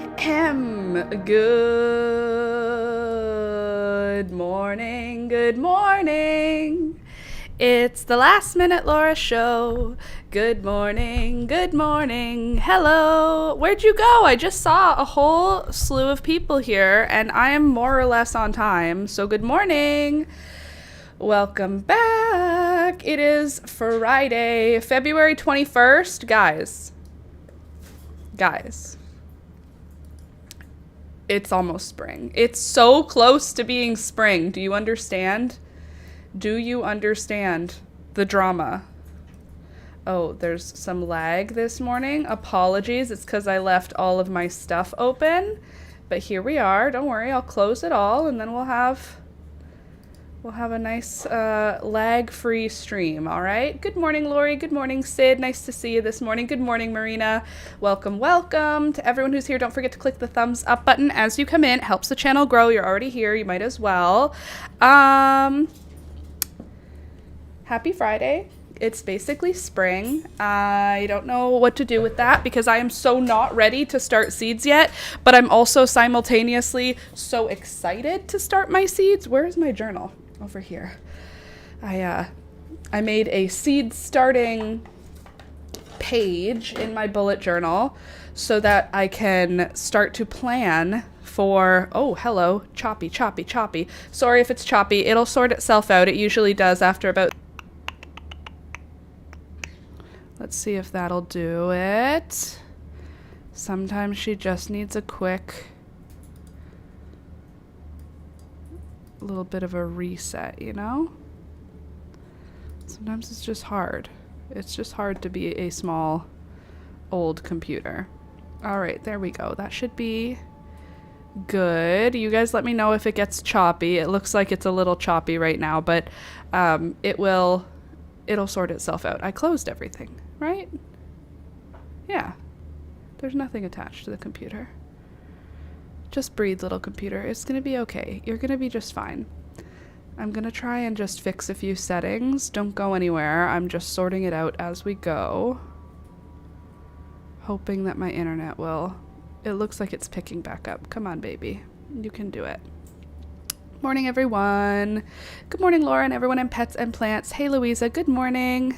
Good morning, good morning. It's the Last Minute Laura Show. Good morning, good morning. Hello. Where'd you go? I just saw a whole slew of people here, and I am more or less on time, so good morning. Welcome back. It is Friday, February 21st. Guys. It's almost spring. It's so close to being spring. Do you understand? Do you understand the drama? Oh, there's some lag this morning. Apologies. It's because I left all of my stuff open. But here we are. Don't worry. I'll close it all and then we'll have a nice lag-free stream, all right? Good morning, Lori. Good morning, Sid. Nice to see you this morning. Good morning, Marina. Welcome, welcome. To everyone who's here, don't forget to click the thumbs up button as you come in. It helps the channel grow. You're already here. You might as well. Happy Friday. It's basically spring. I don't know what to do with that because I am so not ready to start seeds yet, but I'm also simultaneously so excited to start my seeds. Where is my journal? Over here. I made a seed starting page in my bullet journal so that I can start to plan for, oh, hello, choppy. Sorry if it's choppy. It'll sort itself out. It usually does after about... Let's see if that'll do it. Sometimes she just needs a quick little bit of a reset, you know? Sometimes it's just hard. It's just hard to be a small, old computer. All right, there we go. That should be good. You guys let me know if it gets choppy. It looks like it's a little choppy right now, but it'll sort itself out. I closed everything, right? Yeah. There's nothing attached to the computer. Just breathe, little computer. It's going to be okay. You're going to be just fine. I'm going to try and just fix a few settings. Don't go anywhere. I'm just sorting it out as we go. Hoping that my internet will... It looks like it's picking back up. Come on, baby. You can do it. Morning, everyone. Good morning, Laura and everyone in Pets and Plants. Hey, Louisa. Good morning.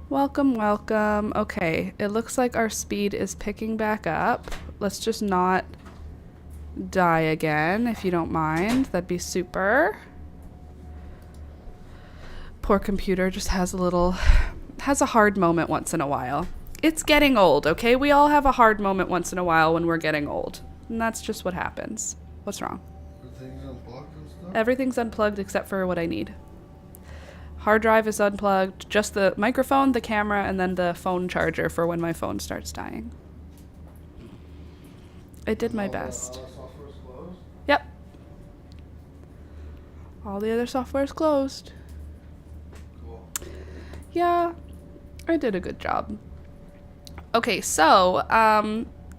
Welcome, welcome. Okay, it looks like our speed is picking back up. Let's just not die again, if you don't mind. That'd be super. Poor computer just has a hard moment once in a while. It's getting old, okay? We all have a hard moment once in a while when we're getting old. And that's just what happens. What's wrong? Everything's unplugged and stuff? Everything's unplugged except for what I need. Hard drive is unplugged, just the microphone, the camera, and then the phone charger for when my phone starts dying. I did my best. Yep. All the other software is closed. Cool. Yeah, I did a good job. Okay, so,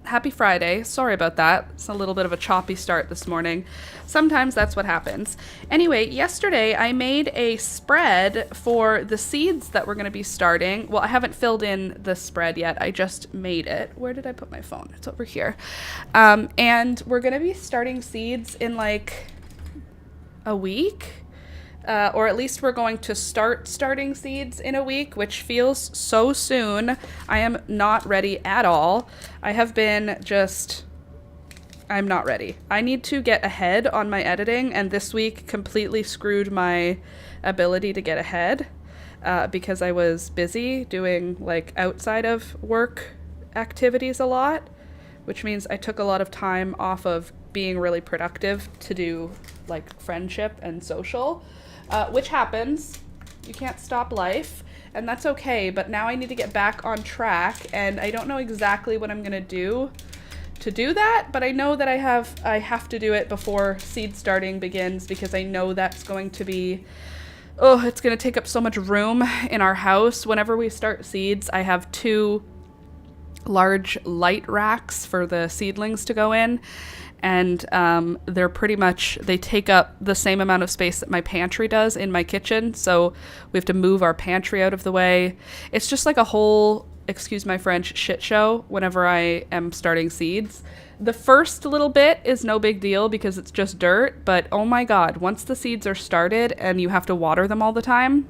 happy Friday. Sorry about that. It's a little bit of a choppy start this morning. Sometimes that's what happens. Anyway, yesterday I made a spread for the seeds that we're going to be starting. Well, I haven't filled in the spread yet. I just made it. Where did I put my phone? It's over here. And we're going to be starting seeds in like a week. Or at least we're going to starting seeds in a week, which feels so soon. I am not ready at all. I have been I'm not ready. I need to get ahead on my editing, and this week completely screwed my ability to get ahead because I was busy doing like outside of work activities a lot, which means I took a lot of time off of being really productive to do like friendship and social. Which happens. You can't stop life, and that's okay, but now I need to get back on track, and I don't know exactly what I'm going to do that, but I know that I have to do it before seed starting begins, because I know that's going to be, it's going to take up so much room in our house. Whenever we start seeds, I have 2 large light racks for the seedlings to go in, and they take up the same amount of space that my pantry does in my kitchen, so we have to move our pantry out of the way. It's just like a whole excuse my French, shit show whenever I am starting seeds. The first little bit is no big deal because it's just dirt, but oh my god, once the seeds are started and you have to water them all the time,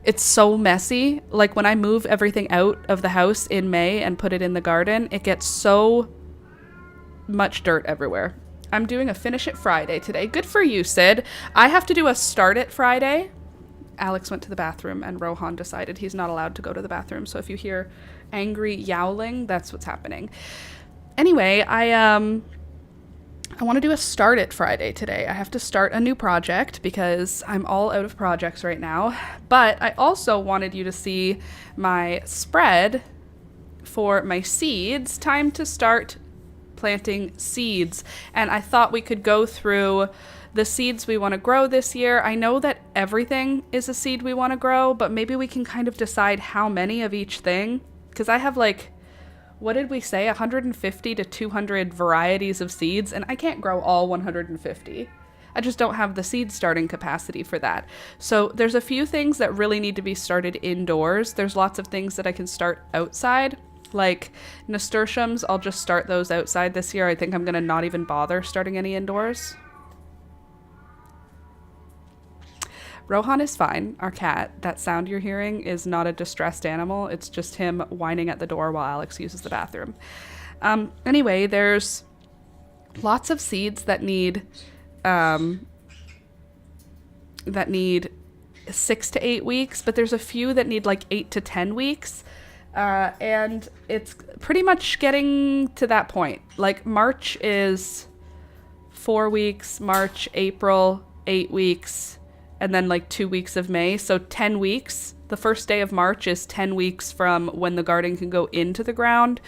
it's so messy. Like when I move everything out of the house in May and put it in the garden, it gets so much dirt everywhere. I'm doing a Finish It Friday today. Good for you, Sid. I have to do a Start It Friday. Alex went to the bathroom and Rohan decided he's not allowed to go to the bathroom. So if you hear angry yowling, that's what's happening. Anyway, I want to do a Start It Friday today. I have to start a new project because I'm all out of projects right now. But I also wanted you to see my spread for my seeds. Time to start planting seeds. And I thought we could go through the seeds we want to grow this year. I know that everything is a seed we want to grow, but maybe we can kind of decide how many of each thing. Because I have like, what did we say? 150 to 200 varieties of seeds, and I can't grow all 150. I just don't have the seed starting capacity for that. So there's a few things that really need to be started indoors. There's lots of things that I can start outside. Like nasturtiums, I'll just start those outside this year. I think I'm going to not even bother starting any indoors. Rohan is fine, our cat. That sound you're hearing is not a distressed animal. It's just him whining at the door while Alex uses the bathroom. Anyway, there's lots of seeds that need 6 to 8 weeks, but there's a few that need like 8 to 10 weeks. And it's pretty much getting to that point. Like March is 4 weeks, March, April, 8 weeks, and then like 2 weeks of May. So 10 weeks. The first day of March is 10 weeks from when the garden can go into the ground.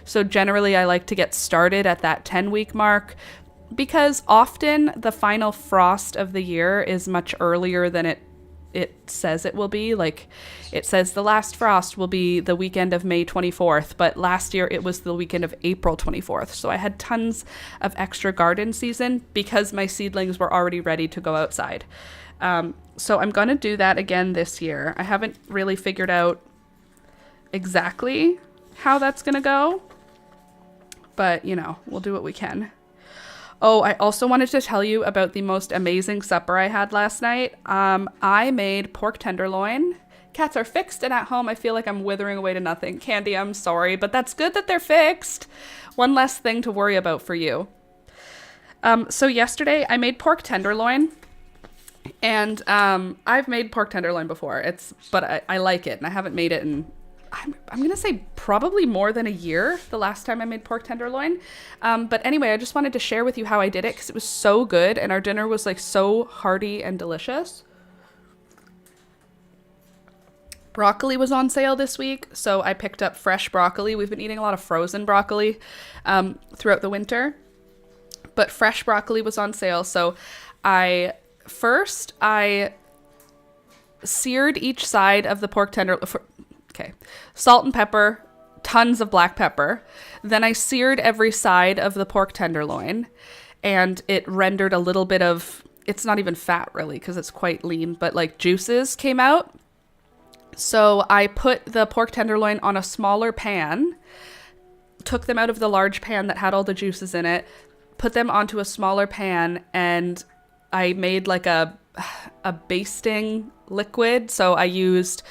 So generally I like to get started at that 10-week mark because often the final frost of the year is much earlier than it says it will be. Like it says the last frost will be the weekend of May 24th, but last year it was the weekend of April 24th. So I had tons of extra garden season because my seedlings were already ready to go outside. So I'm going to do that again this year. I haven't really figured out exactly how that's going to go, but you know, we'll do what we can. Oh, I also wanted to tell you about the most amazing supper I had last night. I made pork tenderloin. Cats are fixed and at home. I feel like I'm withering away to nothing. Candy, I'm sorry, but that's good that they're fixed. One less thing to worry about for you. So yesterday I made pork tenderloin. And I've made pork tenderloin before. But I like it, and I haven't made it in, I'm going to say probably more than a year, the last time I made pork tenderloin. But anyway, I just wanted to share with you how I did it because it was so good, and our dinner was like so hearty and delicious. Broccoli was on sale this week, so I picked up fresh broccoli. We've been eating a lot of frozen broccoli throughout the winter, but fresh broccoli was on sale, so I seared each side of the pork tenderloin. Okay. Salt and pepper, tons of black pepper. Then I seared every side of the pork tenderloin, and it rendered a little bit of, it's not even fat really because it's quite lean, but like juices came out. So I put the pork tenderloin on a smaller pan, took them out of the large pan that had all the juices in it, put them onto a smaller pan, and I made like a basting liquid. So I used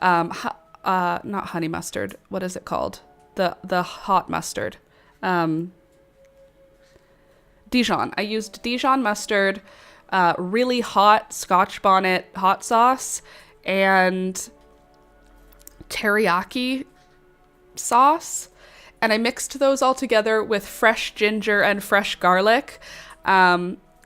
not honey mustard. What is it called? The hot mustard. Dijon. I used Dijon mustard, really hot Scotch bonnet hot sauce, and teriyaki sauce. And I mixed those all together with fresh ginger and fresh garlic.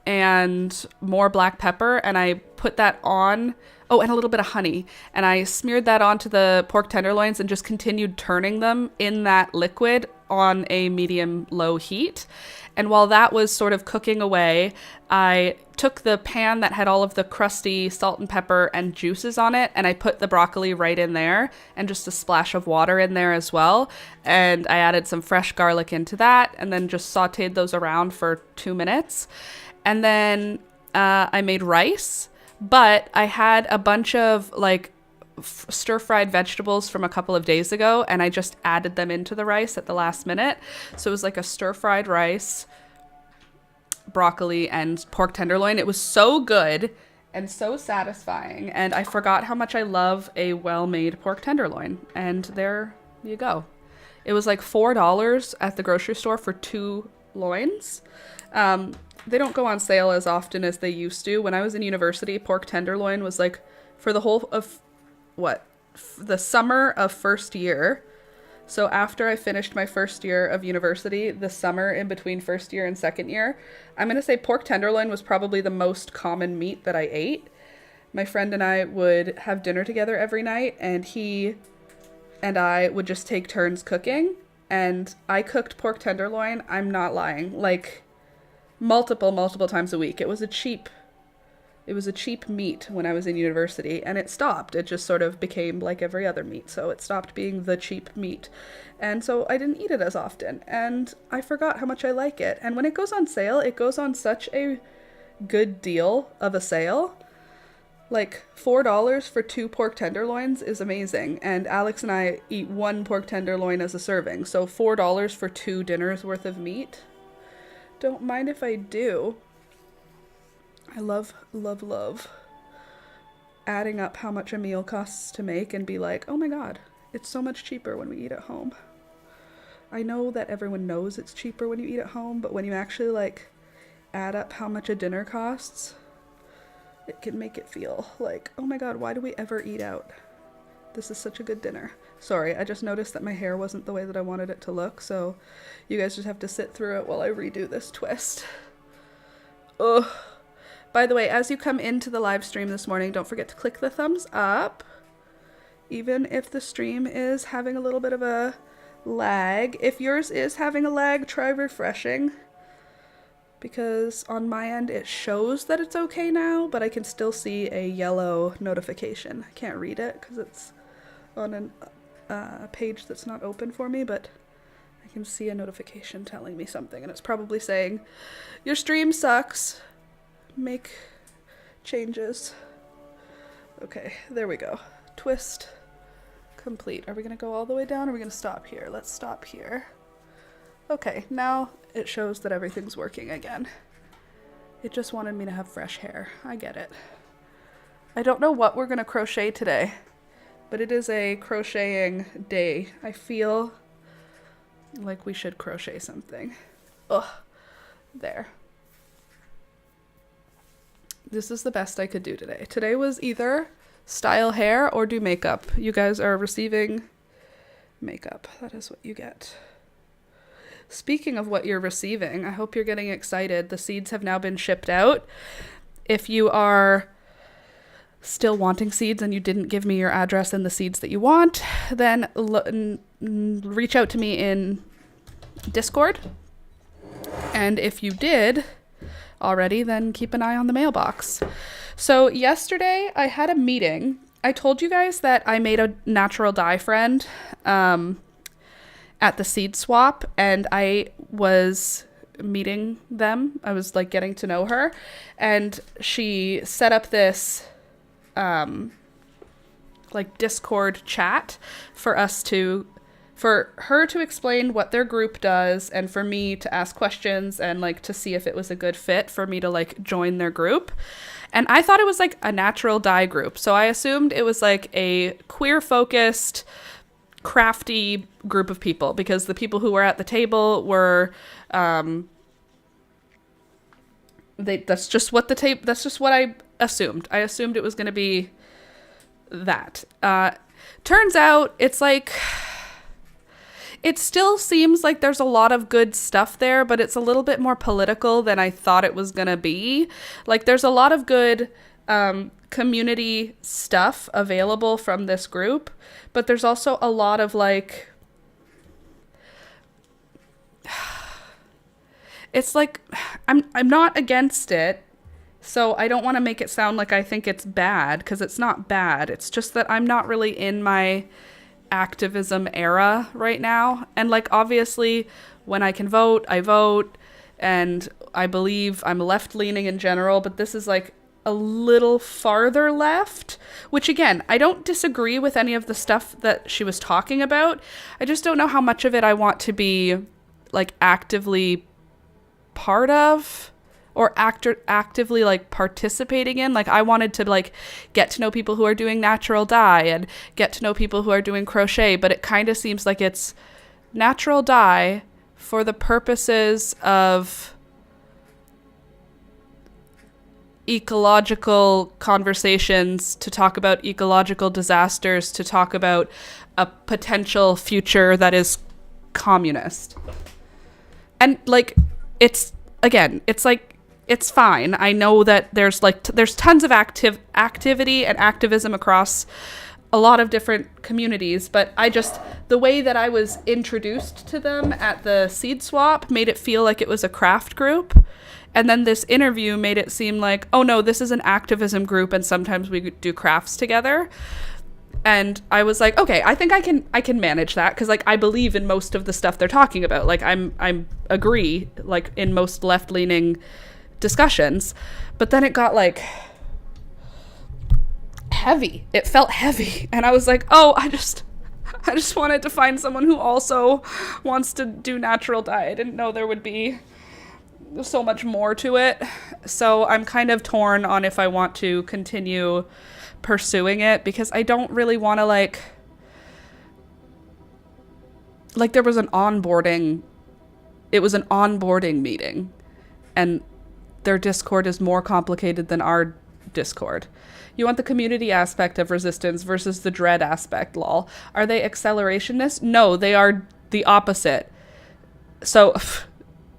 And more black pepper, and I put that on, and a little bit of honey, and I smeared that onto the pork tenderloins and just continued turning them in that liquid on a medium-low heat. And while that was sort of cooking away, I took the pan that had all of the crusty salt and pepper and juices on it, and I put the broccoli right in there, and just a splash of water in there as well. And I added some fresh garlic into that, and then just sauteed those around for 2 minutes. And then I made rice, but I had a bunch of like stir-fried vegetables from a couple of days ago, and I just added them into the rice at the last minute. So it was like a stir-fried rice, broccoli, and pork tenderloin. It was so good and so satisfying, and I forgot how much I love a well-made pork tenderloin. And there you go. It was like $4 at the grocery store for 2 loins. They don't go on sale as often as they used to. When I was in university, pork tenderloin was like for the whole of the summer of first year. So after I finished my first year of university, the summer in between first year and second year, I'm going to say pork tenderloin was probably the most common meat that I ate. My friend and I would have dinner together every night, and he and I would just take turns cooking. And I cooked pork tenderloin, I'm not lying, like multiple times a week. It was a cheap meat when I was in university, and it stopped. It just sort of became like every other meat, so it stopped being the cheap meat. And so I didn't eat it as often, and I forgot how much I like it. And when it goes on sale, it goes on such a good deal of a sale. Like $4 for 2 pork tenderloins is amazing, and Alex and I eat 1 pork tenderloin as a serving, so $4 for 2 dinners worth of meat. Don't mind if I do. I love adding up how much a meal costs to make and be like, oh my god, it's so much cheaper when we eat at home. I know that everyone knows it's cheaper when you eat at home, but when you actually like add up how much a dinner costs, it can make it feel like, oh my god, why do we ever eat out? This is such a good dinner. Sorry, I just noticed that my hair wasn't the way that I wanted it to look, so you guys just have to sit through it while I redo this twist. Ugh. By the way, as you come into the live stream this morning, don't forget to click the thumbs up. Even if the stream is having a little bit of a lag. If yours is having a lag, try refreshing. Because on my end, it shows that it's okay now, but I can still see a yellow notification. I can't read it because it's on a page that's not open for me, but I can see a notification telling me something, and it's probably saying, your stream sucks. Make changes. Okay, there we go. Twist complete. Are we gonna go all the way down, or are we gonna stop here? Let's stop here. Okay, now it shows that everything's working again. It just wanted me to have fresh hair. I get it. I don't know what we're gonna crochet today, but it is a crocheting day. I feel like we should crochet something. Ugh. There. This is the best I could do today. Today was either style hair or do makeup. You guys are receiving makeup. That is what you get. Speaking of what you're receiving, I hope you're getting excited. The seeds have now been shipped out. If you are still wanting seeds and you didn't give me your address and the seeds that you want, then reach out to me in Discord. And if you did already, then keep an eye on the mailbox. So yesterday I had a meeting. I told you guys that I made a natural dye friend at the seed swap, and I was meeting them. I was like getting to know her, and she set up this like Discord chat for her to explain what their group does, and for me to ask questions and like to see if it was a good fit for me to like join their group. And I thought it was like a natural dye group, so I assumed it was like a queer focused crafty group of people, because the people who were at the table were that's just what I assumed. I assumed it was going to be that. Turns out it's like, it still seems like there's a lot of good stuff there, but it's a little bit more political than I thought it was going to be. Like, there's a lot of good community stuff available from this group, but there's also a lot of like, it's like, I'm not against it, so I don't want to make it sound like I think it's bad, because it's not bad. It's just that I'm not really in my activism era right now. And like, obviously, when I can vote, I vote, and I believe I'm left-leaning in general, but this is like a little farther left, which again, I don't disagree with any of the stuff that she was talking about. I just don't know how much of it I want to be like actively part of or actively like participating in. Like I wanted to like get to know people who are doing natural dye and get to know people who are doing crochet, but it kind of seems like it's natural dye for the purposes of ecological conversations, to talk about ecological disasters, to talk about a potential future that is communist. And like it's like it's fine. I know that there's tons of activity and activism across a lot of different communities, but the way that I was introduced to them at the seed swap made it feel like it was a craft group. And then this interview made it seem like, oh no, this is an activism group and sometimes we do crafts together. And I was like, okay, I think I can manage that, because like I believe in most of the stuff they're talking about. Like I'm agree like in most left-leaning discussions. But then it got like heavy. It felt heavy. And I was like, oh, I just wanted to find someone who also wants to do natural dye. I didn't know there would be so much more to it. So I'm kind of torn on if I want to continue pursuing it, because I don't really want to like there was an onboarding meeting, and their Discord is more complicated than our Discord. You want the community aspect of resistance versus the dread aspect, lol. Are they accelerationists? No, they are the opposite. So,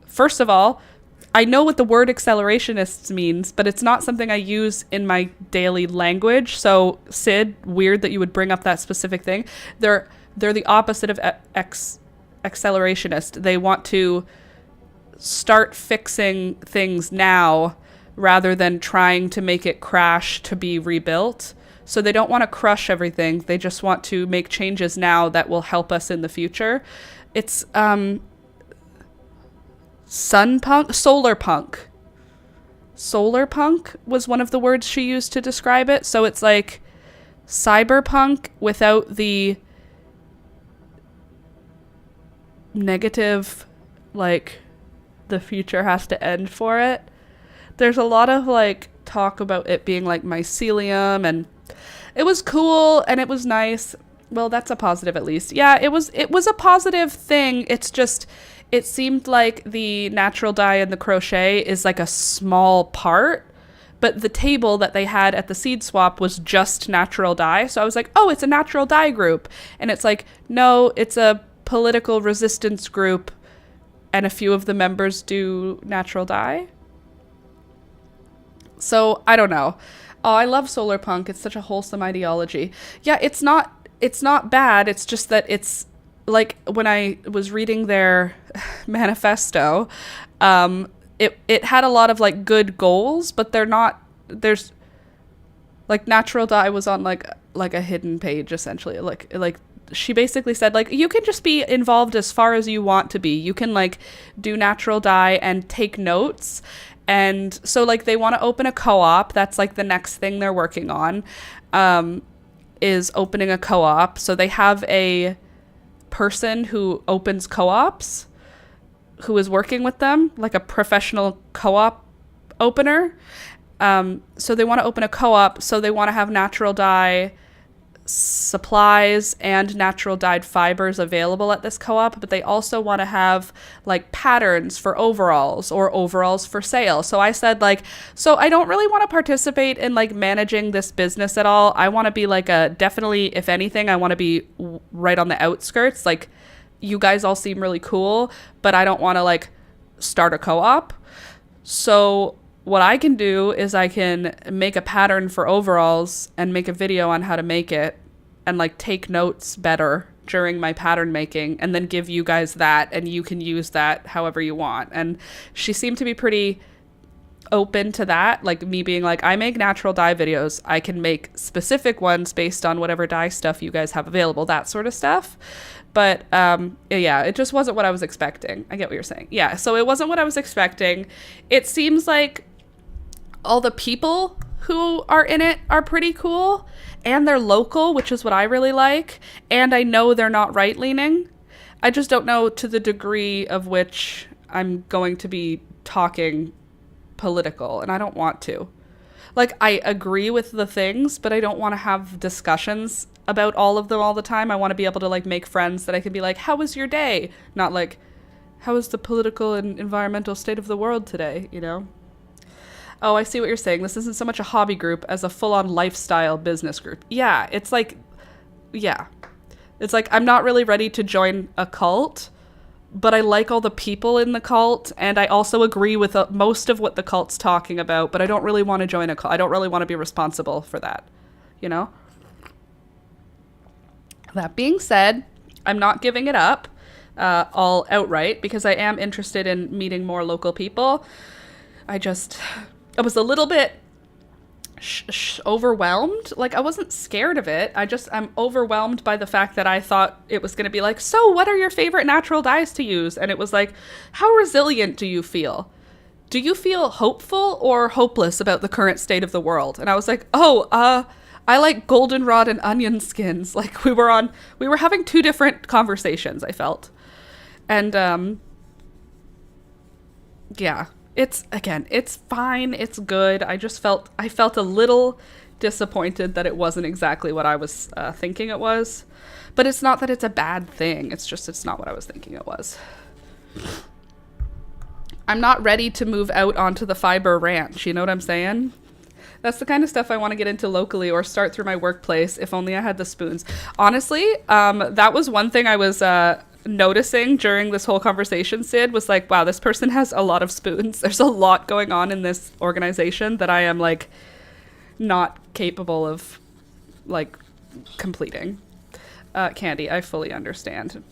first of all, I know what the word accelerationists means, but it's not something I use in my daily language. So, Sid, weird that you would bring up that specific thing. They're the opposite of accelerationist. They want to start fixing things now rather than trying to make it crash to be rebuilt. So they don't want to crush everything. They just want to make changes now that will help us in the future. It's solar punk. Solar punk was one of the words she used to describe it. So it's like cyberpunk without the negative, like the future has to end for it. There's a lot of like talk about it being like mycelium, and it was cool and it was nice. Well, that's a positive at least. Yeah, it was a positive thing. It's just, it seemed like the natural dye and the crochet is like a small part, but the table that they had at the seed swap was just natural dye. So I was like, oh, it's a natural dye group. And it's like, no, it's a political resistance group, and a few of the members do natural dye. So I don't know. Oh, I love solar punk. It's such a wholesome ideology. Yeah, it's not bad. It's just that it's like when I was reading their manifesto, it had a lot of like good goals, but there's like natural dye was on like a hidden page essentially. Like she basically said like, you can just be involved as far as you want to be. You can like do natural dye and take notes. And so like they want to open a co-op. That's like the next thing they're working on, is opening a co-op. So they have a person who opens co-ops who is working with them, like a professional co-op opener. So they want to open a co-op. So they want to have natural dye supplies and natural dyed fibers available at this co-op, but they also want to have like patterns for overalls or overalls for sale. So I said like, so I don't really want to participate in like managing this business at all. I want to be like definitely, if anything, I want to be right on the outskirts. Like, you guys all seem really cool, but I don't want to like start a co-op. So what I can do is I can make a pattern for overalls and make a video on how to make it and like take notes better during my pattern making, and then give you guys that, and you can use that however you want. And she seemed to be pretty open to that, like me being like, I make natural dye videos. I can make specific ones based on whatever dye stuff you guys have available, that sort of stuff. But yeah, it just wasn't what I was expecting. I get what you're saying. Yeah, so it wasn't what I was expecting. It seems like all the people who are in it are pretty cool, and they're local, which is what I really like, and I know they're not right-leaning. I just don't know to the degree of which I'm going to be talking political, and I don't want to. Like, I agree with the things, but I don't want to have discussions about all of them all the time. I want to be able to, like, make friends that I can be like, how was your day? Not like, how is the political and environmental state of the world today, you know? Oh, I see what you're saying. This isn't so much a hobby group as a full-on lifestyle business group. Yeah, it's like, yeah. It's like, I'm not really ready to join a cult, but I like all the people in the cult, and I also agree with most of what the cult's talking about, but I don't really want to join a cult. I don't really want to be responsible for that, you know? That being said, I'm not giving it up all outright, because I am interested in meeting more local people. I was a little bit overwhelmed. Like, I wasn't scared of it. I'm overwhelmed by the fact that I thought it was going to be like, so what are your favorite natural dyes to use? And it was like, how resilient do you feel? Do you feel hopeful or hopeless about the current state of the world? And I was like, I like goldenrod and onion skins. Like, we were having two different conversations, I felt. And, yeah. It's fine. It's good. I felt a little disappointed that it wasn't exactly what I was thinking it was. But it's not that it's a bad thing. It's just, it's not what I was thinking it was. I'm not ready to move out onto the fiber ranch. You know what I'm saying? That's the kind of stuff I want to get into locally or start through my workplace. If only I had the spoons. Honestly, that was one thing I was noticing during this whole conversation, Sid, was like, wow, this person has a lot of spoons. There's a lot going on in this organization that I am, like, not capable of, like, completing. Candy, I fully understand.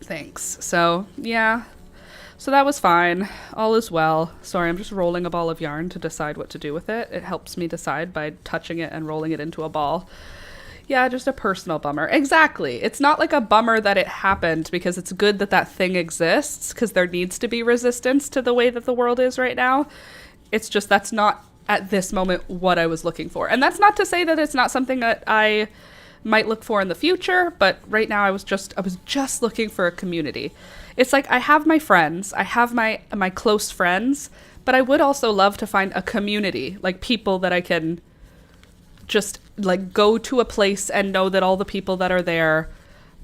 Thanks. So, yeah. So that was fine. All is well. Sorry, I'm just rolling a ball of yarn to decide what to do with it. It helps me decide by touching it and rolling it into a ball. Yeah, just a personal bummer. Exactly. It's not like a bummer that it happened, because it's good that that thing exists, because there needs to be resistance to the way that the world is right now. It's just that's not at this moment what I was looking for. And that's not to say that it's not something that I might look for in the future, but right now I was just looking for a community. It's like, I have my friends, I have my close friends, but I would also love to find a community, like people that I can just, like, go to a place and know that all the people that are there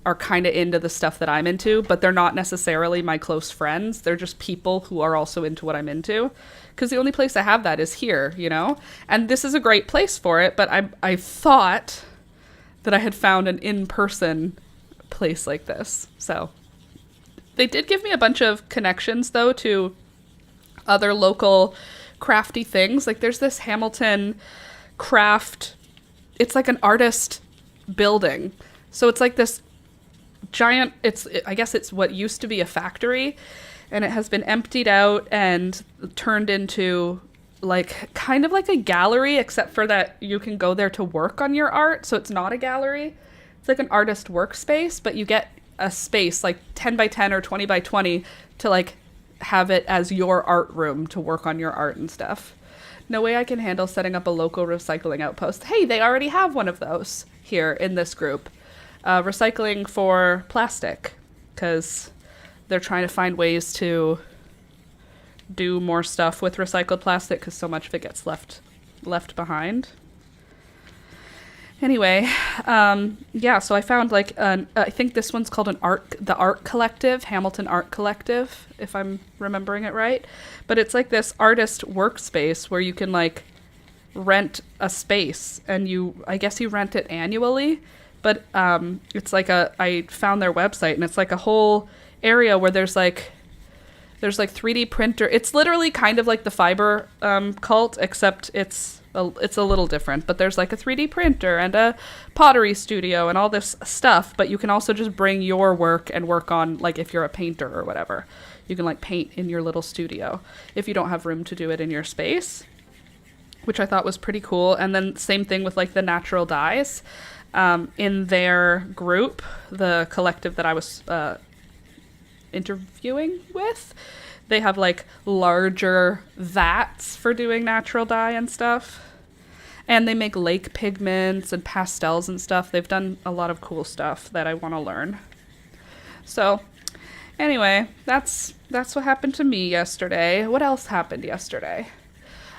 are kind of into the stuff that I'm into, but they're not necessarily my close friends. They're just people who are also into what I'm into. Because the only place I have that is here, you know? And this is a great place for it, but I thought that I had found an in-person place like this. So they did give me a bunch of connections, though, to other local crafty things. Like, there's this Hamilton craft, it's like an artist building. So it's like this giant, I guess it's what used to be a factory, and it has been emptied out and turned into, like, kind of like a gallery, except for that you can go there to work on your art. So it's not a gallery. It's like an artist workspace, but you get a space like 10 by 10 or 20 by 20 to, like, have it as your art room to work on your art and stuff. No way I can handle setting up a local recycling outpost. Hey, they already have one of those here in this group. Recycling for plastic, because they're trying to find ways to do more stuff with recycled plastic, because so much of it gets left behind. Anyway, yeah, so I found, like, I think this one's called the Art Collective, Hamilton Art Collective, if I'm remembering it right. But it's like this artist workspace where you can, like, rent a space, and I guess you rent it annually. But it's like I found their website, and it's like a whole area where there's like 3D printer. It's literally kind of like the fiber cult, except it's a little different. But there's like a 3D printer and a pottery studio and all this stuff. But you can also just bring your work and work on, like, if you're a painter or whatever, you can, like, paint in your little studio if you don't have room to do it in your space, which I thought was pretty cool. And then same thing with, like, the natural dyes. In their group, the collective that I was interviewing with, they have, like, larger vats for doing natural dye and stuff. And they make lake pigments and pastels and stuff. They've done a lot of cool stuff that I want to learn. So anyway, that's what happened to me yesterday. What else happened yesterday?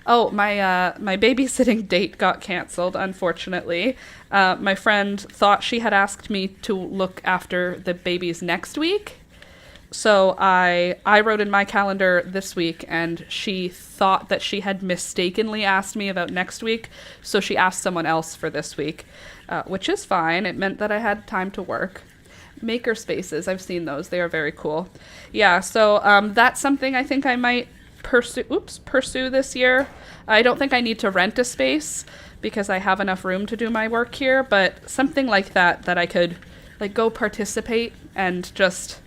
Oh, my babysitting date got canceled, unfortunately. My friend thought she had asked me to look after the babies next week. So I wrote in my calendar this week, and she thought that she had mistakenly asked me about next week. So she asked someone else for this week, which is fine. It meant that I had time to work. Maker spaces, I've seen those. They are very cool. Yeah, so that's something I think I might pursue this year. I don't think I need to rent a space because I have enough room to do my work here, but something like that I could like go participate and just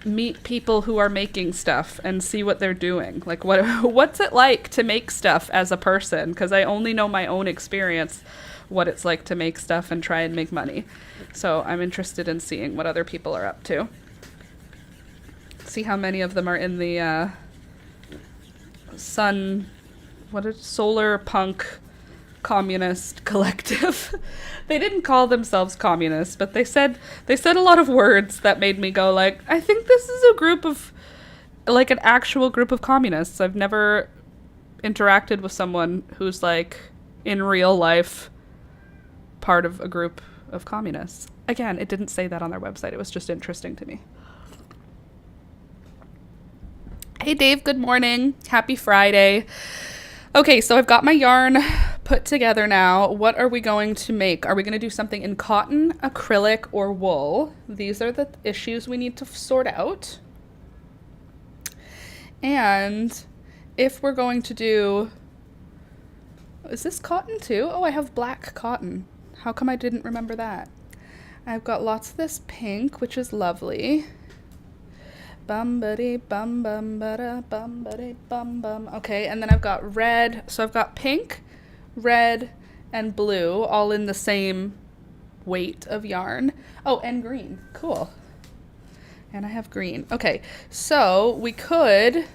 meet people who are making stuff and see what they're doing. Like what's it like to make stuff as a person? Because I only know my own experience, what it's like to make stuff and try and make money. So I'm interested in seeing what other people are up to. See how many of them are in the solar punk communist collective. They didn't call themselves communists, but they said a lot of words that made me go like, I think this is a group of, like, an actual group of communists. I've never interacted with someone who's like in real life part of a group of communists. Again, it didn't say that on their website. It was just interesting to me. Hey Dave, good morning. Happy Friday. Okay, so I've got my yarn put together now. What are we going to make? Are we going to do something in cotton, acrylic, or wool? These are the issues we need to sort out. And if we're going to do... Is this cotton too? Oh, I have black cotton. How come I didn't remember that? I've got lots of this pink, which is lovely. Bum buddy bum bum bada bum buddy bum bum. Okay, and then I've got red. So I've got pink, red, and blue all in the same weight of yarn. Oh, and green. Cool. And I have green. Okay, so we could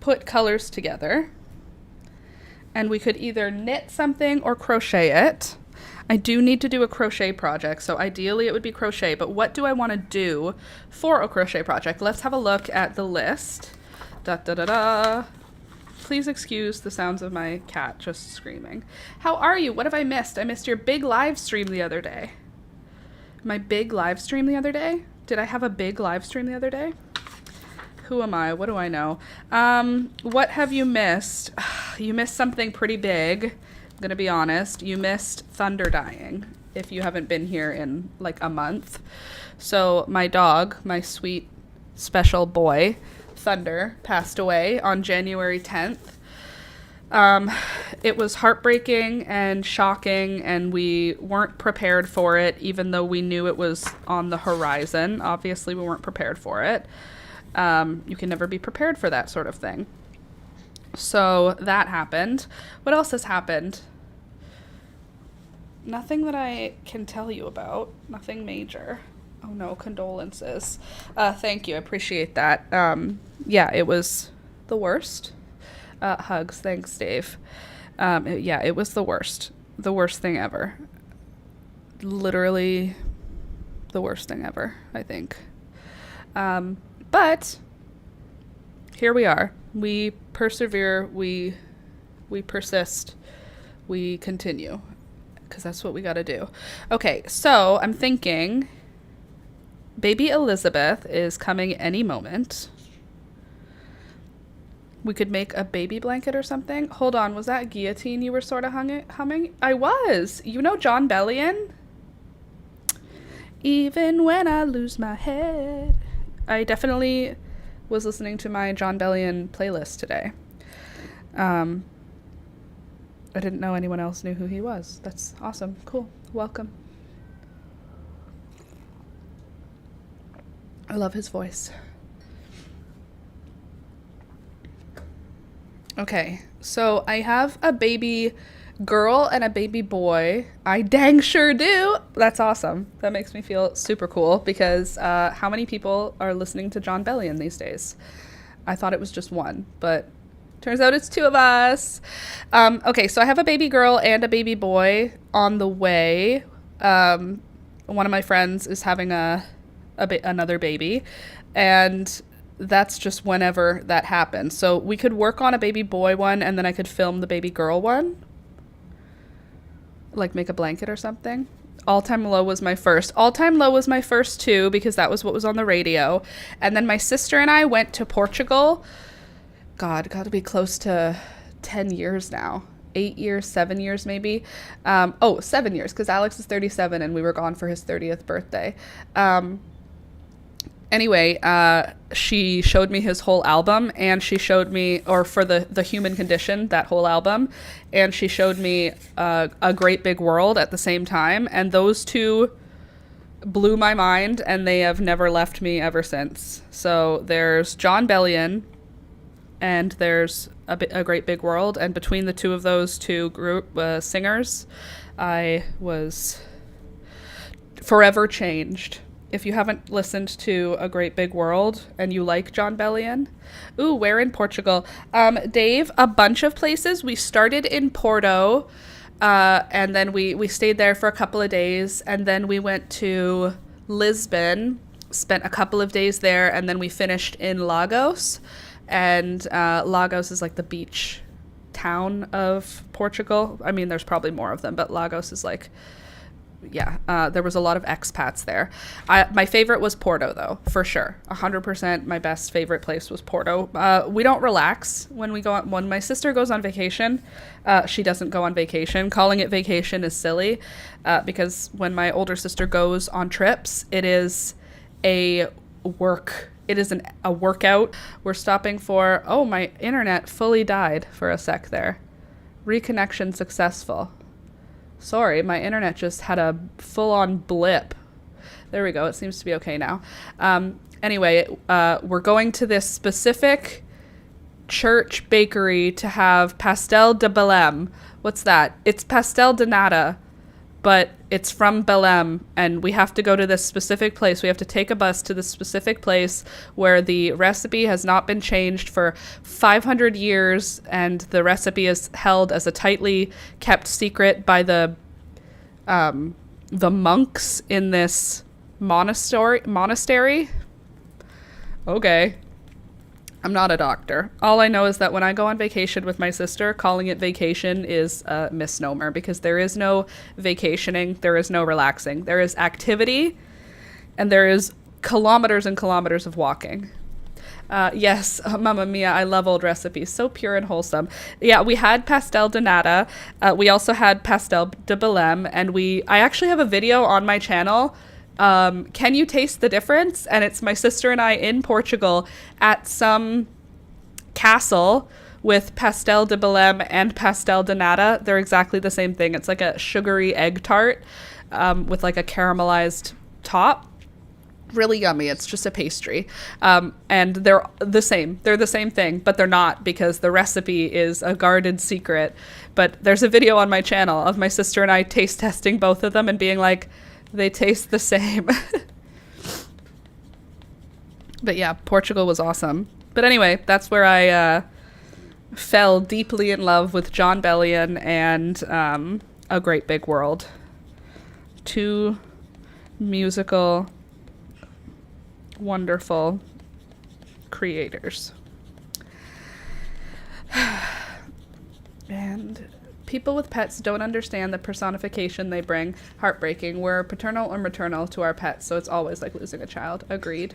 put colors together, and we could either knit something or crochet it. I do need to do a crochet project, so ideally it would be crochet, but what do I want to do for a crochet project? Let's have a look at the list. Da da da da. Please excuse the sounds of my cat just screaming. How are you? What have I missed? I missed your big live stream the other day. My big live stream the other day? Did I have a big live stream the other day? Who am I? What do I know? What have you missed? You missed something pretty big. I'm gonna be honest, you missed Thunder dying if you haven't been here in like a month. So my dog, my sweet special boy, Thunder, passed away on January 10th. It was heartbreaking and shocking, and we weren't prepared for it, even though we knew it was on the horizon. Obviously, we weren't prepared for it. You can never be prepared for that sort of thing. So that happened. What else has happened? Nothing that I can tell you about. Nothing major. Oh no, condolences. Thank you. I appreciate that. Yeah, it was the worst. Hugs. Thanks, Dave. Yeah, it was the worst. The worst thing ever. Literally the worst thing ever, I think. But here we are. We persevere, we persist, we continue, because that's what we got to do. Okay, so I'm thinking baby Elizabeth is coming any moment. We could make a baby blanket or something. Hold on, was that guillotine you were sort of humming? I was. You know John Bellion? Even when I lose my head. I definitely was listening to my John Bellion playlist today. I didn't know anyone else knew who he was. That's awesome. Cool. Welcome. I love his voice. Okay, so I have a baby girl and a baby boy. I dang sure do. That's awesome. That makes me feel super cool because how many people are listening to John Bellion these days? I thought it was just one, but Turns out it's two of us. Okay, so I have a baby girl and a baby boy on the way. One of my friends is having another baby, and that's just whenever that happens. So we could work on a baby boy one, and then I could film the baby girl one. Like make a blanket or something. All Time Low was my first. All Time Low was my first too, because that was what was on the radio. And then my sister and I went to Portugal. God, got to be close to 10 years now. 8 years, 7 years maybe. 7 years, because Alex is 37 and we were gone for his 30th birthday. Anyway, she showed me his whole album, and she showed me, or for the Human Condition, that whole album, and she showed me A Great Big World at the same time, and those two blew my mind, and they have never left me ever since. So there's John Bellion, and there's A Great Big World, and between the two of those two group singers, I was forever changed. If you haven't listened to A Great Big World and you like John Bellion, ooh, where in Portugal? Dave, a bunch of places. We started in Porto, and then we stayed there for a couple of days, and then we went to Lisbon, spent a couple of days there, and then we finished in Lagos. And Lagos is like the beach town of Portugal. I mean, there's probably more of them, but Lagos is like, there was a lot of expats there. My favorite was Porto, though, for sure. 100% my best favorite place was Porto. We don't relax when we go on. When my sister goes on vacation, she doesn't go on vacation. Calling it vacation is silly, because when my older sister goes on trips, it is a work. It is a workout. We're stopping for, my internet fully died for a sec there. Reconnection successful. Sorry, my internet just had a full-on blip. There we go. It seems to be okay now. Anyway, we're going to this specific church bakery to have pastel de Belém. What's that? It's pastel de nata, but it's from Belém, and we have to go to this specific place. We have to take a bus to this specific place where the recipe has not been changed for 500 years, and the recipe is held as a tightly kept secret by the monks in this monastery. Okay. I'm not a doctor. All I know is that when I go on vacation with my sister, calling it vacation is a misnomer, because there is no vacationing, there is no relaxing. There is activity, and there is kilometers and kilometers of walking. Yes, Mamma Mia, I love old recipes. So pure and wholesome. Yeah, we had pastel de nata. We also had pastel de Belém, and I actually have a video on my channel. Can you taste the difference? And it's my sister and I in Portugal at some castle with pastel de Belém and pastel de nata. They're exactly the same thing. It's like a sugary egg tart with like a caramelized top. Really yummy. It's just a pastry. And they're the same. They're the same thing, but they're not, because the recipe is a guarded secret. But there's a video on my channel of my sister and I taste testing both of them and being like, they taste the same. But yeah, Portugal was awesome. But anyway, that's where I fell deeply in love with John Bellion and A Great Big World. Two musical, wonderful creators. And people with pets don't understand the personification they bring. Heartbreaking. We're paternal or maternal to our pets, so it's always like losing a child. Agreed.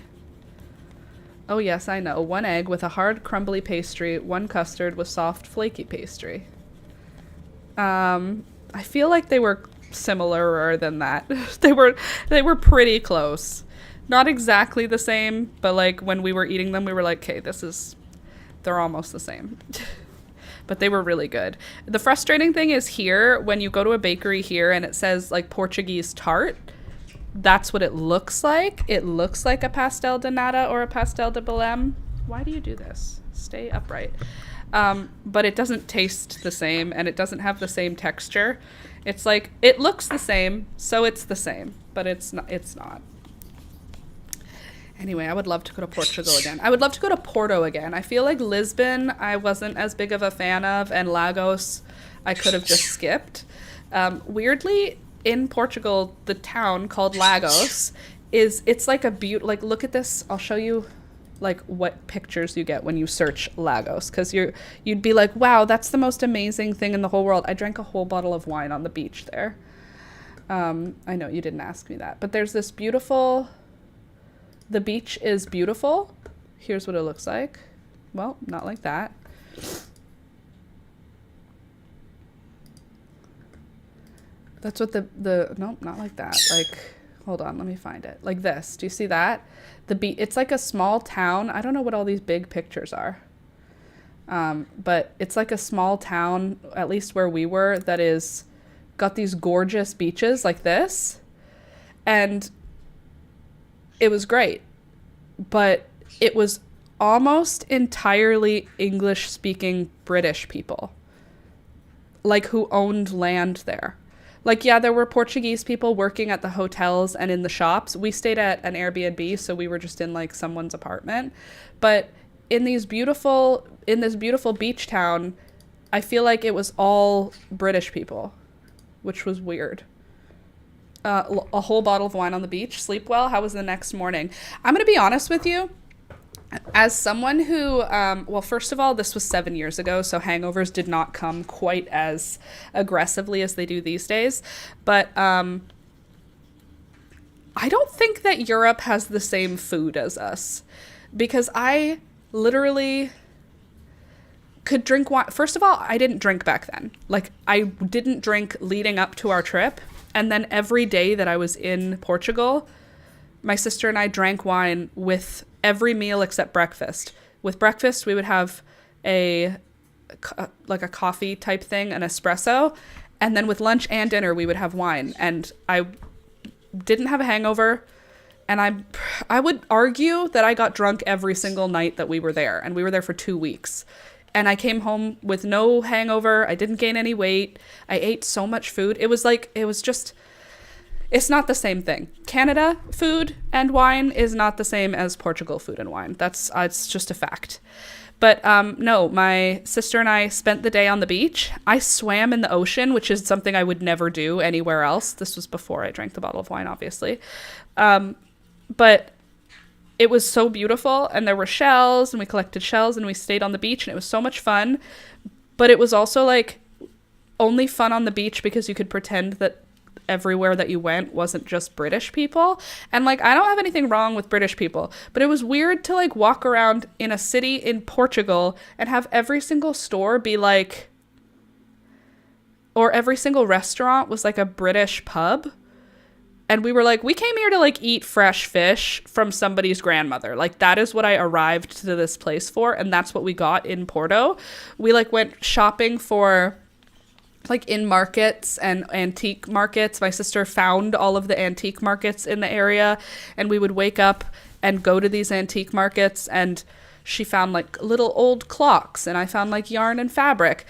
Oh yes, I know. One egg with a hard, crumbly pastry, one custard with soft, flaky pastry. I feel like they were similar than that. They were pretty close. Not exactly the same, but like when we were eating them, we were like, okay, they're almost the same. But they were really good. The frustrating thing is here, when you go to a bakery here and it says like Portuguese tart, that's what it looks like. It looks like a pastel de nata or a pastel de Belém. Why do you do this? Stay upright. But it doesn't taste the same, and it doesn't have the same texture. It's like, it looks the same, so it's the same, but it's not. Anyway, I would love to go to Portugal again. I would love to go to Porto again. I feel like Lisbon I wasn't as big of a fan of, and Lagos I could have just skipped. Weirdly, in Portugal, the town called Lagos it's like like, look at this. I'll show you like what pictures you get when you search Lagos, because you'd be like, wow, that's the most amazing thing in the whole world. I drank a whole bottle of wine on the beach there. I know you didn't ask me that, but there's this beautiful, the beach is beautiful. Here's what it looks like. Well, not like that. That's what nope, not like that. Like, hold on, let me find it. Like this. Do you see that? It's like a small town. I don't know what all these big pictures are. But it's like a small town, at least where we were, that is got these gorgeous beaches like this. And it was great. But it was almost entirely English-speaking British people, like, who owned land there. Like, yeah, there were Portuguese people working at the hotels and in the shops. We stayed at an Airbnb, so we were just in, like, someone's apartment. But in this beautiful beach town, I feel like it was all British people, which was weird. A whole bottle of wine on the beach. Sleep well. How was the next morning? I'm going to be honest with you. As someone who, well, first of all, this was 7 years ago, so hangovers did not come quite as aggressively as they do these days. But I don't think that Europe has the same food as us, because I literally could drink wine. First of all, I didn't drink back then. Like, I didn't drink leading up to our trip. And then every day that I was in Portugal, my sister and I drank wine with every meal except breakfast. With breakfast, we would have a coffee type thing, an espresso. And then with lunch and dinner, we would have wine. And I didn't have a hangover. And I would argue that I got drunk every single night that we were there. And we were there for 2 weeks. And I came home with no hangover. I didn't gain any weight. I ate so much food. It's not the same thing. Canada food and wine is not the same as Portugal food and wine. It's just a fact. But no, my sister and I spent the day on the beach. I swam in the ocean, which is something I would never do anywhere else. This was before I drank the bottle of wine, obviously. But it was so beautiful, and there were shells, and we collected shells, and we stayed on the beach, and it was so much fun. But it was also, like, only fun on the beach because you could pretend that everywhere that you went wasn't just British people. And, like, I don't have anything wrong with British people, but it was weird to, like, walk around in a city in Portugal and have every single store be like, or every single restaurant was like a British pub. And we were like, we came here to, like, eat fresh fish from somebody's grandmother. Like, that is what I arrived to this place for, and that's what we got in Porto. We, like, went shopping for, like, in markets and antique markets. My sister found all of the antique markets in the area, and we would wake up and go to these antique markets, and she found, like, little old clocks, and I found, like, yarn and fabric.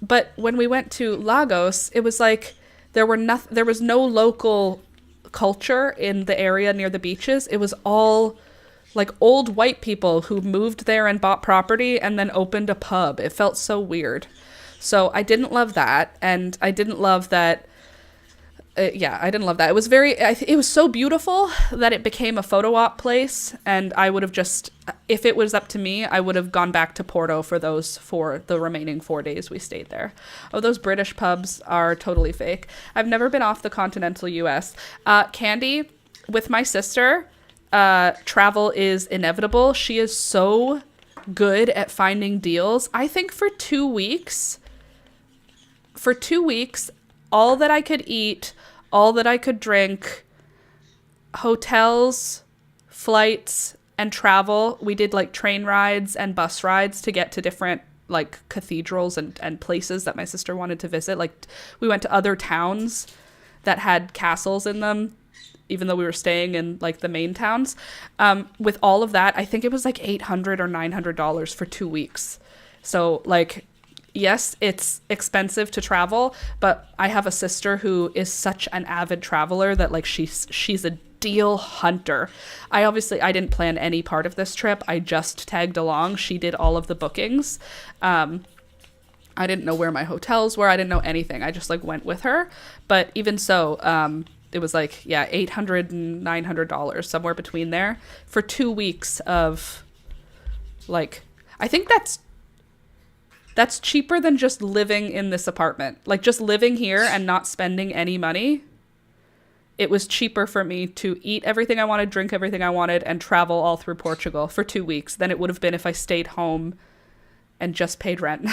But when we went to Lagos, it was like there was no local culture in the area near the beaches. It was all, like, old white people who moved there and bought property and then opened a pub. It felt so weird. So I didn't love that, and I didn't love that. I didn't love that. It was so beautiful that it became a photo op place, and I would have just, if it was up to me, I would have gone back to Porto for the remaining 4 days we stayed there. Oh, those British pubs are totally fake. I've never been off the continental US. Candy, with my sister, travel is inevitable. She is so good at finding deals. I think for 2 weeks, all that I could eat, all that I could drink, hotels, flights, and travel. We did, like, train rides and bus rides to get to different, like, cathedrals and places that my sister wanted to visit. Like, we went to other towns that had castles in them, even though we were staying in, like, the main towns. With all of that, I think it was like $800 or $900 for 2 weeks. So, like, yes, it's expensive to travel, but I have a sister who is such an avid traveler that, like, she's deal hunter. I didn't plan any part of this trip. I just tagged along. She did all of the bookings. I didn't know where my hotels were. I didn't know anything. I just like went with her. But even so, it was like, yeah, $800 and $900, somewhere between there, for 2 weeks of like, I think that's cheaper than just living in this apartment. Like just living here and not spending any money. It was cheaper for me to eat everything I wanted, drink everything I wanted, and travel all through Portugal for 2 weeks than it would have been if I stayed home and just paid rent.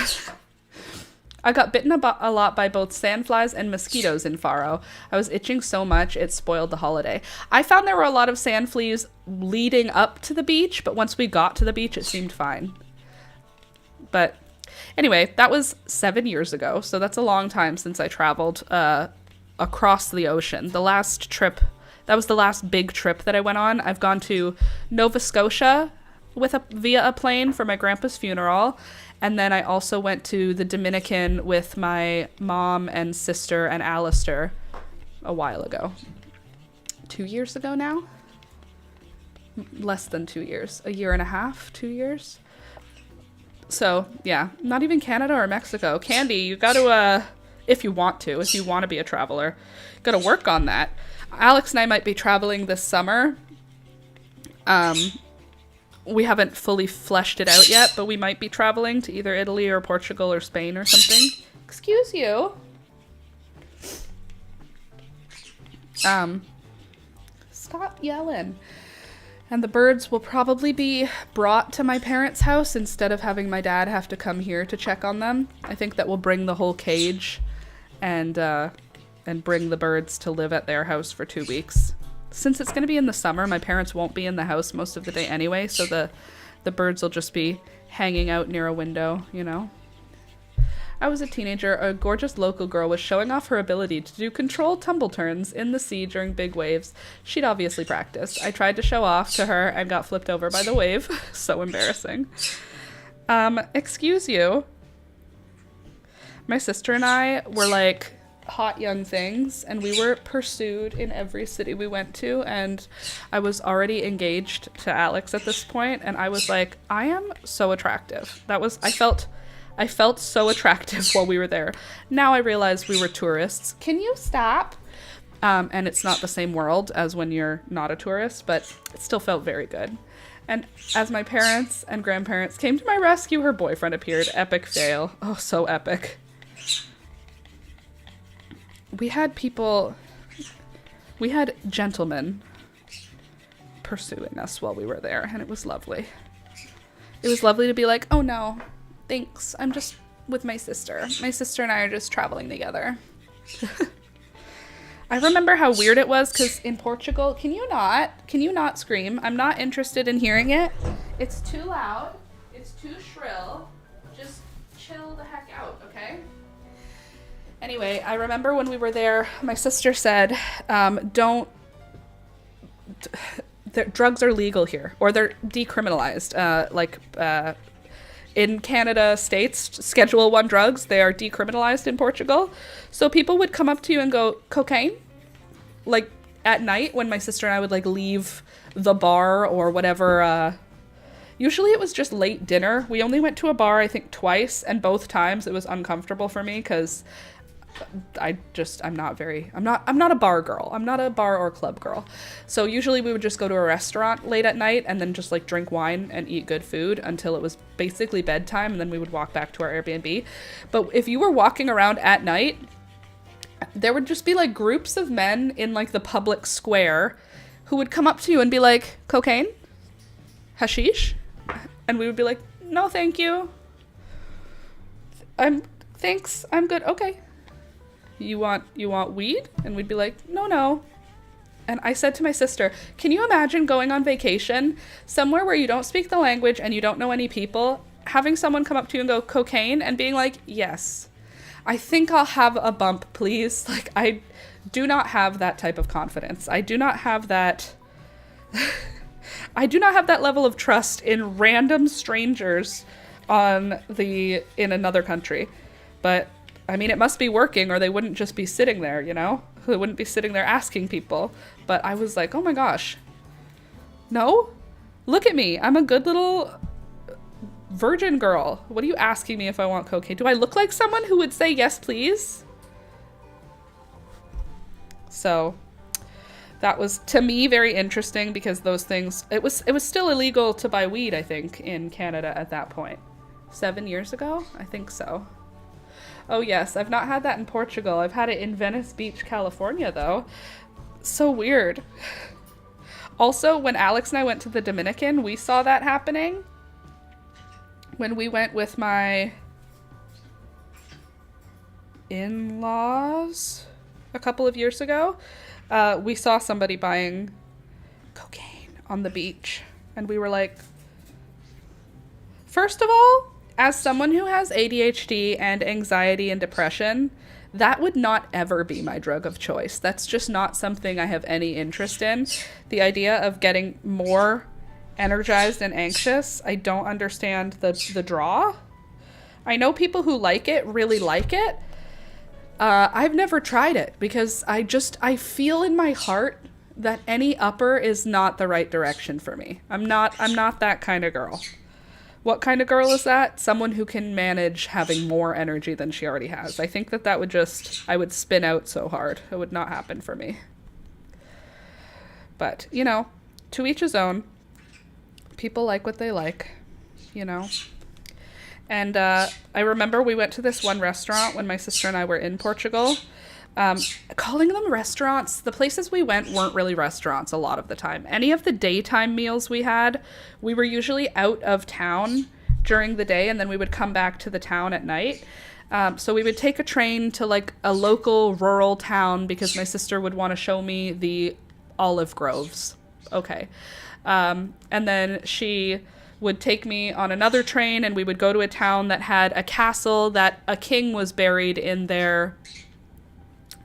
I got bitten a lot by both sandflies and mosquitoes in Faro. I was itching so much, it spoiled the holiday. I found there were a lot of sand fleas leading up to the beach, but once we got to the beach, it seemed fine. But anyway, that was 7 years ago, so that's a long time since I traveled across the ocean. That was the last big trip that I went on. I've gone to Nova Scotia via a plane for my grandpa's funeral, and then I also went to the Dominican with my mom and sister and Alistair a while ago. 2 years ago now? Less than 2 years. A year and a half? 2 years? So, yeah, not even Canada or Mexico. Candy, you gotta, if you want to be a traveler, gotta work on that. Alex and I might be traveling this summer. We haven't fully fleshed it out yet, but we might be traveling to either Italy or Portugal or Spain or something. Excuse you. Stop yelling. And the birds will probably be brought to my parents' house instead of having my dad have to come here to check on them. I think that will bring the whole cage and bring the birds to live at their house for 2 weeks. Since it's going to be in the summer, my parents won't be in the house most of the day anyway, so the birds will just be hanging out near a window, you know. I was a teenager. A gorgeous local girl was showing off her ability to do controlled tumble turns in the sea during big waves. She'd obviously practiced. I tried to show off to her and got flipped over by the wave. So embarrassing. Excuse you. My sister and I were like hot young things, and we were pursued in every city we went to, and I was already engaged to Alex at this point, and I was like, I am so attractive. I felt so attractive while we were there. Now I realize we were tourists. Can you stop? And it's not the same world as when you're not a tourist, but it still felt very good. And as my parents and grandparents came to my rescue, her boyfriend appeared. Epic fail. Oh, so epic. We had gentlemen pursuing us while we were there, and it was lovely. It was lovely to be like, oh no, thanks, I'm just with my sister. My sister and I are just traveling together. I remember how weird it was, because in Portugal, can you not scream? I'm not interested in hearing it. It's too loud. It's too shrill. Just chill the heck out, okay? Anyway, I remember when we were there, my sister said, drugs are legal here, or they're decriminalized. In Canada, states, Schedule 1 drugs, they are decriminalized in Portugal. So people would come up to you and go, cocaine? Like, at night when my sister and I would, like, leave the bar or whatever. Usually it was just late dinner. We only went to a bar, I think, twice, and both times it was uncomfortable for me because I'm not a bar girl. I'm not a bar or club girl. So usually we would just go to a restaurant late at night and then just like drink wine and eat good food until it was basically bedtime, and then we would walk back to our Airbnb. But if you were walking around at night, there would just be like groups of men in like the public square who would come up to you and be like, cocaine? Hashish? And we would be like, no, thank you. Thanks, I'm good. Okay. You want weed? And we'd be like, no. And I said to my sister, can you imagine going on vacation somewhere where you don't speak the language and you don't know any people, having someone come up to you and go, cocaine, and being like, yes, I think I'll have a bump, please. Like, I do not have that type of confidence. I do not have that level of trust in random strangers in another country. But I mean, it must be working or they wouldn't just be sitting there, you know? I wouldn't be sitting there asking people. But I was like, oh my gosh. No? Look at me. I'm a good little virgin girl. What are you asking me if I want cocaine? Do I look like someone who would say yes, please? So that was, to me, very interesting because those things, it was still illegal to buy weed, I think, in Canada at that point. 7 years ago? I think so. Oh yes, I've not had that in Portugal. I've had it in Venice Beach, California, though. So weird. Also, when Alex and I went to the Dominican, we saw that happening. When we went with my in-laws a couple of years ago, we saw somebody buying cocaine on the beach. And we were like, first of all, as someone who has ADHD and anxiety and depression, that would not ever be my drug of choice. That's just not something I have any interest in. The idea of getting more energized and anxious, I don't understand the draw. I know people who like it really like it. I've never tried it because I feel in my heart that any upper is not the right direction for me. I'm not that kind of girl. What kind of girl is that? Someone who can manage having more energy than she already has. I think that would I would spin out so hard. It would not happen for me. But, you know, to each his own. People like what they like, you know. And I remember we went to this one restaurant when my sister and I were in Portugal. Calling them restaurants, the places we went weren't really restaurants a lot of the time. Any of the daytime meals we had, we were usually out of town during the day, and then we would come back to the town at night. So we would take a train to like a local rural town because my sister would want to show me the olive groves. Okay. And then she would take me on another train, and we would go to a town that had a castle that a king was buried in their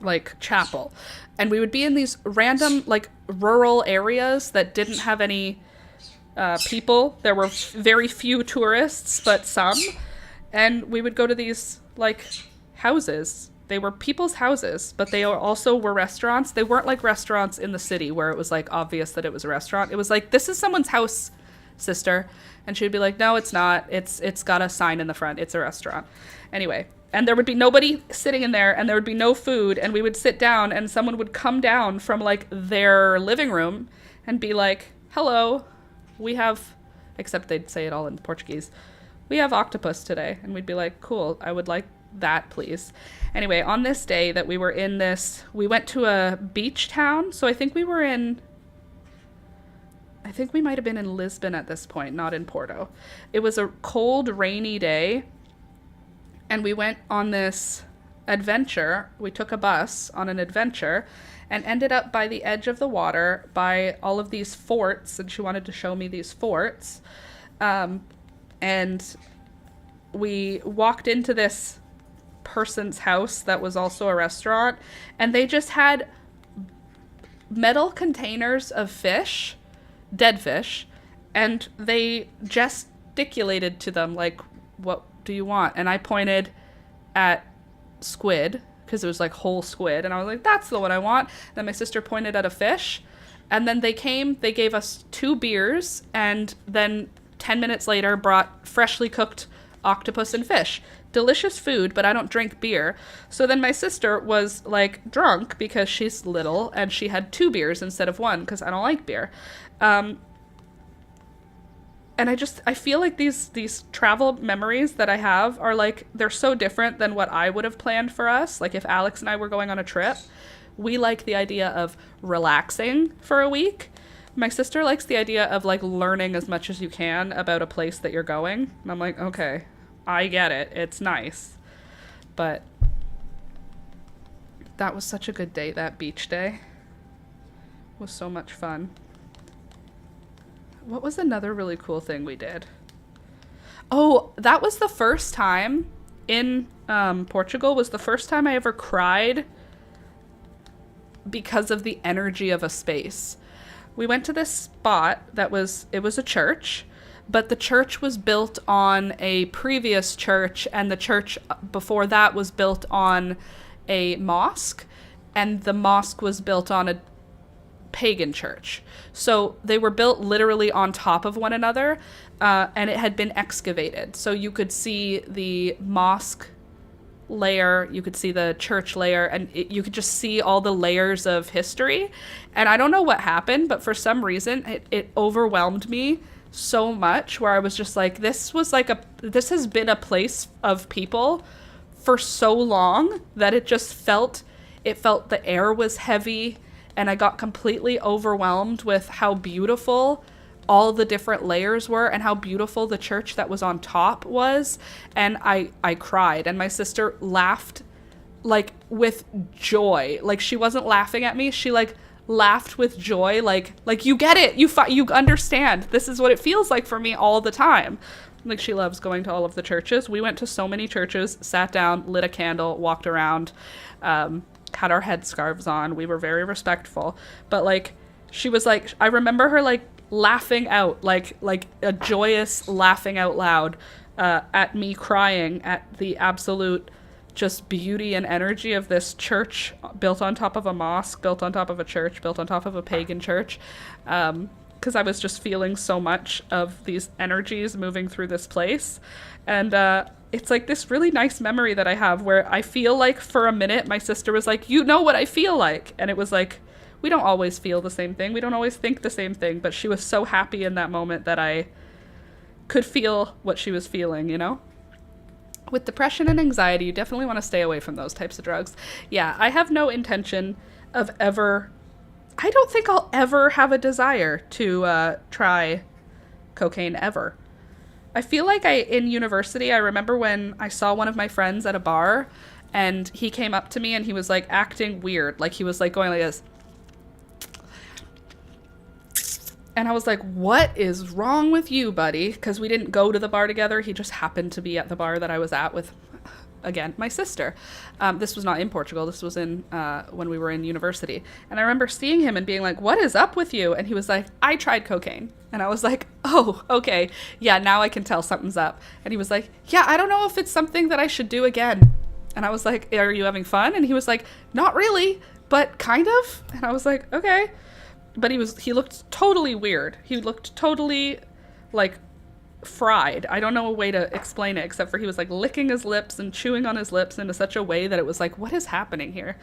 like chapel. And we would be in these random like rural areas that didn't have any people. There were very few tourists, but some. And we would go to these like houses. They were people's houses, but they also were restaurants. They weren't like restaurants in the city where it was like obvious that it was a restaurant. It was like, this is someone's house, sister. And she'd be like, no, it's not. It's got a sign in the front. It's a restaurant. Anyway. And there would be nobody sitting in there, and there would be no food, and we would sit down, and someone would come down from, like, their living room and be like, hello, we have, except they'd say it all in Portuguese, we have octopus today. And we'd be like, cool, I would like that, please. Anyway, on this day that we were in this, we went to a beach town, so I think we might have been in Lisbon at this point, not in Porto. It was a cold, rainy day. And we went on this adventure. We took a bus on an adventure and ended up by the edge of the water by all of these forts. And she wanted to show me these forts. And we walked into this person's house that was also a restaurant. And they just had metal containers of fish, dead fish. And they gesticulated to them like, what do you want? And I pointed at squid because it was like whole squid, and I was like, that's the one I want. Then my sister pointed at a fish, and then they gave us 2 beers, and then 10 minutes later brought freshly cooked octopus and fish. Delicious food, but I don't drink beer. So then my sister was like drunk because she's little, and she had 2 beers instead of 1 because I don't like beer. And I feel like these travel memories that I have are like, they're so different than what I would have planned for us. Like if Alex and I were going on a trip, we like the idea of relaxing for a week. My sister likes the idea of like learning as much as you can about a place that you're going. And I'm like, okay, I get it. It's nice. But that was such a good day, that beach day. It was so much fun. What was another really cool thing we did? Oh, that was the first time in Portugal, was the first time I ever cried because of the energy of a space. We went to this spot it was a church, but the church was built on a previous church, and the church before that was built on a mosque. and the mosque was built on a pagan church. So they were built literally on top of one another, and it had been excavated. So you could see the mosque layer, you could see the church layer, and you could just see all the layers of history. And I don't know what happened, but for some reason it overwhelmed me so much, where I was just like, this has been a place of people for so long that it felt the air was heavy, and I got completely overwhelmed with how beautiful all the different layers were and how beautiful the church that was on top was. And I cried, and my sister laughed like with joy. Like, she wasn't laughing at me. She like laughed with joy. Like you get it. You understand. This is what it feels like for me all the time. Like, she loves going to all of the churches. We went to so many churches, sat down, lit a candle, walked around, had our headscarves on. We were very respectful. But like, she was like, I remember her like laughing out, like a joyous laughing out loud at me crying at the absolute just beauty and energy of this church built on top of a mosque, built on top of a church, built on top of a pagan church. Because I was just feeling so much of these energies moving through this place. And it's like this really nice memory that I have, where I feel like for a minute my sister was like, you know what I feel like? And it was like, we don't always feel the same thing. We don't always think the same thing. But she was so happy in that moment that I could feel what she was feeling, you know? With depression and anxiety, you definitely want to stay away from those types of drugs. Yeah, I have no intention of I don't think I'll ever have a desire to try cocaine ever. I feel like in university, I remember when I saw one of my friends at a bar, and he came up to me and he was like acting weird. Like, he was like going like this. And I was like, what is wrong with you, buddy? Because we didn't go to the bar together. He just happened to be at the bar that I was at with, again, my sister. This was not in Portugal. This was in when we were in university. And I remember seeing him and being like, what is up with you? And he was like, I tried cocaine. And I was like, oh, okay. Yeah, now I can tell something's up. And he was like, yeah, I don't know if it's something that I should do again. And I was like, are you having fun? And he was like, not really, but kind of. And I was like, okay. But he looked totally weird. He looked totally like fried. I don't know a way to explain it, except for he was like licking his lips and chewing on his lips in such a way that it was like, what is happening here?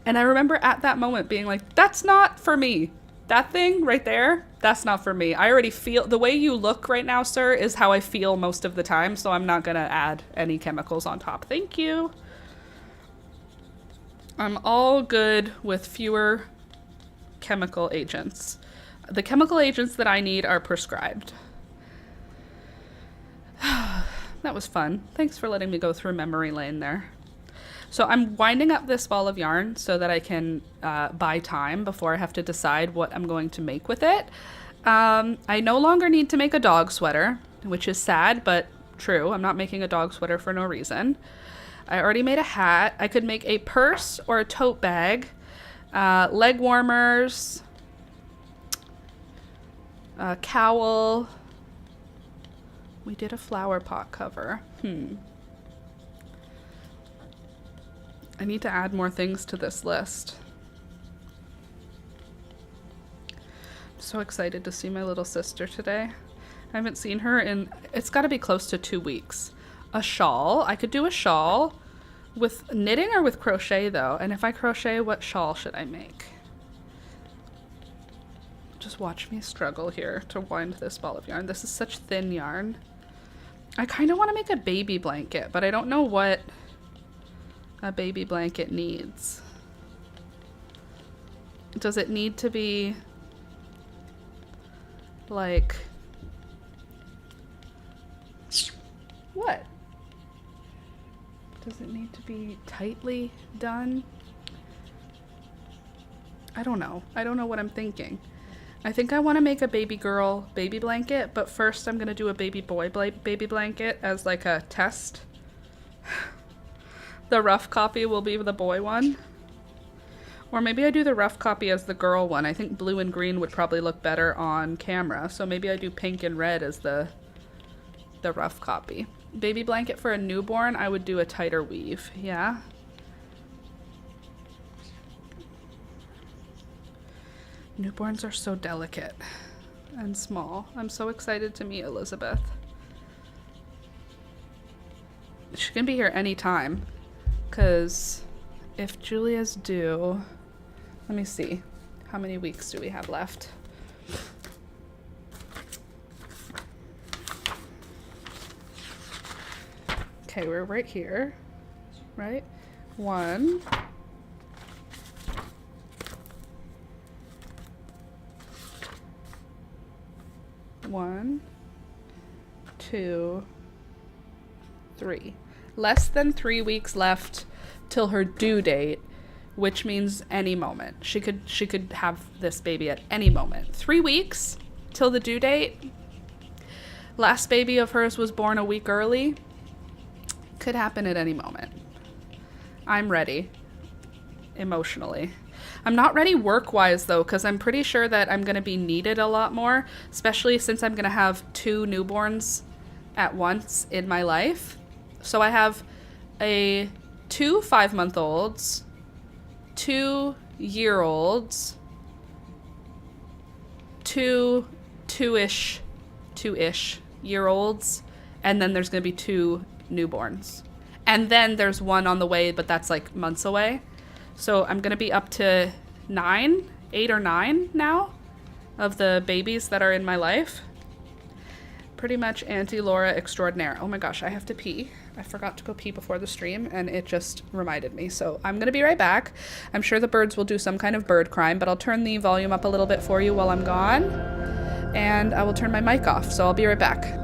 And I remember at that moment being like, that's not for me. That thing right there, that's not for me. I already feel the way you look right now, sir, is how I feel most of the time. So I'm not going to add any chemicals on top. Thank you. I'm all good with fewer chemical agents. The chemical agents that I need are prescribed. That was fun. Thanks for letting me go through memory lane there. So I'm winding up this ball of yarn so that I can buy time before I have to decide what I'm going to make with it. I no longer need to make a dog sweater, which is sad, but true. I'm not making a dog sweater for no reason. I already made a hat. I could make a purse or a tote bag. Leg warmers, cowl. We did a flower pot cover. I need to add more things to this list. I'm so excited to see my little sister today. I haven't seen her in, it's got to be close to 2 weeks. A shawl. I could do a shawl. With knitting or with crochet, though? And if I crochet, what shawl should I make? Just watch me struggle here to wind this ball of yarn. This is such thin yarn. I kind of want to make a baby blanket, but I don't know what a baby blanket needs. Does it need to be like... What? Does it need to be tightly done? I don't know. I don't know what I'm thinking. I think I want to make a baby girl baby blanket, but first I'm going to do a baby boy baby blanket as like a test. The rough copy will be the boy one. Or maybe I do the rough copy as the girl one. I think blue and green would probably look better on camera. So maybe I do pink and red as the rough copy. Baby blanket for a newborn, I would do a tighter weave. Yeah. Newborns are so delicate and small. I'm so excited to meet Elizabeth. She can be here anytime, because if Julia's due, let me see, how many weeks do we have left? Okay, we're right here, right? 1, 2, 3. Less than 3 weeks left till her due date, which means any moment. She could have this baby at any moment. 3 weeks till the due date. Last baby of hers was born a week early. Could happen at any moment. I'm ready emotionally. I'm not ready work-wise though, because I'm pretty sure that I'm going to be needed a lot more, especially since I'm going to have 2 newborns at once in my life. So I have 2 5-month-olds, 2 year-olds, 2 two-ish year-olds, and then there's going to be 2 newborns. And then there's 1 on the way, but that's like months away. So I'm going to be up to 8 or 9 now of the babies that are in my life. Pretty much Auntie Laura extraordinaire. Oh my gosh, I have to pee. I forgot to go pee before the stream, and it just reminded me. So I'm going to be right back. I'm sure the birds will do some kind of bird crime, but I'll turn the volume up a little bit for you while I'm gone. And I will turn my mic off, so I'll be right back.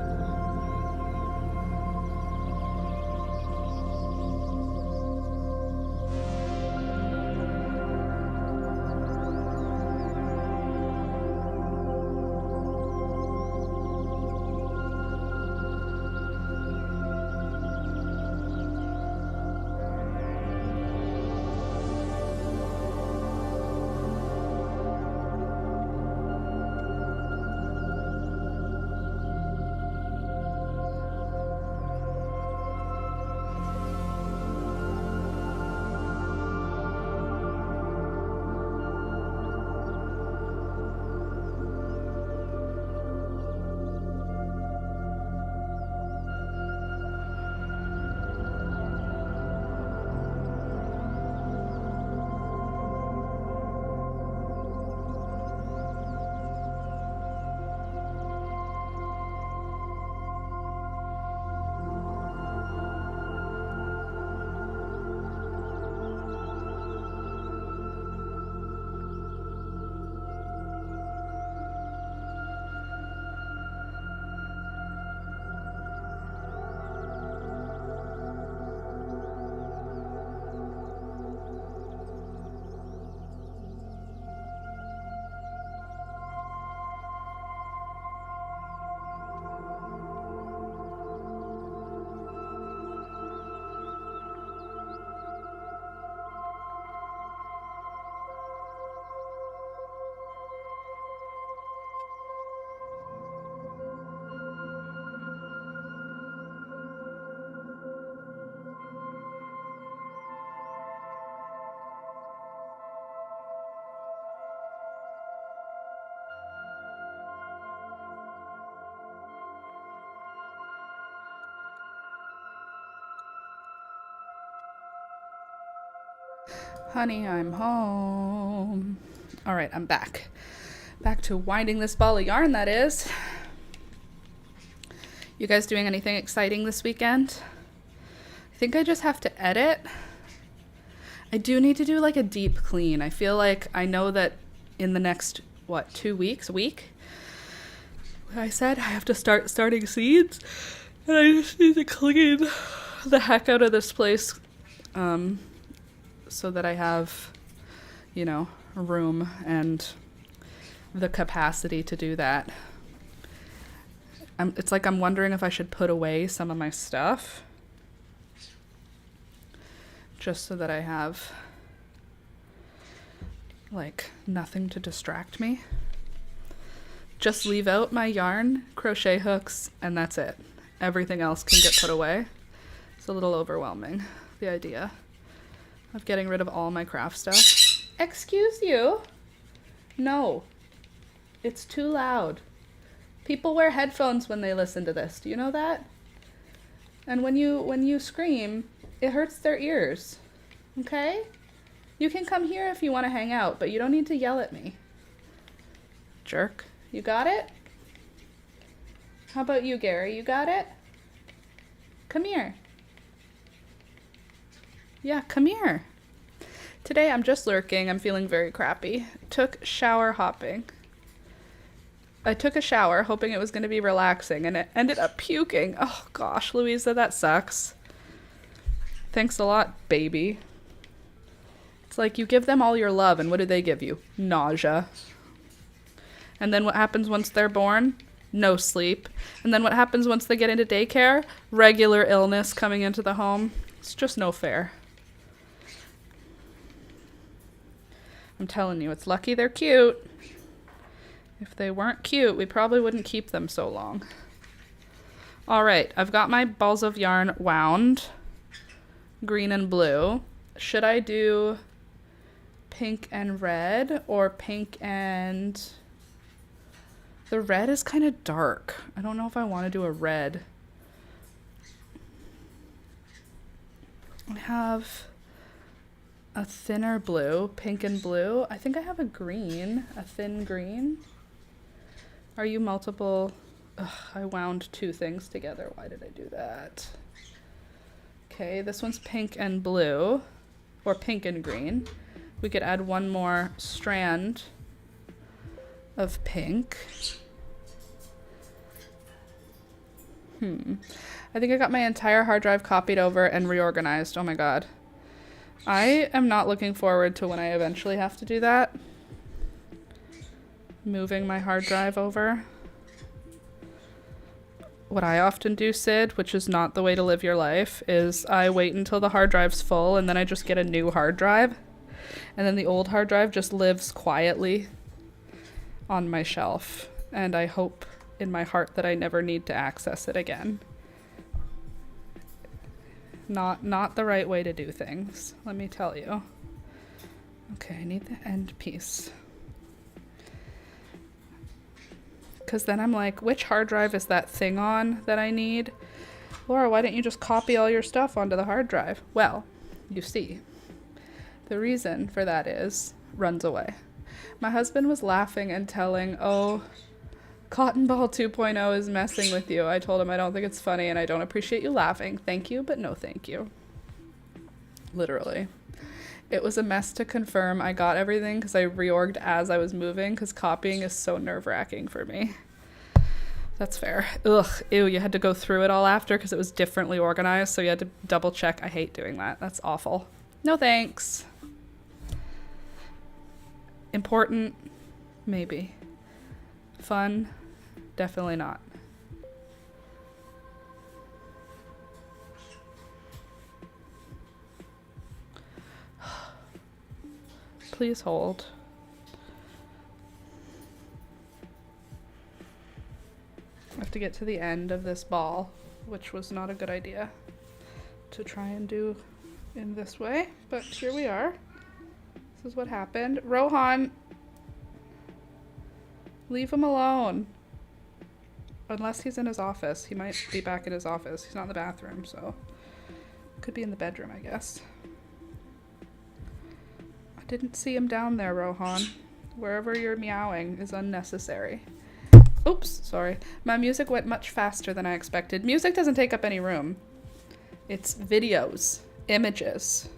Honey, I'm home. All right, I'm back. Back to winding this ball of yarn, that is. You guys doing anything exciting this weekend? I think I just have to edit. I do need to do like a deep clean. I feel like I know that in the next, 2 weeks, a week? I said I have to start starting seeds. And I just need to clean the heck out of this place. So that I have, room and the capacity to do that. It's like I'm wondering if I should put away some of my stuff. Just so that I have, nothing to distract me. Just leave out my yarn, crochet hooks, and that's it. Everything else can get put away. It's a little overwhelming, the idea of getting rid of all my craft stuff. Excuse you. No. It's too loud. People wear headphones when they listen to this. Do you know that? And when you scream, it hurts their ears. Okay? You can come here if you want to hang out, but you don't need to yell at me. Jerk. You got it? How about you, Gary? You got it? Come here. Yeah, come here. Today I'm just lurking. I'm feeling very crappy. Took shower hopping. I took a shower hoping it was going to be relaxing, and it ended up puking. Oh gosh, Louisa, that sucks. Thanks a lot, baby. It's like you give them all your love, and what do they give you? Nausea. And then what happens once they're born? No sleep. And then what happens once they get into daycare? Regular illness coming into the home. It's just no fair. I'm telling you, it's lucky they're cute. If they weren't cute, we probably wouldn't keep them so long. All right, I've got my balls of yarn wound. Green and blue. Should I do pink and red or pink and... The red is kind of dark. I don't know if I want to do a red. I have a thinner blue, pink and blue. I think I have a green, a thin green. Are you multiple? Ugh, I wound two things together. Why did I do that? Okay, this one's pink and blue, or pink and green. We could add one more strand of pink. I think I got my entire hard drive copied over and reorganized. Oh my god. I am not looking forward to when I eventually have to do that. Moving my hard drive over. What I often do, Sid, which is not the way to live your life, is I wait until the hard drive's full and then I just get a new hard drive. And then the old hard drive just lives quietly on my shelf. And I hope in my heart that I never need to access it again. Not the right way to do things, let me tell you. Okay, I need the end piece. Because then I'm like, which hard drive is that thing on that I need? Laura, why didn't you just copy all your stuff onto the hard drive? Well, you see, the reason for that is runs away. My husband was laughing and telling, oh, Cotton Ball 2.0 is messing with you. I told him I don't think it's funny and I don't appreciate you laughing. Thank you, but no thank you. Literally. It was a mess to confirm. I got everything because I reorged as I was moving because copying is so nerve-wracking for me. That's fair. Ugh, ew, you had to go through it all after because it was differently organized, so you had to double check. I hate doing that. That's awful. No thanks. Important? Maybe. Fun? Definitely not. Please hold. I have to get to the end of this ball, which was not a good idea to try and do in this way, but here we are. This is what happened. Rohan, leave him alone. Unless he's in his office. He might be back in his office. He's not in the bathroom, so could be in the bedroom, I guess. I didn't see him down there, Rohan. Wherever you're meowing is unnecessary. Oops, sorry. My music went much faster than I expected. Music doesn't take up any room. It's videos, images.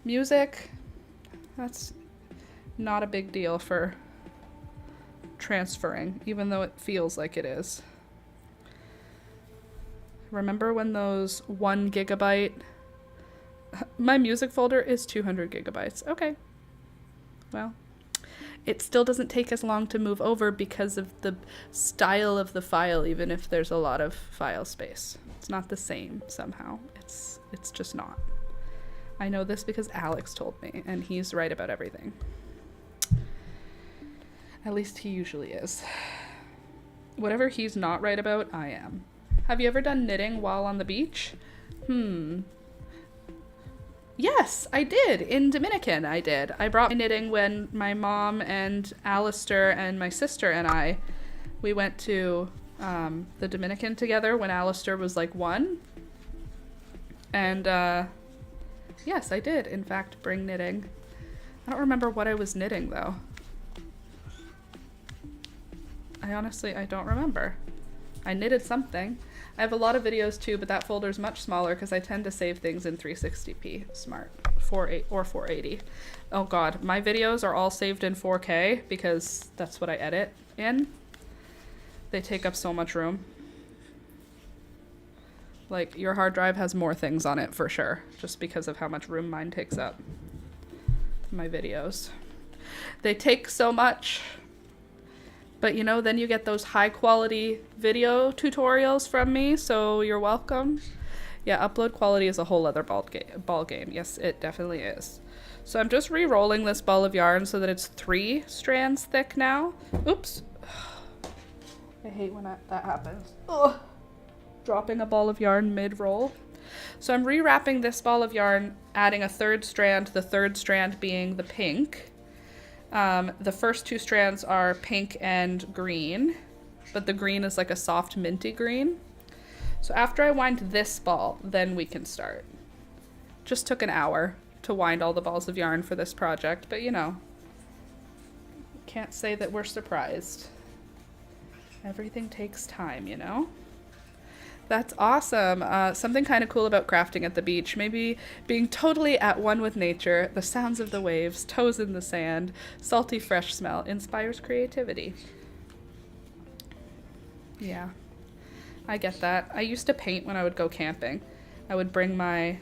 Music, that's not a big deal for transferring, even though it feels like it is. Remember when those 1 gigabyte... My music folder is 200 gigabytes. Okay. Well, it still doesn't take as long to move over because of the style of the file, even if there's a lot of file space. It's not the same somehow. It's just not. I know this because Alex told me, and he's right about everything. At least he usually is. Whatever he's not right about, I am. Have you ever done knitting while on the beach? Yes, I did. In Dominican, I did. I brought my knitting when my mom and Alistair and my sister and we went to the Dominican together when Alistair was like 1. And yes, I did, in fact, bring knitting. I don't remember what I was knitting, though. I don't remember. I knitted something. I have a lot of videos too, but that folder is much smaller because I tend to save things in 360p. Smart. 480. Oh god, my videos are all saved in 4K because that's what I edit in. They take up so much room. Like, your hard drive has more things on it for sure, just because of how much room mine takes up. My videos. They take so much. But you know, then you get those high quality video tutorials from me, so you're welcome. Yeah, upload quality is a whole other ball game. Yes, it definitely is. So I'm just re-rolling this ball of yarn so that it's 3 strands thick now. Oops. I hate when that happens. Ugh. Dropping a ball of yarn mid-roll. So I'm rewrapping this ball of yarn, adding a 3rd strand, the 3rd strand being the pink. The first 2 strands are pink and green, but the green is like a soft minty green. So after I wind this ball, then we can start. Just took an hour to wind all the balls of yarn for this project, but you know, can't say that we're surprised. Everything takes time, you know? That's awesome. Something kind of cool about crafting at the beach. Maybe being totally at one with nature, the sounds of the waves, toes in the sand, salty fresh smell inspires creativity. Yeah, I get that. I used to paint when I would go camping. I would bring my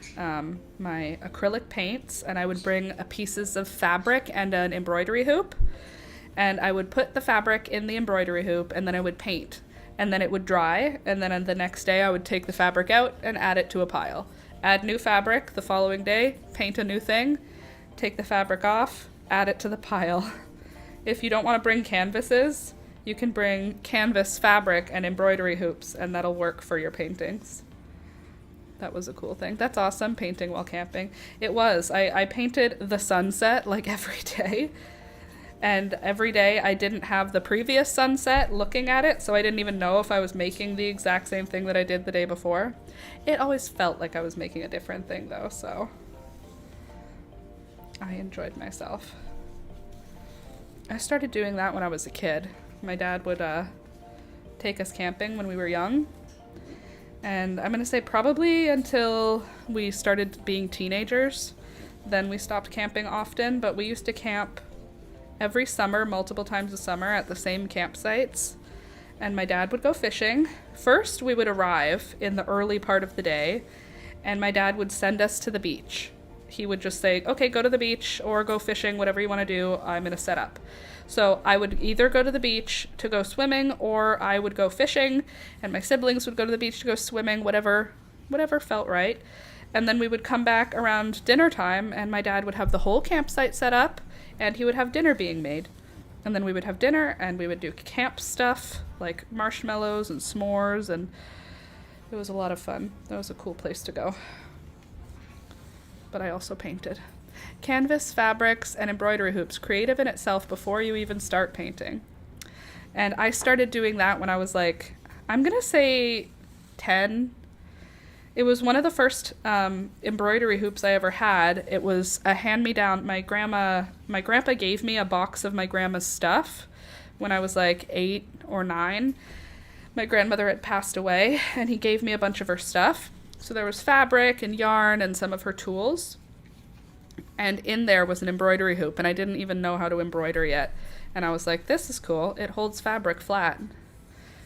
my acrylic paints, and I would bring pieces of fabric and an embroidery hoop. And I would put the fabric in the embroidery hoop, and then I would paint. And then it would dry, and then on the next day I would take the fabric out and add it to a pile. Add new fabric the following day, paint a new thing, take the fabric off, add it to the pile. If you don't want to bring canvases, you can bring canvas fabric and embroidery hoops, and that'll work for your paintings. That was a cool thing. That's awesome, painting while camping. It was. I painted the sunset like every day. And every day I didn't have the previous sunset looking at it, so I didn't even know if I was making the exact same thing that I did the day before. It always felt like I was making a different thing though, so I enjoyed myself. I started doing that when I was a kid. My dad would take us camping when we were young. And I'm gonna say probably until we started being teenagers. Then we stopped camping often, but we used to camp every summer, multiple times a summer at the same campsites. And my dad would go fishing. First, we would arrive in the early part of the day, and my dad would send us to the beach. He would just say, okay, go to the beach or go fishing, whatever you want to do, I'm going to set up. So I would either go to the beach to go swimming, or I would go fishing, and my siblings would go to the beach to go swimming, whatever felt right. And then we would come back around dinner time, and my dad would have the whole campsite set up, and he would have dinner being made. And then we would have dinner, and we would do camp stuff, like marshmallows and s'mores, and it was a lot of fun. That was a cool place to go. But I also painted. Canvas, fabrics, and embroidery hoops, creative in itself before you even start painting. And I started doing that when I was like, I'm gonna say 10. It was one of the first embroidery hoops I ever had. It was a hand-me-down. My grandpa gave me a box of my grandma's stuff when I was like 8 or 9. My grandmother had passed away, and he gave me a bunch of her stuff. So there was fabric and yarn and some of her tools. And in there was an embroidery hoop, and I didn't even know how to embroider yet. And I was like, this is cool. It holds fabric flat.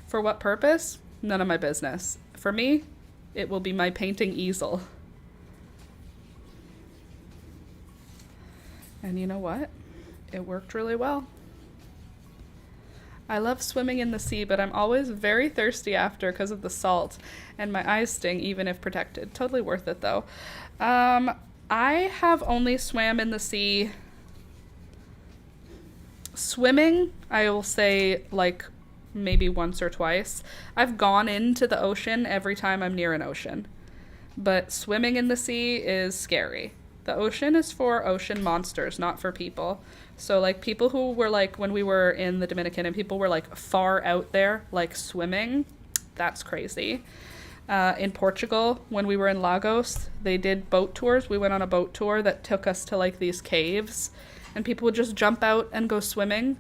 For what purpose? None of my business. For me, it will be my painting easel. And you know what? It worked really well. I love swimming in the sea, but I'm always very thirsty after because of the salt, and my eyes sting even if protected. Totally worth it though. I have only swam in the sea. Swimming, I will say like maybe once or twice. I've gone into the ocean every time I'm near an ocean. But swimming in the sea is scary. The ocean is for ocean monsters, not for people. So, like, people who were, like, when we were in the Dominican and people were, like, far out there, like, swimming, that's crazy. In Portugal, when we were in Lagos, they did boat tours. We went on a boat tour that took us to, like, these caves, and people would just jump out and go swimming.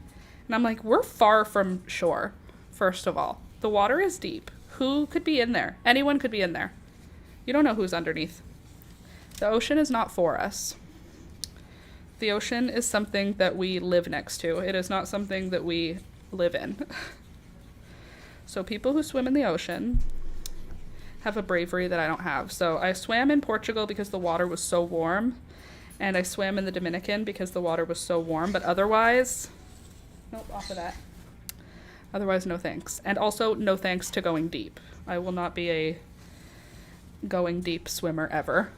And I'm like, we're far from shore, first of all. The water is deep. Who could be in there? Anyone could be in there. You don't know who's underneath. The ocean is not for us. The ocean is something that we live next to. It is not something that we live in. So people who swim in the ocean have a bravery that I don't have. So I swam in Portugal because the water was so warm, and I swam in the Dominican because the water was so warm, but otherwise, nope, off of that. Otherwise, no thanks. And also, no thanks to going deep. I will not be a going deep swimmer ever.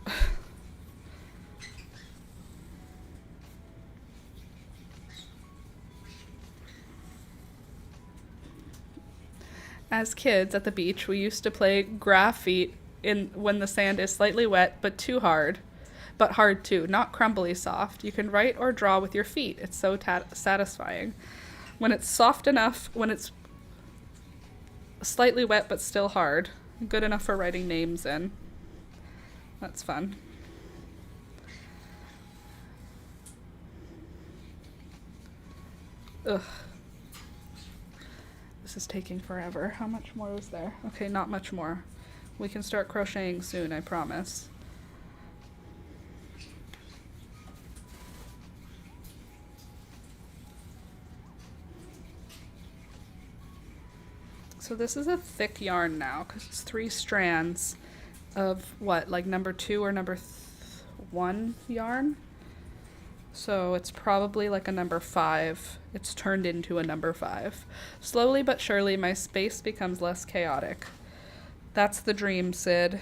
As kids at the beach, we used to play graffiti when the sand is slightly wet but too hard. But hard too, not crumbly soft. You can write or draw with your feet. It's so satisfying. When it's soft enough, when it's slightly wet but still hard. Good enough for writing names in. That's fun. Ugh. This is taking forever. How much more is there? Okay, not much more. We can start crocheting soon, I promise. So this is a thick yarn now because it's 3 strands of what, like number 2 or number 1 yarn. So it's probably like a number 5. It's turned into a number 5. Slowly but surely, my space becomes less chaotic. That's the dream, Sid.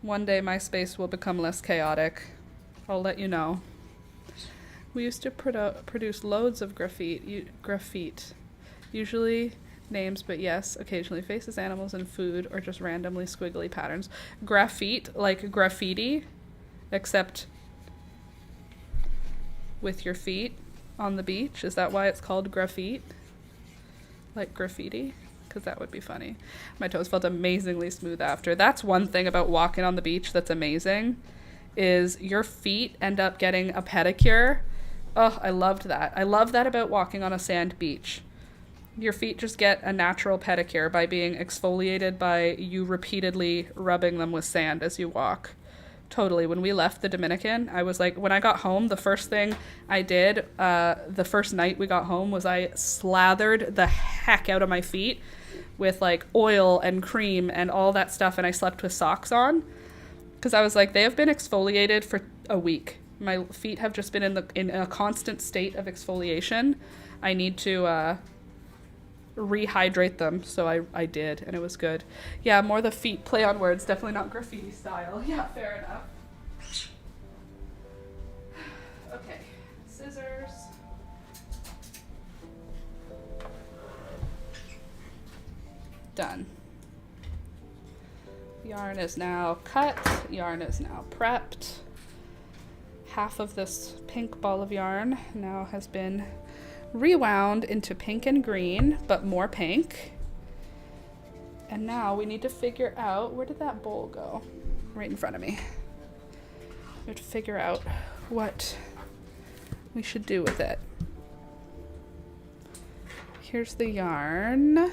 One day my space will become less chaotic. I'll let you know. We used to produce loads of graffiti, usually names, but yes, occasionally faces, animals, and food, or just randomly squiggly patterns. Graffiti, like graffiti, except with your feet on the beach. Is that why it's called graffiti? Like graffiti? Because that would be funny. My toes felt amazingly smooth after. That's one thing about walking on the beach that's amazing, is your feet end up getting a pedicure. Oh, I loved that. I love that about walking on a sand beach. Your feet just get a natural pedicure by being exfoliated by you repeatedly rubbing them with sand as you walk. Totally. When we left the Dominican, I was like, when I got home, the first thing I did, the first night we got home, was I slathered the heck out of my feet with like oil and cream and all that stuff, and I slept with socks on because I was like, they have been exfoliated for a week. My feet have just been in a constant state of exfoliation. I need to rehydrate them, so I did, and it was good. Yeah, more the feet play on words, definitely not graffiti style. Yeah, fair enough. Okay, scissors. Done. Yarn is now cut, yarn is now prepped. Half of this pink ball of yarn now has been rewound into pink and green, but more pink. And now we need to figure out, where did that bowl go? Right in front of me. We have to figure out what we should do with it. Here's the yarn.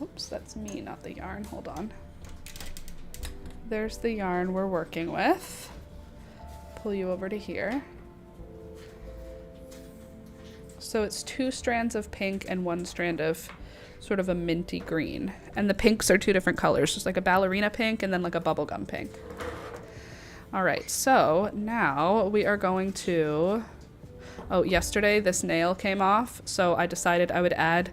Oops, that's me, not the yarn. Hold on. There's the yarn we're working with. Pull you over to here. So it's 2 strands of pink and 1 strand of sort of a minty green. And the pinks are 2 different colors. Just like a ballerina pink and then like a bubblegum pink. All right, so now we are going to... Oh, yesterday this nail came off, so I decided I would add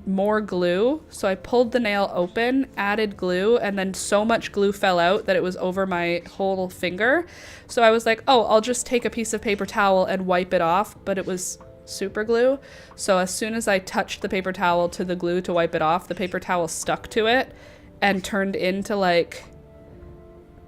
more glue. So I pulled the nail open, added glue, and then so much glue fell out that it was over my whole finger. So I was like, oh, I'll just take a piece of paper towel and wipe it off, but it was super glue. So as soon as I touched the paper towel to the glue to wipe it off, the paper towel stuck to it and turned into like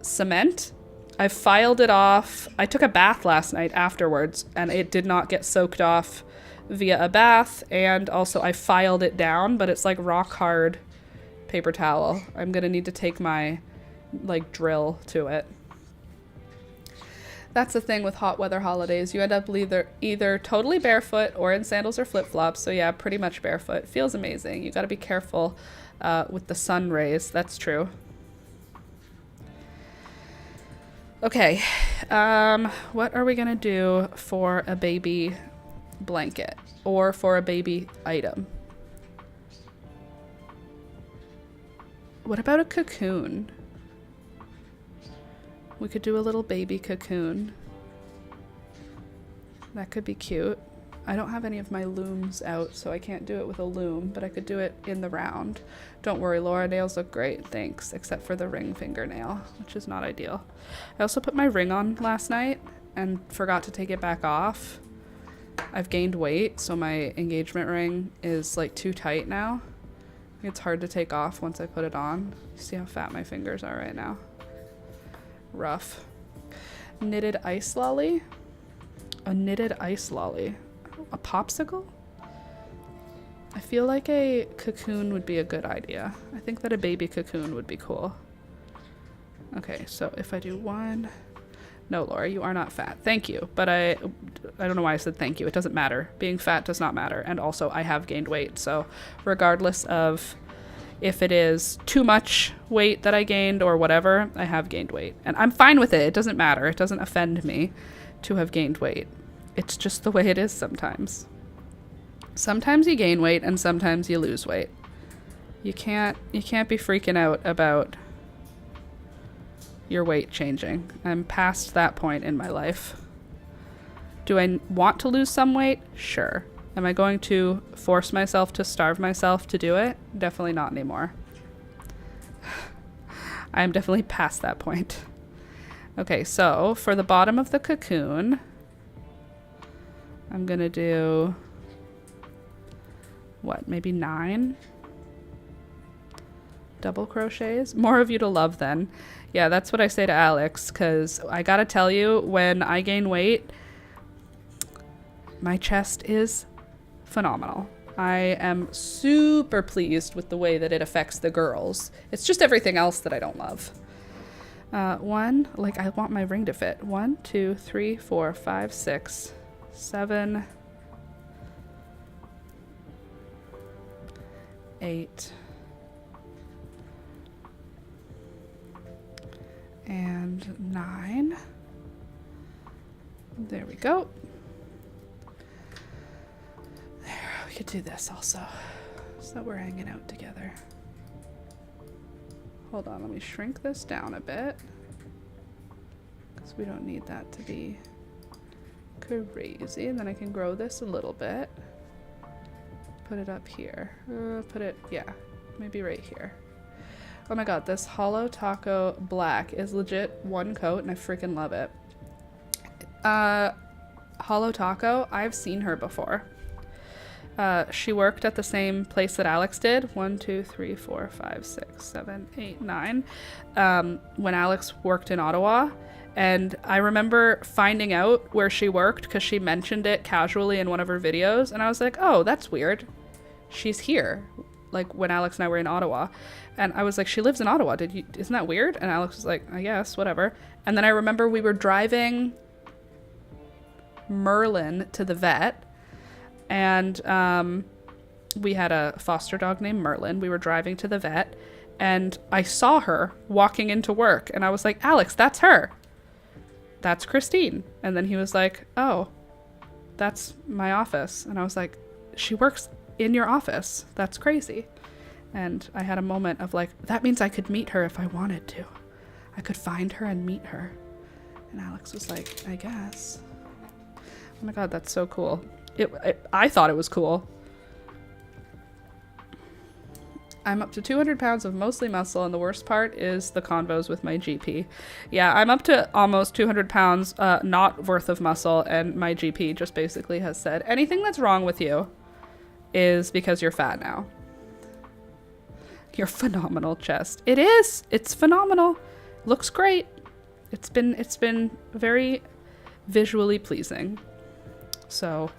cement. I filed it off. I took a bath last night afterwards, and it did not get soaked off via a bath. And also I filed it down, but it's like rock hard paper towel. I'm gonna need to take my like drill to it. That's the thing with hot weather holidays. You end up either totally barefoot or in sandals or flip-flops. So yeah, pretty much barefoot. Feels amazing. You got to be careful with the sun rays. That's true. Okay. What are we going to do for a baby blanket or for a baby item? What about a cocoon? We could do a little baby cocoon. That could be cute. I don't have any of my looms out, so I can't do it with a loom, but I could do it in the round. Don't worry, Laura, nails look great, thanks, except for the ring fingernail, which is not ideal. I also put my ring on last night and forgot to take it back off. I've gained weight, so my engagement ring is like too tight now. It's hard to take off once I put it on. You see how fat my fingers are right now? Rough. Knitted ice lolly? A knitted ice lolly. A popsicle? I feel like a cocoon would be a good idea. I think that a baby cocoon would be cool. Okay, so if I do one... No, Laura, you are not fat. Thank you. But I don't know why I said thank you. It doesn't matter. Being fat does not matter. And also, I have gained weight. So regardless of if it is too much weight that I gained or whatever, I have gained weight. And I'm fine with it. It doesn't matter. It doesn't offend me to have gained weight. It's just the way it is sometimes. Sometimes you gain weight and sometimes you lose weight. You can't be freaking out about your weight changing. I'm past that point in my life. Do I want to lose some weight? Sure. Am I going to force myself to starve myself to do it? Definitely not anymore. I am definitely past that point. Okay, so for the bottom of the cocoon, I'm gonna do, what, maybe 9 double crochets? More of you to love then. Yeah, that's what I say to Alex, because I gotta tell you, when I gain weight, my chest is phenomenal. I am super pleased with the way that it affects the girls. It's just everything else that I don't love. I want my ring to fit. 1, 2, 3, 4, 5, 6, 7, 8, and 9. There we go. We could do this also, so that we're hanging out together. Hold on, let me shrink this down a bit, because we don't need that to be crazy. And then I can grow this a little bit. Put it up here. Maybe right here. Oh my god, this Hollow Taco Black is legit one coat, and I freaking love it. Hollow Taco, I've seen her before. She worked at the same place that Alex did. 1, 2, 3, 4, 5, 6, 7, 8, 9. When Alex worked in Ottawa. And I remember finding out where she worked because she mentioned it casually in one of her videos. And I was like, oh, that's weird. She's here. Like when Alex and I were in Ottawa. And I was like, she lives in Ottawa. Isn't that weird? And Alex was like, I guess, whatever. And then I remember we were driving Merlin to the vet. And we had a foster dog named Merlin. We were driving to the vet, and I saw her walking into work, and I was like, Alex, that's her. That's Christine. And then he was like, oh, that's my office. And I was like, she works in your office. That's crazy. And I had a moment of like, that means I could meet her if I wanted to. I could find her and meet her. And Alex was like, I guess. Oh my god, that's so cool. I thought it was cool. I'm up to 200 pounds of mostly muscle, and the worst part is the convos with my GP. Yeah, I'm up to almost 200 pounds not worth of muscle, and my GP just basically has said, anything that's wrong with you is because you're fat now. Your phenomenal chest. It is. It's phenomenal. Looks great. It's been very visually pleasing. So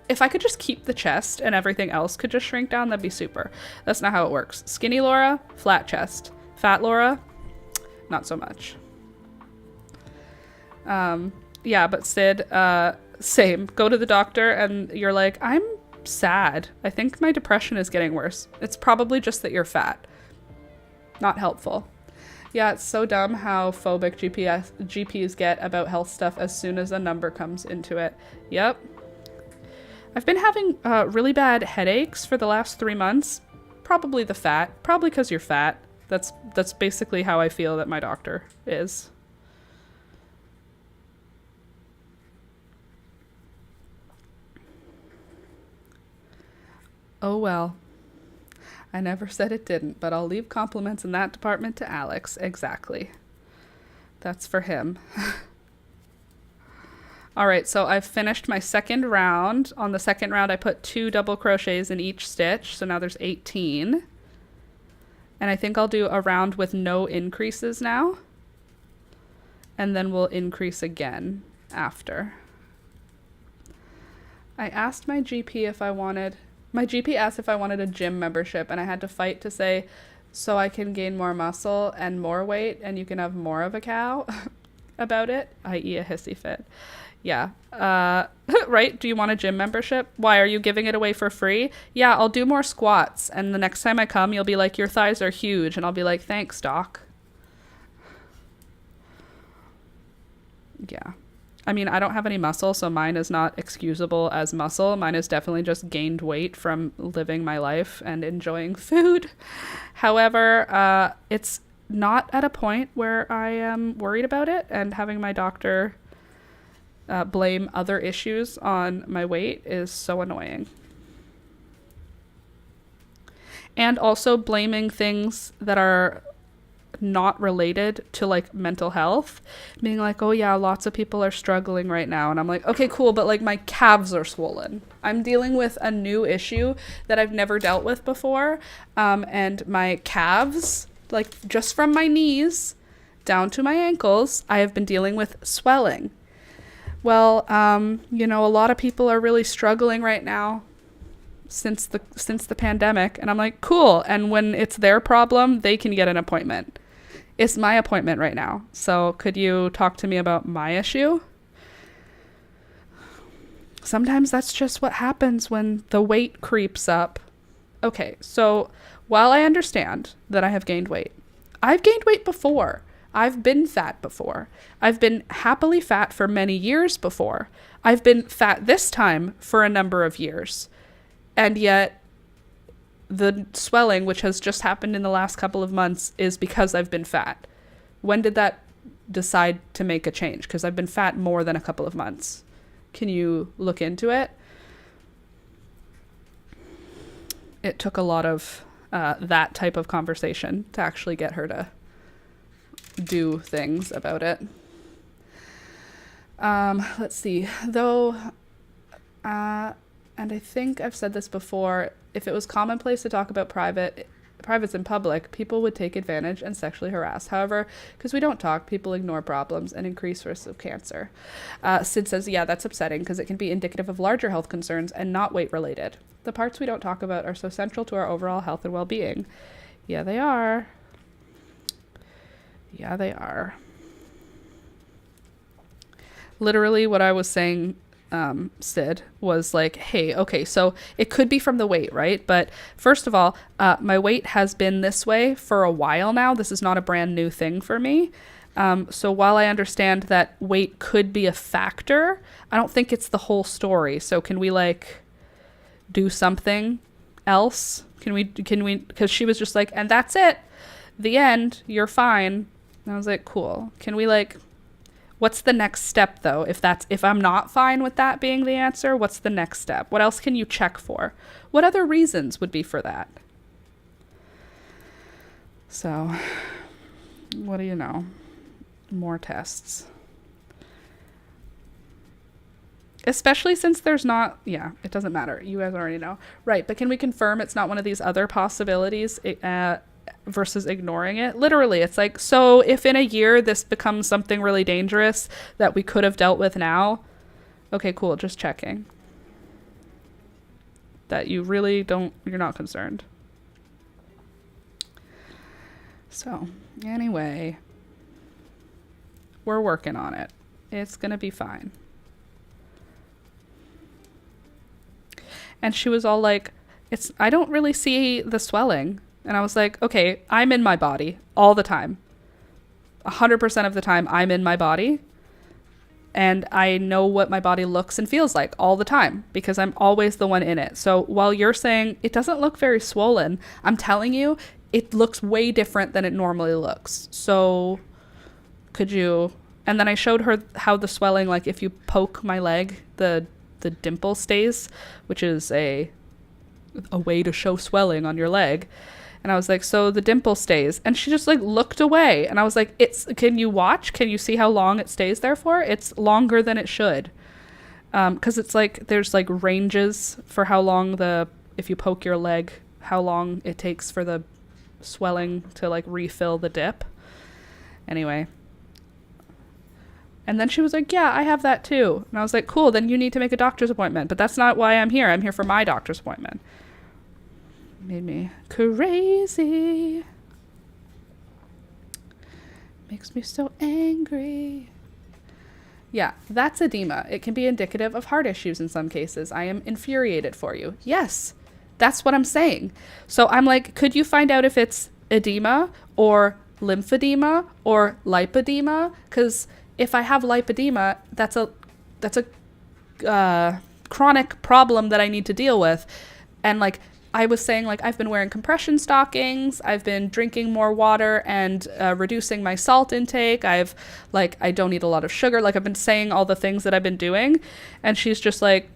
if I could just keep the chest and everything else could just shrink down, that'd be super. That's not how it works. Skinny Laura, flat chest. Fat Laura, not so much. Yeah, but Sid, same. Go to the doctor and you're like, I'm sad. I think my depression is getting worse. It's probably just that you're fat. Not helpful. Yeah, it's so dumb how phobic GPs get about health stuff as soon as a number comes into it. Yep. I've been having really bad headaches for the last 3 months. Probably the fat. Probably because you're fat. That's basically how I feel that my doctor is. Oh well. I never said it didn't, but I'll leave compliments in that department to Alex. Exactly. That's for him. All right, so I've finished my second round. On the second round, I put 2 double crochets in each stitch, so now there's 18. And I think I'll do a round with no increases now. And then we'll increase again after. I asked my GP if I wanted... My GP asked if I wanted a gym membership, and I had to fight to say, so I can gain more muscle and more weight, and you can have more of a cow about it, i.e. a hissy fit. Yeah. Right? Do you want a gym membership? Why, are you giving it away for free? Yeah, I'll do more squats, and the next time I come, you'll be like, your thighs are huge, and I'll be like, thanks, doc. Yeah. I mean, I don't have any muscle, so mine is not excusable as muscle. Mine is definitely just gained weight from living my life and enjoying food. However, it's not at a point where I am worried about it, and having my doctor blame other issues on my weight is so annoying. And also blaming things that are not related to like mental health, being like, oh yeah, lots of people are struggling right now, and I'm like, okay, cool, but like my calves are swollen. I'm dealing with a new issue that I've never dealt with before, and my calves, like just from my knees down to my ankles, I have been dealing with swelling. Well, you know, a lot of people are really struggling right now since the pandemic, and I'm like, cool, and when it's their problem, they can get an appointment. It's my appointment right now, so could you talk to me about my issue? Sometimes that's just what happens when the weight creeps up. Okay, so while I understand that I have gained weight, I've gained weight before. I've been fat before. I've been happily fat for many years before. I've been fat this time for a number of years. And yet the swelling, which has just happened in the last couple of months, is because I've been fat. When did that decide to make a change? Because I've been fat more than a couple of months. Can you look into it? It took a lot of that type of conversation to actually get her to do things about it. Let's see. Though, and I think I've said this before, if it was commonplace to talk about privates in public, people would take advantage and sexually harass. However, because we don't talk, people ignore problems and increase risks of cancer. Sid says, yeah, that's upsetting because it can be indicative of larger health concerns and not weight related. The parts we don't talk about are so central to our overall health and well-being. Yeah, they are. Yeah, they are. Literally what I was saying, Sid, was like, hey, okay, so it could be from the weight, right? But first of all, my weight has been this way for a while now. This is not a brand new thing for me. So while I understand that weight could be a factor, I don't think it's the whole story. So can we like do something else? Can we, because she was just like, and that's it. The end, you're fine. And I was like, cool. Can we like, what's the next step though? If I'm not fine with that being the answer, what's the next step? What else can you check for? What other reasons would be for that? So, what do you know? More tests. Especially since there's not, yeah, it doesn't matter. You guys already know. Right, but can we confirm it's not one of these other possibilities? versus ignoring it. Literally, it's like, so if in a year this becomes something really dangerous that we could have dealt with now, okay, cool, just checking. That you really don't, you're not concerned. So, anyway, we're working on it. It's going to be fine. And she was all like, I don't really see the swelling. And I was like, okay, I'm in my body all the time. 100% of the time I'm in my body. And I know what my body looks and feels like all the time because I'm always the one in it. So while you're saying it doesn't look very swollen, I'm telling you, it looks way different than it normally looks. So could you... And then I showed her how the swelling, like if you poke my leg, the dimple stays, which is a way to show swelling on your leg. And I was like, so the dimple stays. And she just like looked away. And I was like, can you watch? Can you see how long it stays there for? It's longer than it should. Because it's like, there's like ranges for how long if you poke your leg, how long it takes for the swelling to like refill the dip. Anyway. And then she was like, yeah, I have that too. And I was like, cool, then you need to make a doctor's appointment. But that's not why I'm here. I'm here for my doctor's appointment. Made me crazy. Makes me so angry. Yeah, that's edema. It can be indicative of heart issues in some cases. I am infuriated for you. Yes, that's what I'm saying. So I'm like, could you find out if it's edema or lymphedema or lipedema? Because if I have lipedema, that's a chronic problem that I need to deal with. And like I was saying, like I've been wearing compression stockings, I've been drinking more water and reducing my salt intake. I don't eat a lot of sugar. Like I've been saying all the things that I've been doing. And she's just like,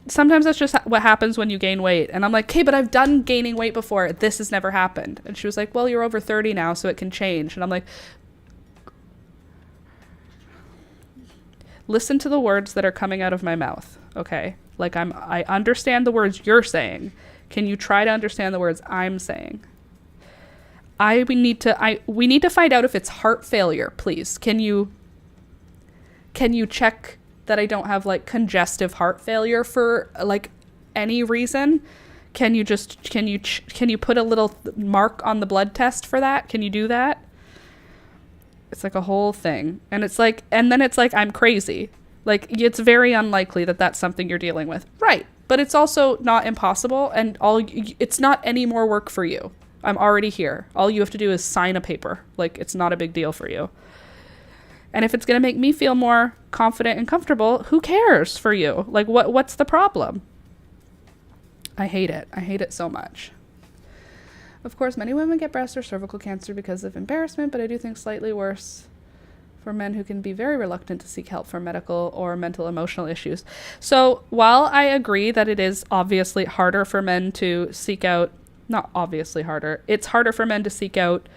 sometimes that's just what happens when you gain weight. And I'm like, okay, but I've done gaining weight before. This has never happened. And she was like, well, you're over 30 now, so it can change. And I'm like, listen to the words that are coming out of my mouth, okay? Like I understand the words you're saying. Can you try to understand the words I'm saying? We need to find out if it's heart failure, please. Can you check that I don't have like congestive heart failure for like any reason? Can you put a little mark on the blood test for that? Can you do that? It's like a whole thing. And then it's like, I'm crazy. Like, it's very unlikely that that's something you're dealing with. Right. But it's also not impossible. And it's not any more work for you. I'm already here. All you have to do is sign a paper. Like, it's not a big deal for you. And if it's going to make me feel more confident and comfortable, who cares for you? Like, what's the problem? I hate it. I hate it so much. Of course, many women get breast or cervical cancer because of embarrassment, but I do think slightly worse for men who can be very reluctant to seek help for medical or mental emotional issues. So while I agree that it is obviously harder for men to seek out, not obviously harder, it's harder for men to seek out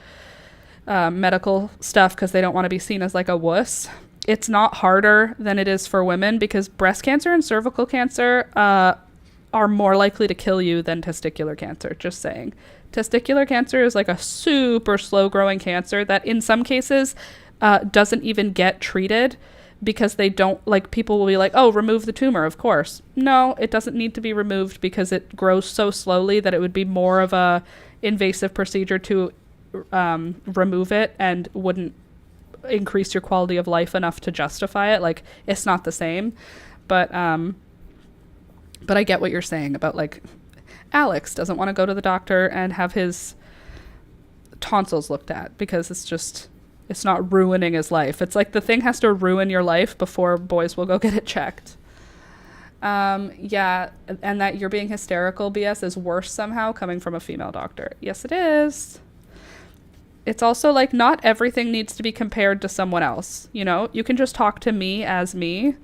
medical stuff because they don't want to be seen as like a wuss. It's not harder than it is for women because breast cancer and cervical cancer are more likely to kill you than testicular cancer, just saying. Testicular cancer is like a super slow growing cancer that in some cases doesn't even get treated because they don't, like, people will be like, oh, remove the tumor, of course. No, it doesn't need to be removed because it grows so slowly that it would be more of a invasive procedure to remove it and wouldn't increase your quality of life enough to justify it. Like, it's not the same. But I get what you're saying about, like, Alex doesn't want to go to the doctor and have his tonsils looked at because it's not ruining his life. It's like the thing has to ruin your life before boys will go get it checked. Yeah, and that you're being hysterical BS is worse somehow coming from a female doctor. Yes, it is. It's also like not everything needs to be compared to someone else. You know, you can just talk to me as me.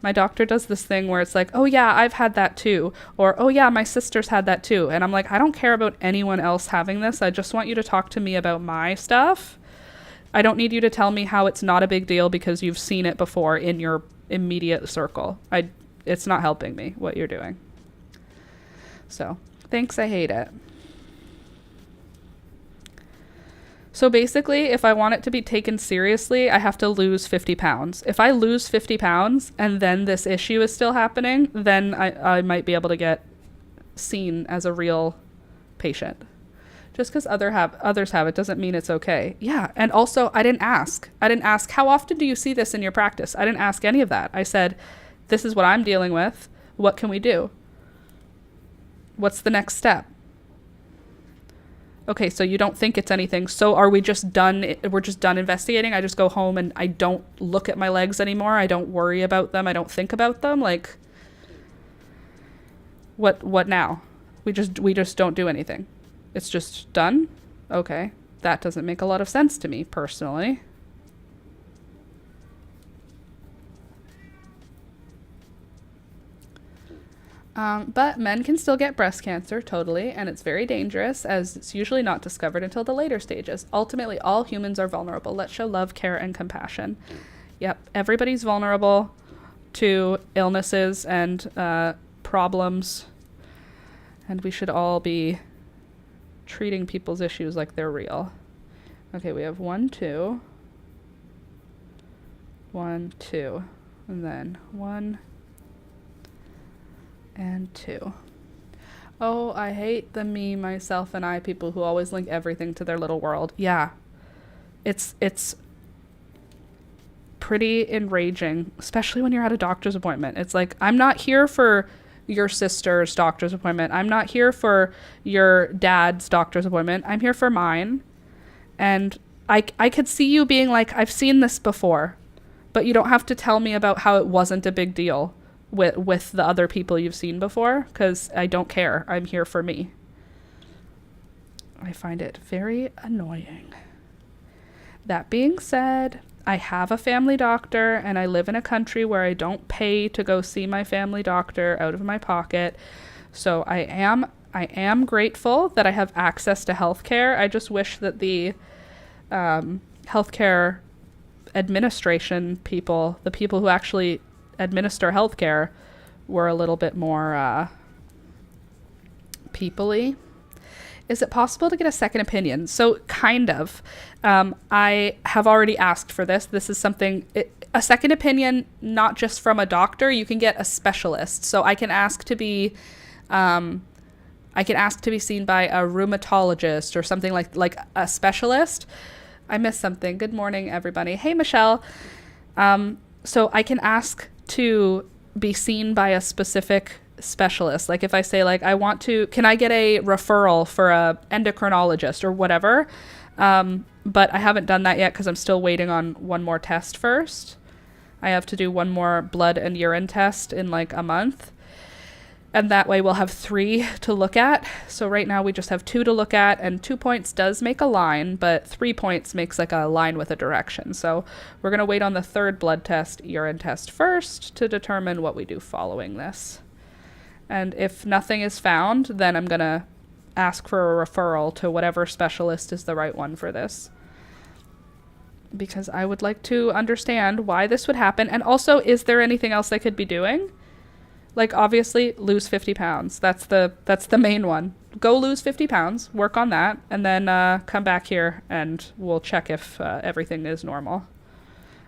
My doctor does this thing where it's like, oh yeah, I've had that too. Or, oh yeah, my sister's had that too. And I'm like, I don't care about anyone else having this. I just want you to talk to me about my stuff. I don't need you to tell me how it's not a big deal because you've seen it before in your immediate circle. It's not helping me, what you're doing. So, thanks, I hate it. So basically, if I want it to be taken seriously, I have to lose 50 pounds. If I lose 50 pounds and then this issue is still happening, then I might be able to get seen as a real patient. Just because others have it doesn't mean it's okay. Yeah, and also I didn't ask. How often do you see this in your practice? I didn't ask any of that. I said, this is what I'm dealing with. What can we do? What's the next step? Okay, so you don't think it's anything. So are we just done? We're just done investigating. I just go home and I don't look at my legs anymore. I don't worry about them. I don't think about them. Like, what now? We just don't do anything. It's just done? Okay. That doesn't make a lot of sense to me personally. But men can still get breast cancer, totally, and it's very dangerous, as it's usually not discovered until the later stages. Ultimately, all humans are vulnerable. Let's show love, care, and compassion. Yep, everybody's vulnerable to illnesses and problems, and we should all be treating people's issues like they're real. Okay, we have 1, 2, 1, 2, and then 1 and 2. Oh, I hate the me, myself, and I people who always link everything to their little world. Yeah. It's pretty enraging, especially when you're at a doctor's appointment. It's like, I'm not here for your sister's doctor's appointment. I'm not here for your dad's doctor's appointment. I'm here for mine. And I could see you being like, I've seen this before, but you don't have to tell me about how it wasn't a big deal with the other people you've seen before, because I don't care. I'm here for me. I find it very annoying. That being said, I have a family doctor and I live in a country where I don't pay to go see my family doctor out of my pocket. So I am grateful that I have access to healthcare. I just wish that the healthcare administration people, the people who actually administer healthcare, were a little bit more people-y. Is it possible to get a second opinion? So kind of. I have already asked for this. This is something, a second opinion, not just from a doctor. You can get a specialist. So I can ask to be seen by a rheumatologist or something like a specialist. I missed something. Good morning, everybody. Hey, Michelle. So I can ask to be seen by a specific specialist. Like if I say like, can I get a referral for a endocrinologist or whatever? But I haven't done that yet because I'm still waiting on one more test first. I have to do one more blood and urine test in like a month. And that way we'll have 3 to look at. So right now we just have 2 to look at, and 2 points does make a line, but 3 points makes like a line with a direction. So we're going to wait on the 3rd blood test, urine test first to determine what we do following this. And if nothing is found, then I'm going to ask for a referral to whatever specialist is the right one for this. Because I would like to understand why this would happen. And also, is there anything else I could be doing? Like, obviously, lose 50 pounds. That's the main one. Go lose 50 pounds, work on that, and then come back here and we'll check if everything is normal.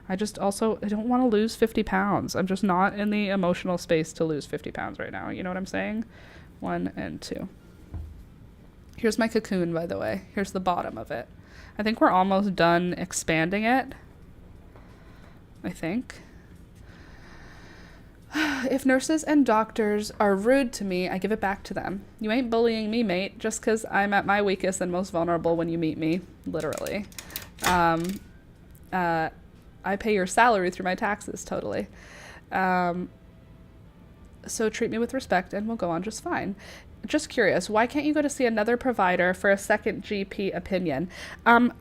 I don't want to lose 50 pounds. I'm just not in the emotional space to lose 50 pounds right now. You know what I'm saying? 1 and 2. Here's my cocoon, by the way. Here's the bottom of it. I think we're almost done expanding it. I think. If nurses and doctors are rude to me, I give it back to them. You ain't bullying me, mate, just because I'm at my weakest and most vulnerable when you meet me. Literally. I pay your salary through my taxes, totally. So treat me with respect and we'll go on just fine. Just curious, why can't you go to see another provider for a second GP opinion?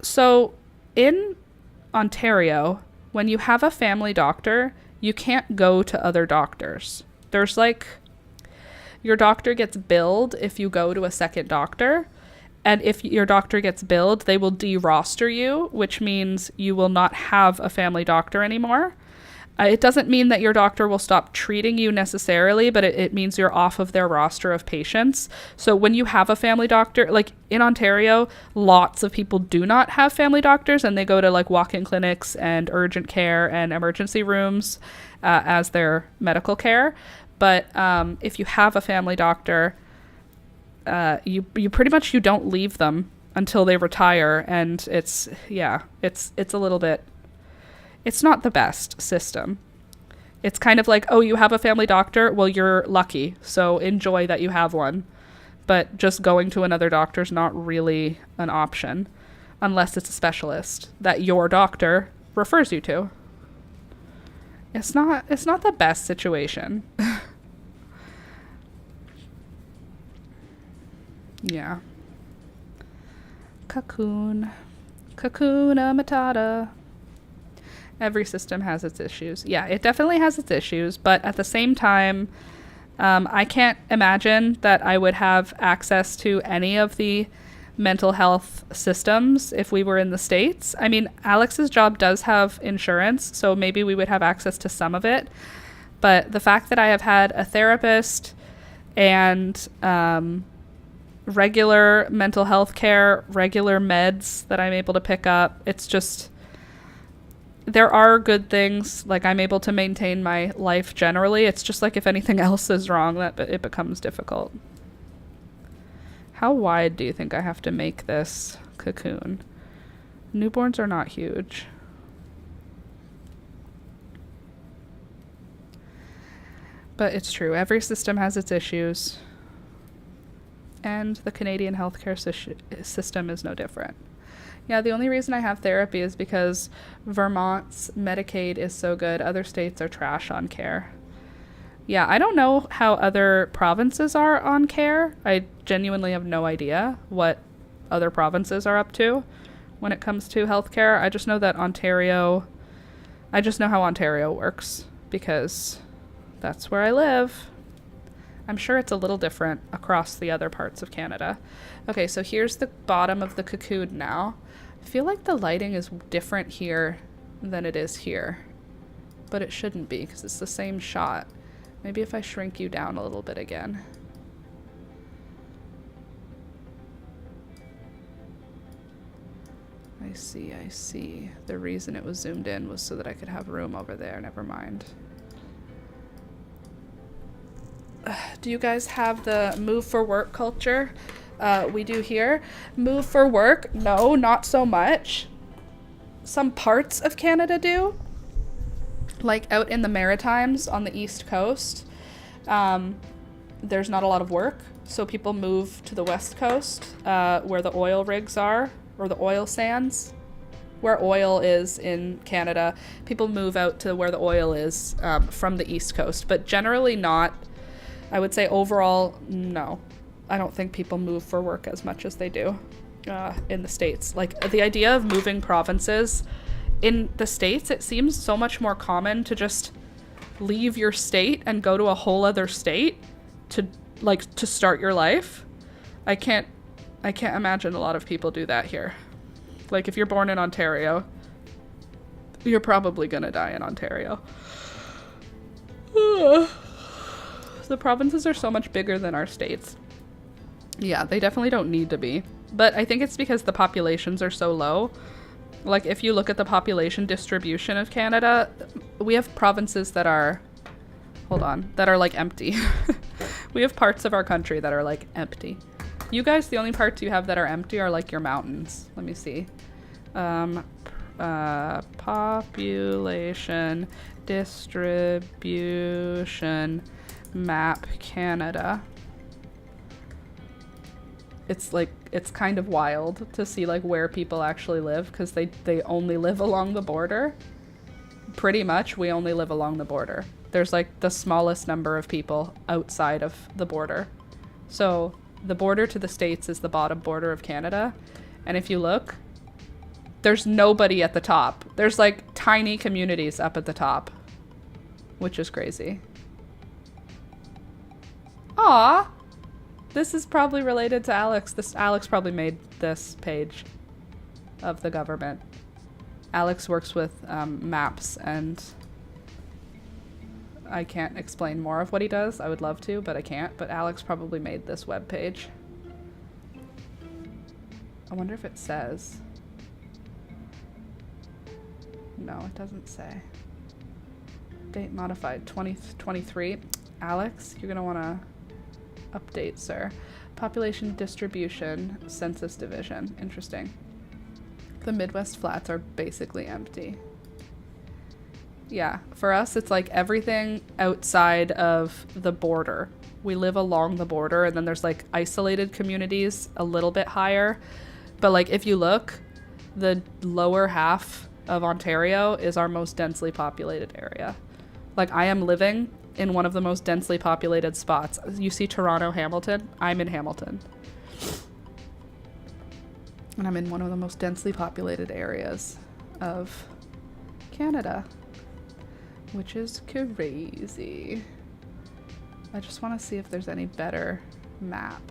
So in Ontario, when you have a family doctor, you can't go to other doctors. There's like, your doctor gets billed if you go to a second doctor. And if your doctor gets billed, they will de-roster you, which means you will not have a family doctor anymore. It doesn't mean that your doctor will stop treating you necessarily, but it means you're off of their roster of patients. So when you have a family doctor, like in Ontario, lots of people do not have family doctors, and they go to like walk-in clinics and urgent care and emergency rooms as their medical care. But if you have a family doctor, you pretty much, you don't leave them until they retire, and it's a little bit, it's not the best system. It's kind of like, oh, you have a family doctor? Well, you're lucky, so enjoy that you have one. But just going to another doctor is not really an option unless it's a specialist that your doctor refers you to. It's not the best situation. Yeah. Hakuna Matata. Every system has its issues. Yeah, it definitely has its issues, but at the same time, I can't imagine that I would have access to any of the mental health systems if we were in the States. I mean, Alex's job does have insurance, so maybe we would have access to some of it, but the fact that I have had a therapist and regular mental health care, regular meds that I'm able to pick up, it's just, there are good things, like I'm able to maintain my life generally. It's just like if anything else is wrong, that it becomes difficult. How wide do you think I have to make this cocoon? Newborns are not huge. But it's true. Every system has its issues. And the Canadian healthcare system is no different. Yeah, the only reason I have therapy is because Vermont's Medicaid is so good. Other states are trash on care. Yeah, I don't know how other provinces are on care. I genuinely have no idea what other provinces are up to when it comes to healthcare. I just know that I just know how Ontario works because that's where I live. I'm sure it's a little different across the other parts of Canada. Okay, so here's the bottom of the cocoon now. I feel like the lighting is different here than it is here, but it shouldn't be because it's the same shot. Maybe if I shrink you down a little bit again. I see. The reason it was zoomed in was so that I could have room over there. Never mind. Do you guys have the move for work culture? We do here. Move for work? No, not so much. Some parts of Canada do. Like out in the Maritimes on the East Coast, there's not a lot of work. So people move to the West Coast where the oil rigs are, or the oil sands. Where oil is in Canada, people move out to where the oil is from the East Coast. But generally not. I would say overall, no. I don't think people move for work as much as they do in the States. Like the idea of moving provinces in the States, it seems so much more common to just leave your state and go to a whole other state to start your life. I can't imagine a lot of people do that here. Like if you're born in Ontario, you're probably gonna die in Ontario. The provinces are so much bigger than our states. Yeah, they definitely don't need to be. But I think it's because the populations are so low. Like, if you look at the population distribution of Canada, we have provinces that are... Hold on. That are, like, empty. We have parts of our country that are, like, empty. You guys, the only parts you have that are empty are, like, your mountains. Let me see. Population distribution map Canada. It's like, it's kind of wild to see like where people actually live because they only live along the border. Pretty much we only live along the border. There's like the smallest number of people outside of the border. So the border to the States is the bottom border of Canada. And if you look, there's nobody at the top. There's like tiny communities up at the top, which is crazy. Aw, this is probably related to Alex. Alex probably made this page of the government. Alex works with maps and I can't explain more of what he does. I would love to, but I can't. But Alex probably made this web page. I wonder if it says. No, it doesn't say. Date modified 2023. Alex, you're gonna want to update, sir. Population distribution, census division. Interesting. The Midwest flats are basically empty. Yeah, for us, it's like everything outside of the border. We live along the border, and then there's like isolated communities a little bit higher. But like if you look, the lower half of Ontario is our most densely populated area. Like I am living in one of the most densely populated spots. You see Toronto, Hamilton? I'm in Hamilton. And I'm in one of the most densely populated areas of Canada, which is crazy. I just want to see if there's any better map.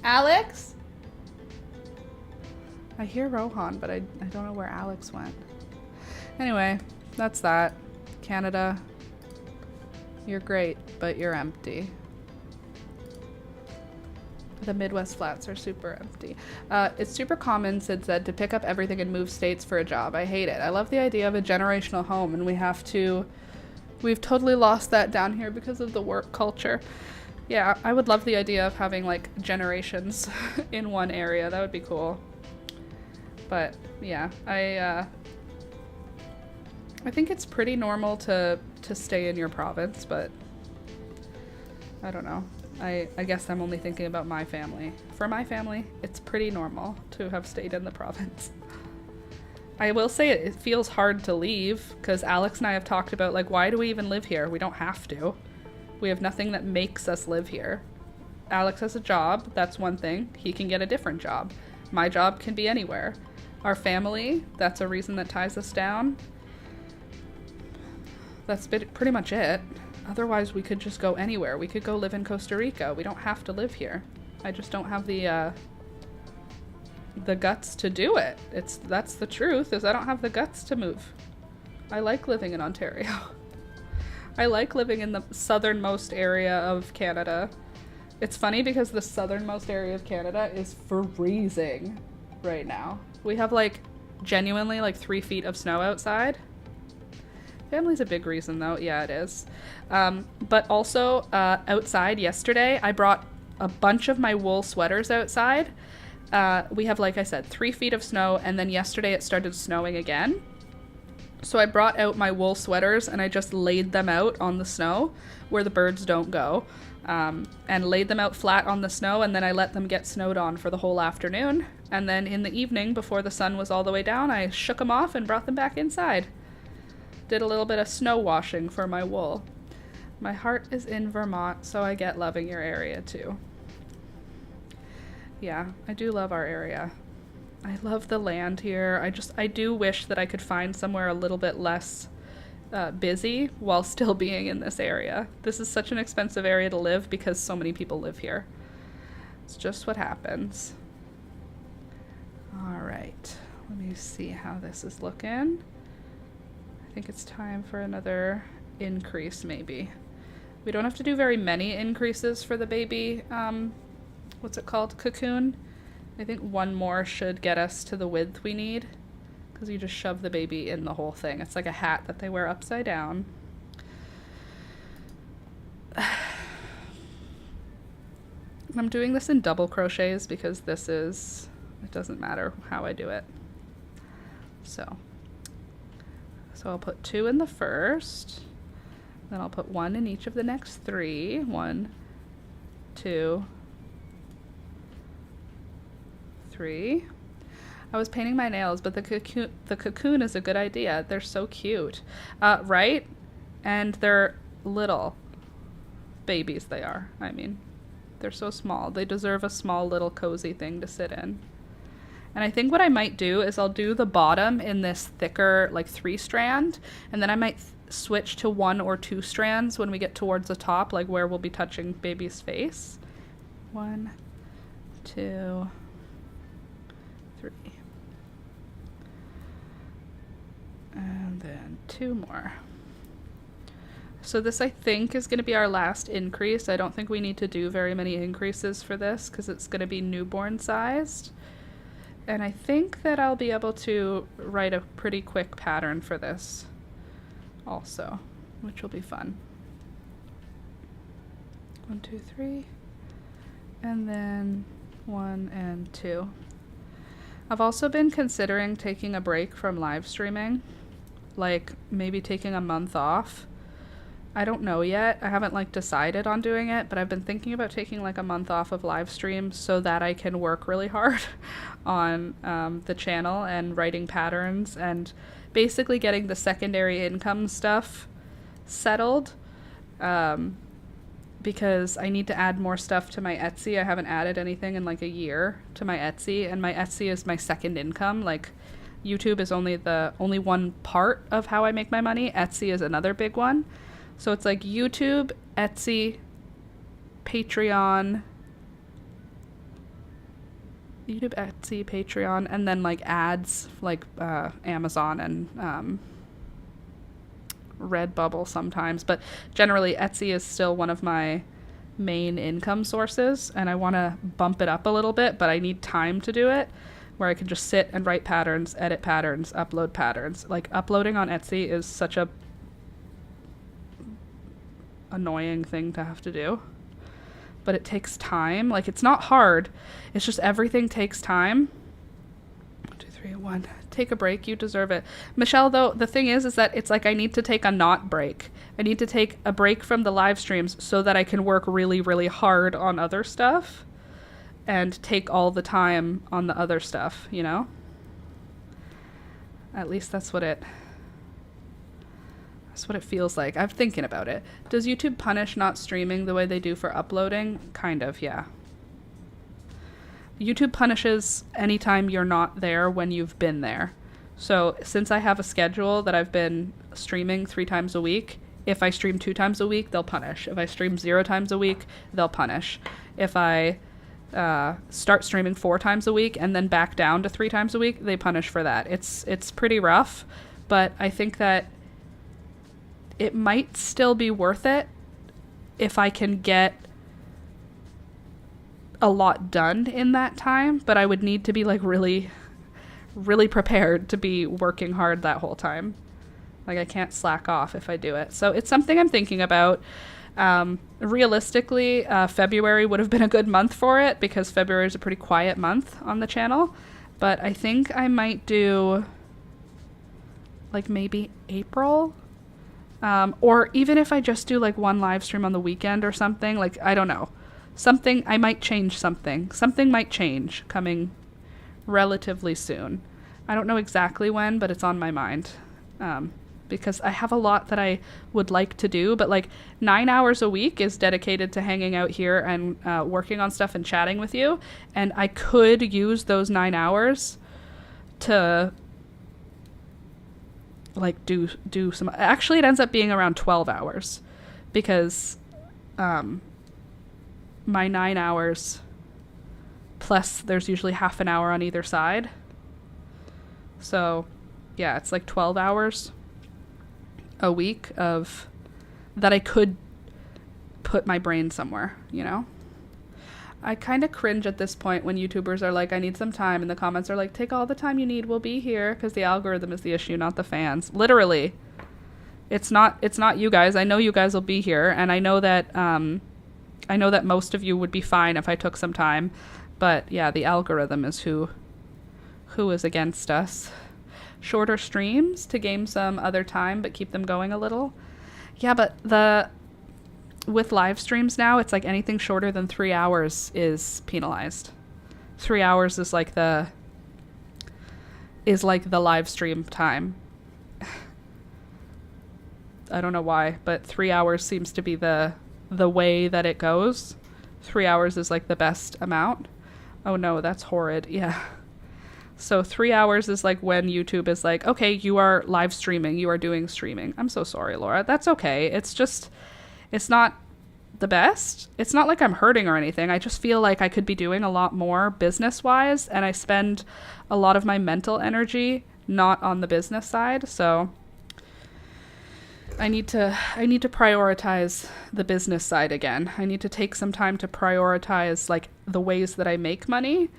Alex? I hear Rohan, but I don't know where Alex went. Anyway, that's that. Canada, you're great, but you're empty. The Midwest flats are super empty. It's super common, Sid said, to pick up everything and move states for a job. I hate it. I love the idea of a generational home, and we've totally lost that down here because of the work culture. Yeah, I would love the idea of having like generations in one area. That would be cool. But yeah, I think it's pretty normal to stay in your province, but I don't know. I guess I'm only thinking about my family. For my family, it's pretty normal to have stayed in the province. I will say it feels hard to leave because Alex and I have talked about like, why do we even live here? We don't have to. We have nothing that makes us live here. Alex has a job, that's one thing. He can get a different job. My job can be anywhere. Our family, that's a reason that ties us down. That's pretty much it. Otherwise, we could just go anywhere. We could go live in Costa Rica. We don't have to live here. I just don't have the guts to do it. That's the truth, is I don't have the guts to move. I like living in Ontario. I like living in the southernmost area of Canada. It's funny because the southernmost area of Canada is freezing right now. We have like genuinely like 3 feet of snow outside. Family's a big reason though. Yeah, it is. But also outside yesterday, I brought a bunch of my wool sweaters outside. We have, like I said, 3 feet of snow, and then yesterday it started snowing again. So I brought out my wool sweaters and I just laid them out on the snow where the birds don't go, and laid them out flat on the snow, and then I let them get snowed on for the whole afternoon. And then in the evening, before the sun was all the way down, I shook them off and brought them back inside. Did a little bit of snow washing for my wool. My heart is in Vermont, so I get loving your area too. Yeah, I do love our area. I love the land here. I do wish that I could find somewhere a little bit less busy while still being in this area. This is such an expensive area to live because so many people live here. It's just what happens. All right, let me see how this is looking. I think it's time for another increase maybe. We don't have to do very many increases for the baby, what's it called, cocoon. I think one more should get us to the width we need, because you just shove the baby in the whole thing. It's like a hat that they wear upside down. I'm doing this in double crochets because it doesn't matter how I do it. So I'll put 2 in the first, then I'll put 1 in each of the next 3. 1, 2, 3. I was painting my nails, but the cocoon is a good idea. They're so cute. Right? And they're little babies, they are. I mean, they're so small. They deserve a small little cozy thing to sit in. And I think what I might do is I'll do the bottom in this thicker, like 3-strand, and then I might switch to 1 or 2 strands when we get towards the top, like where we'll be touching baby's face. 1, 2, 3. And then 2 more. So this, I think, is going to be our last increase. I don't think we need to do very many increases for this because it's going to be newborn sized. And I think that I'll be able to write a pretty quick pattern for this also, which will be fun. 1, 2, 3. And then 1 and 2. I've also been considering taking a break from live streaming, like maybe taking a month off. I don't know yet. I haven't like decided on doing it, but I've been thinking about taking like a month off of live streams so that I can work really hard on the channel and writing patterns and basically getting the secondary income stuff settled. Because I need to add more stuff to my Etsy. I haven't added anything in like a year to my Etsy, and my Etsy is my second income. Like YouTube is only one part of how I make my money. Etsy is another big one. So it's like YouTube, Etsy, Patreon, and then like ads like Amazon and Redbubble sometimes. But generally Etsy is still one of my main income sources, and I want to bump it up a little bit, but I need time to do it where I can just sit and write patterns, edit patterns, upload patterns. Like uploading on Etsy is such a annoying thing to have to do, but it takes time. Like it's not hard, it's just everything takes time. 1, 2, 3, 1. Take a break, you deserve it. Michelle, though, the thing is that it's like I need to take a not break. I need to take a break from the live streams so that I can work really, really hard on other stuff and take all the time on the other stuff, you know? At least that's what it feels like. I'm thinking about it. Does YouTube punish not streaming the way they do for uploading? Kind of, yeah. YouTube punishes anytime you're not there when you've been there. So since I have a schedule that I've been streaming 3 times a week, if I stream 2 times a week, they'll punish. If I stream 0 times a week, they'll punish. If I start streaming 4 times a week and then back down to 3 times a week, they punish for that. It's pretty rough, but I think that it might still be worth it if I can get a lot done in that time, but I would need to be like really, really prepared to be working hard that whole time. Like I can't slack off if I do it. So it's something I'm thinking about. Realistically, February would have been a good month for it because February is a pretty quiet month on the channel, but I think I might do like maybe April. Or even if I just do like 1 live stream on the weekend or something, like, I don't know. Something, I might change something. Something might change coming relatively soon. I don't know exactly when, but it's on my mind. Because I have a lot that I would like to do, but like 9 hours a week is dedicated to hanging out here and working on stuff and chatting with you. And I could use those 9 hours to like do some, actually it ends up being around 12 hours because my 9 hours plus there's usually half an hour on either side. So yeah, it's like 12 hours a week of that I could put my brain somewhere, you know? I kind of cringe at this point when YouTubers are like, I need some time, and the comments are like, take all the time you need, we'll be here, because the algorithm is the issue, not the fans. Literally. It's not you guys. I know you guys will be here, and I know that most of you would be fine if I took some time. But yeah, the algorithm is who is against us. Shorter streams to gain some other time but keep them going a little. Yeah, but with live streams now, it's like anything shorter than 3 hours is penalized. 3 hours is like the live stream time. I don't know why, but 3 hours seems to be the way that it goes. 3 hours is like the best amount. Oh no, that's horrid. Yeah. So 3 hours is like when YouTube is like, okay, you are live streaming, you are doing streaming. I'm so sorry, Laura. That's okay. It's just, it's not the best. It's not like I'm hurting or anything. I just feel like I could be doing a lot more business-wise, and I spend a lot of my mental energy not on the business side. So I need to prioritize the business side again. I need to take some time to prioritize like the ways that I make money,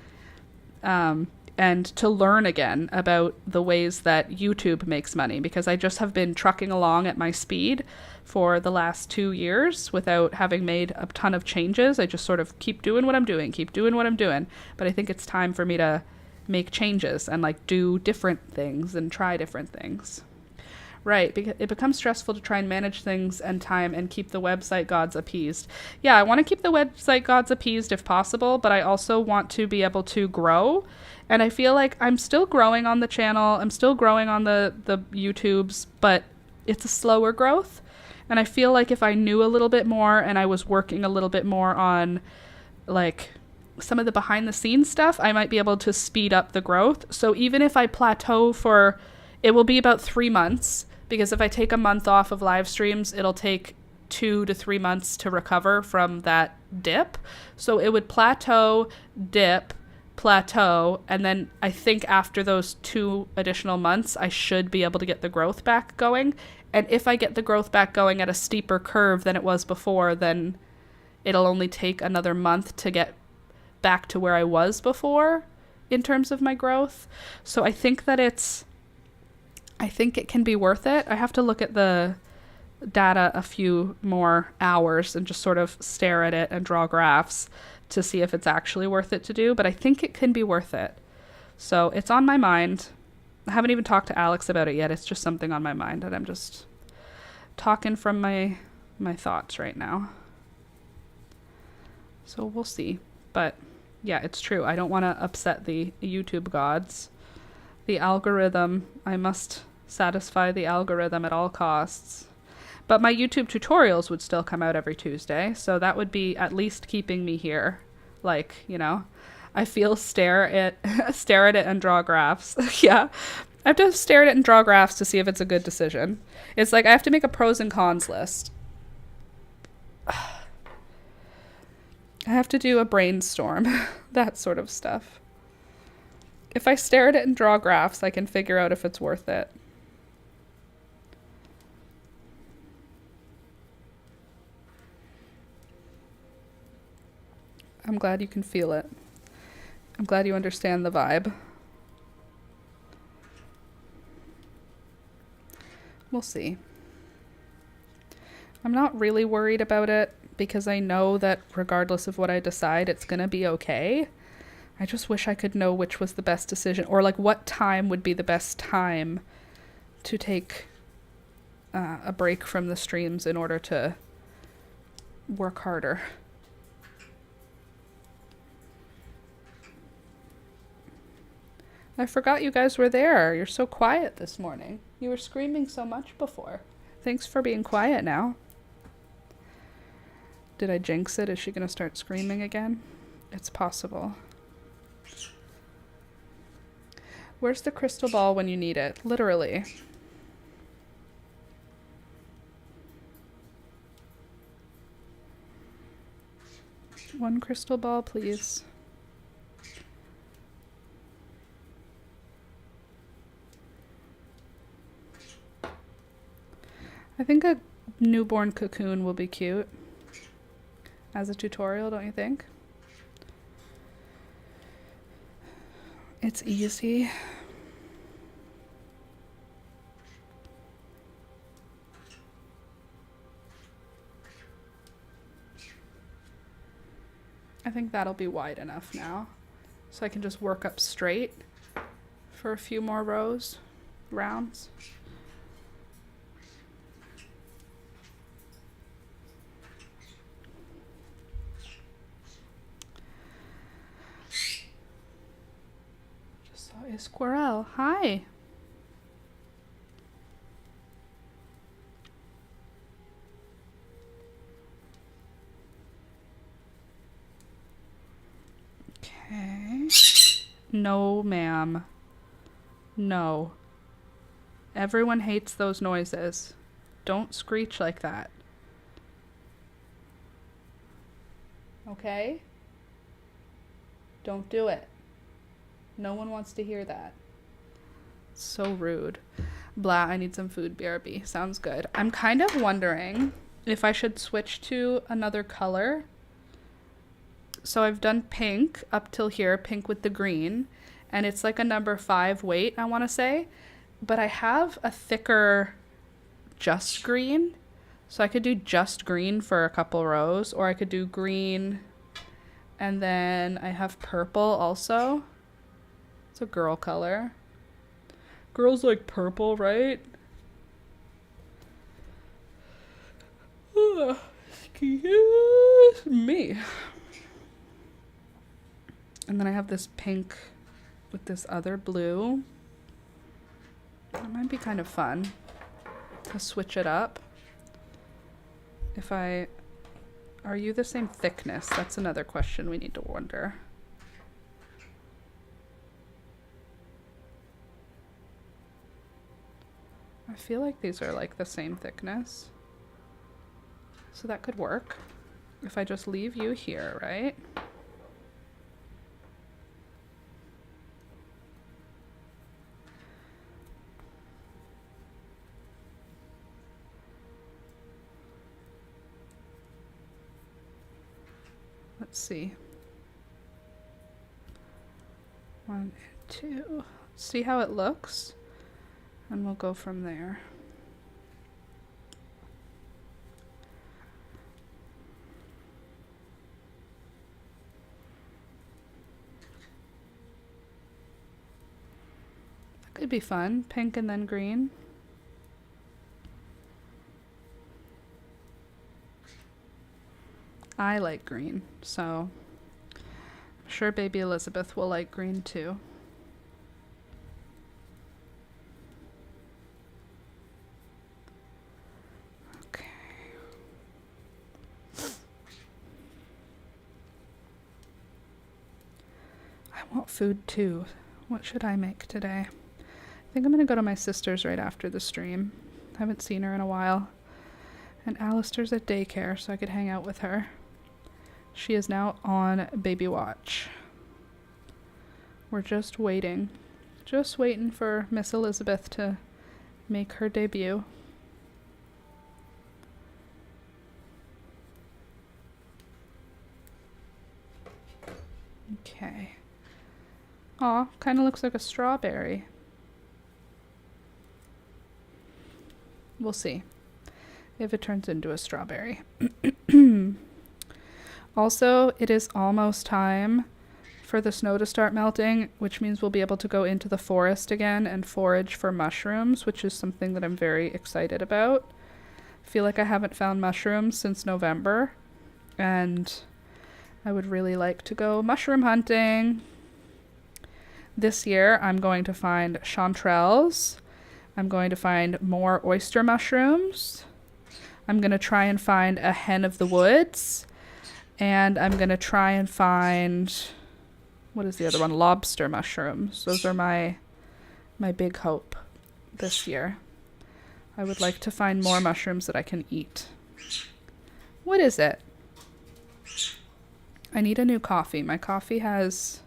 and to learn again about the ways that YouTube makes money, because I just have been trucking along at my speed for the last 2 years without having made a ton of changes. I just sort of keep doing what I'm doing. But I think it's time for me to make changes and like do different things and try different things. Right, because it becomes stressful to try and manage things and time and keep the website gods appeased. Yeah, I want to keep the website gods appeased if possible, but I also want to be able to grow. And I feel like I'm still growing on the channel. I'm still growing on the YouTubes, but it's a slower growth. And I feel like if I knew a little bit more and I was working a little bit more on like some of the behind the scenes stuff, I might be able to speed up the growth. So even if I plateau for, it will be about 3 months, because if I take a month off of live streams, it'll take 2 to 3 months to recover from that dip. So it would plateau, dip, plateau, and then I think after those 2 additional months, I should be able to get the growth back going. And if I get the growth back going at a steeper curve than it was before, then it'll only take another month to get back to where I was before in terms of my growth. So I think it can be worth it. I have to look at the data a few more hours and just sort of stare at it and draw graphs to see if it's actually worth it to do, but I think it can be worth it. So it's on my mind. I haven't even talked to Alex about it yet. It's just something on my mind, and I'm just talking from my thoughts right now. So we'll see. But yeah, it's true. I don't want to upset the YouTube gods. The algorithm, I must satisfy the algorithm at all costs. But my YouTube tutorials would still come out every Tuesday, so that would be at least keeping me here. Like, you know, I feel stare at it and draw graphs. Yeah, I have to stare at it and draw graphs to see if it's a good decision. It's like I have to make a pros and cons list. I have to do a brainstorm, that sort of stuff. If I stare at it and draw graphs, I can figure out if it's worth it. I'm glad you can feel it. I'm glad you understand the vibe. We'll see. I'm not really worried about it because I know that regardless of what I decide, it's going to be okay. I just wish I could know which was the best decision, or like what time would be the best time to take a break from the streams in order to work harder. I forgot you guys were there. You're so quiet this morning. You were screaming so much before. Thanks for being quiet now. Did I jinx it? Is she going to start screaming again? It's possible. Where's the crystal ball when you need it? Literally. One crystal ball, please. I think a newborn cocoon will be cute as a tutorial, don't you think? It's easy. I think that'll be wide enough now. So I can just work up straight for a few more rounds. A squirrel. Hi. Okay. No, ma'am. No. Everyone hates those noises. Don't screech like that. Okay? Don't do it. No one wants to hear that. So rude. Blah, I need some food, BRB. Sounds good. I'm kind of wondering if I should switch to another color. So I've done pink up till here, pink with the green, and it's like a number 5 weight, I want to say. But I have a thicker just green, so I could do just green for a couple rows, or I could do green, and then I have purple also. It's a girl color. Girls like purple, right? Excuse me. And then I have this pink with this other blue. That might be kind of fun to switch it up. Are you the same thickness? That's another question we need to wonder. I feel like these are like the same thickness. So that could work. If I just leave you here, right? Let's see. 1 and 2. See how it looks? And we'll go from there. That could be fun. Pink and then green. I like green, so I'm sure baby Elizabeth will like green too. Okay. I want food too. What should I make today? I think I'm gonna go to my sister's right after the stream. I haven't seen her in a while. And Alistair's at daycare, so I could hang out with her. She is now on baby watch. We're just waiting. Just waiting for Miss Elizabeth to make her debut. Okay. Aw, kind of looks like a strawberry. We'll see if it turns into a strawberry. Also, it is almost time for the snow to start melting, which means we'll be able to go into the forest again and forage for mushrooms, which is something that I'm very excited about. I feel like I haven't found mushrooms since November, and I would really like to go mushroom hunting. This year, I'm going to find chanterelles. I'm going to find more oyster mushrooms. I'm going to try and find a hen of the woods. And I'm going to try and find, what is the other one? Lobster mushrooms. Those are my big hope this year. I would like to find more mushrooms that I can eat. What is it? I need a new coffee. My coffee has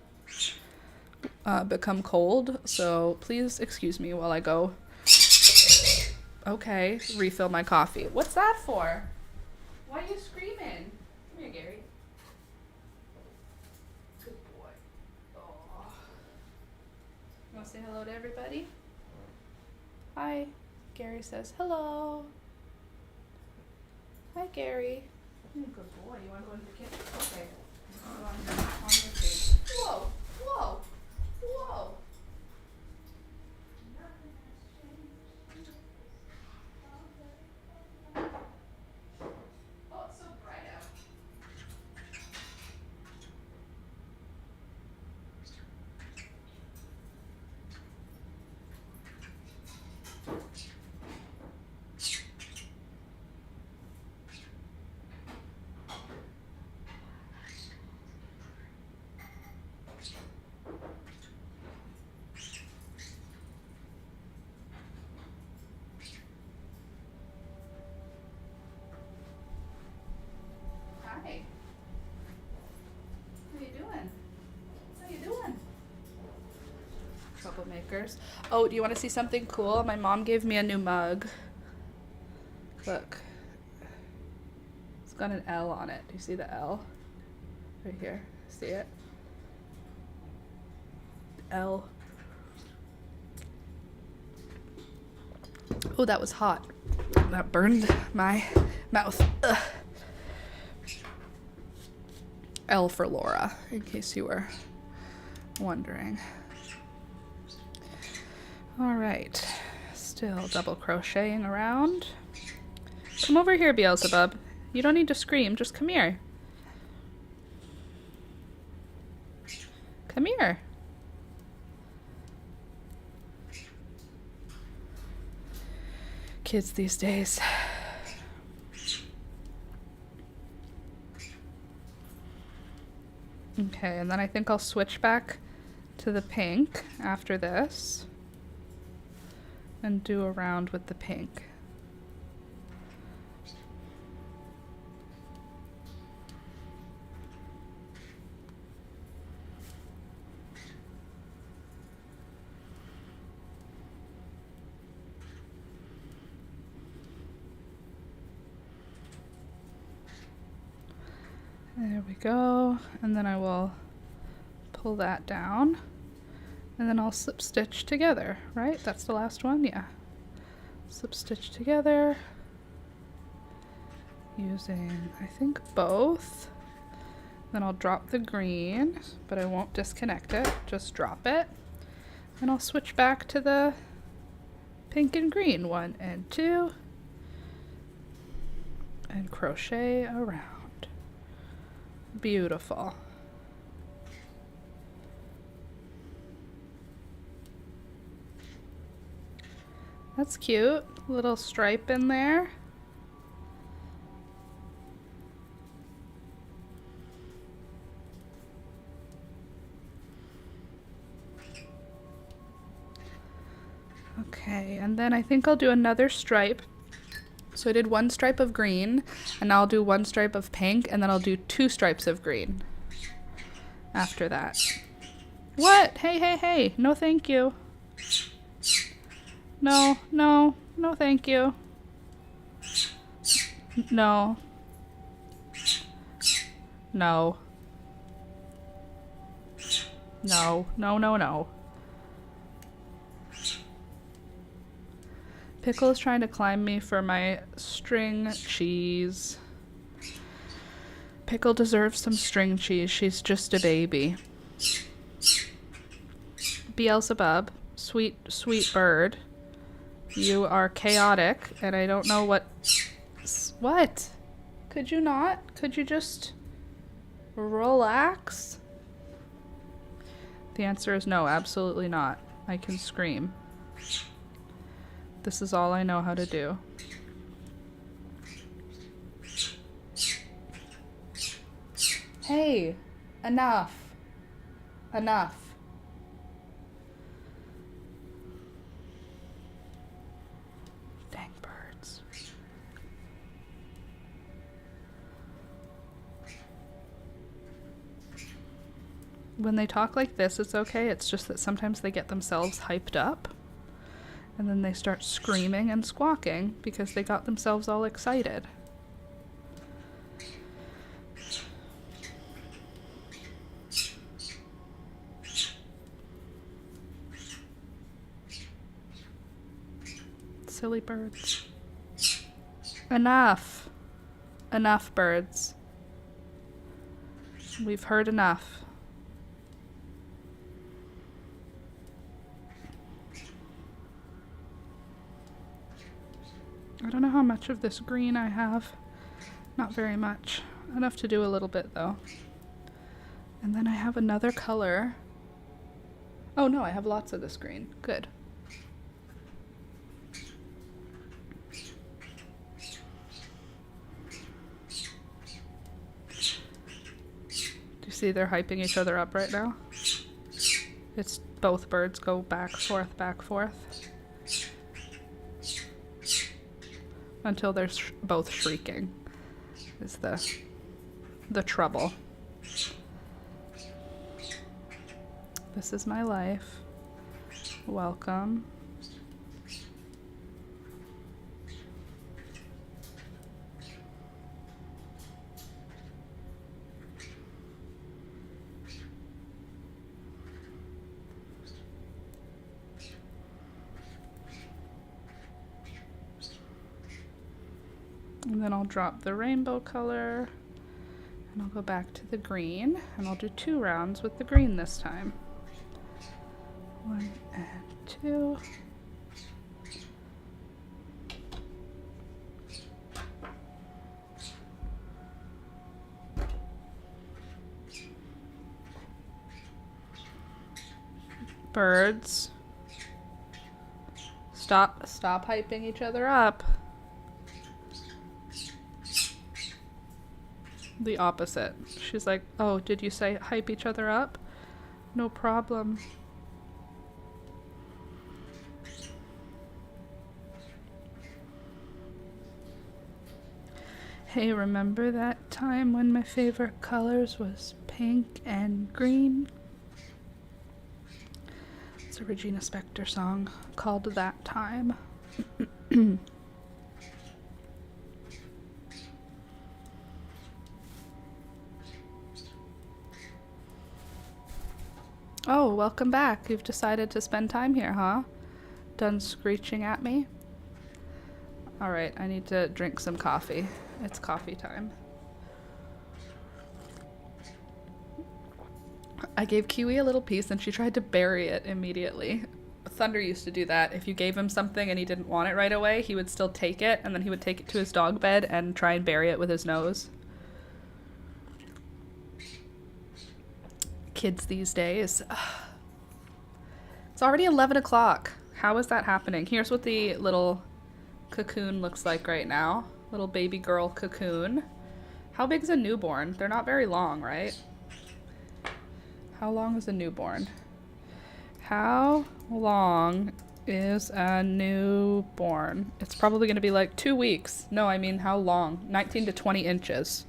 become cold, so please excuse me while I go. Okay, refill my coffee. What's that for? Why are you screaming? Come here, Gary. Good boy. Oh. You want to say hello to everybody? Hi. Gary says hello. Hi, Gary. Good boy. You want to go into the kitchen? Okay. Go on your face. Whoa. Whoa. Whoa. Oh, it's so bright out. stickers. Oh, do you want to see something cool? My mom gave me a new mug. Look. It's got an L on it. Do you see the L? Right here. See it? L. Oh, that was hot. That burned my mouth. Ugh. L for Laura, in case you were wondering. All right. Still double crocheting around. Come over here, Beelzebub. You don't need to scream. Just come here. Come here. Kids these days. Okay, and then I think I'll switch back to the pink after this and do a round with the pink. There we go, and then I will pull that down, and then I'll slip stitch together, right? That's the last one, yeah. Slip stitch together, using, I think, both. Then I'll drop the green, but I won't disconnect it, just drop it. And I'll switch back to the pink and green, 1 and 2, and crochet around. Beautiful. That's cute. Little stripe in there. Okay, and then I think I'll do another stripe. So I did 1 stripe of green, and now I'll do 1 stripe of pink, and then I'll do 2 stripes of green after that. What? Hey, hey, hey. No, thank you. No, no, no, thank you. No. No. No, no, no, no. Pickle is trying to climb me for my string cheese. Pickle deserves some string cheese. She's just a baby. Beelzebub, sweet, sweet bird. You are chaotic, and I don't know what... What? Could you not? Could you just relax? The answer is no, absolutely not. I can scream. This is all I know how to do. Hey, enough. Enough. Dang birds. When they talk like this, it's okay. It's just that sometimes they get themselves hyped up. And then they start screaming and squawking because they got themselves all excited. Silly birds. Enough. Enough, birds. We've heard enough. I don't know how much of this green I have. Not very much. Enough to do a little bit though. And then I have another color. Oh no, I have lots of this green. Good. Do you see they're hyping each other up right now? It's both birds go back, forth, until they're both shrieking is the trouble. This is my life. Welcome. And then I'll drop the rainbow color, and I'll go back to the green, and I'll do 2 rounds with the green this time. 1 and 2. Birds. Stop hyping each other up. The opposite. She's like, oh, did you say hype each other up? No problem. Hey, remember that time when my favorite colors was pink and green? It's a Regina Spektor song called That Time. Oh, welcome back. You've decided to spend time here, huh? Done screeching at me? Alright, I need to drink some coffee. It's coffee time. I gave Kiwi a little piece and she tried to bury it immediately. Thunder used to do that. If you gave him something and he didn't want it right away, he would still take it, and then he would take it to his dog bed and try and bury it with his nose. Kids these days. It's already 11 o'clock. How is that happening? Here's what the little cocoon looks like right now. Little baby girl cocoon. How big is a newborn? They're not very long, right? How long is a newborn? How long is a newborn? It's probably going to be like 2 weeks. No, I mean how long? 19 to 20 inches.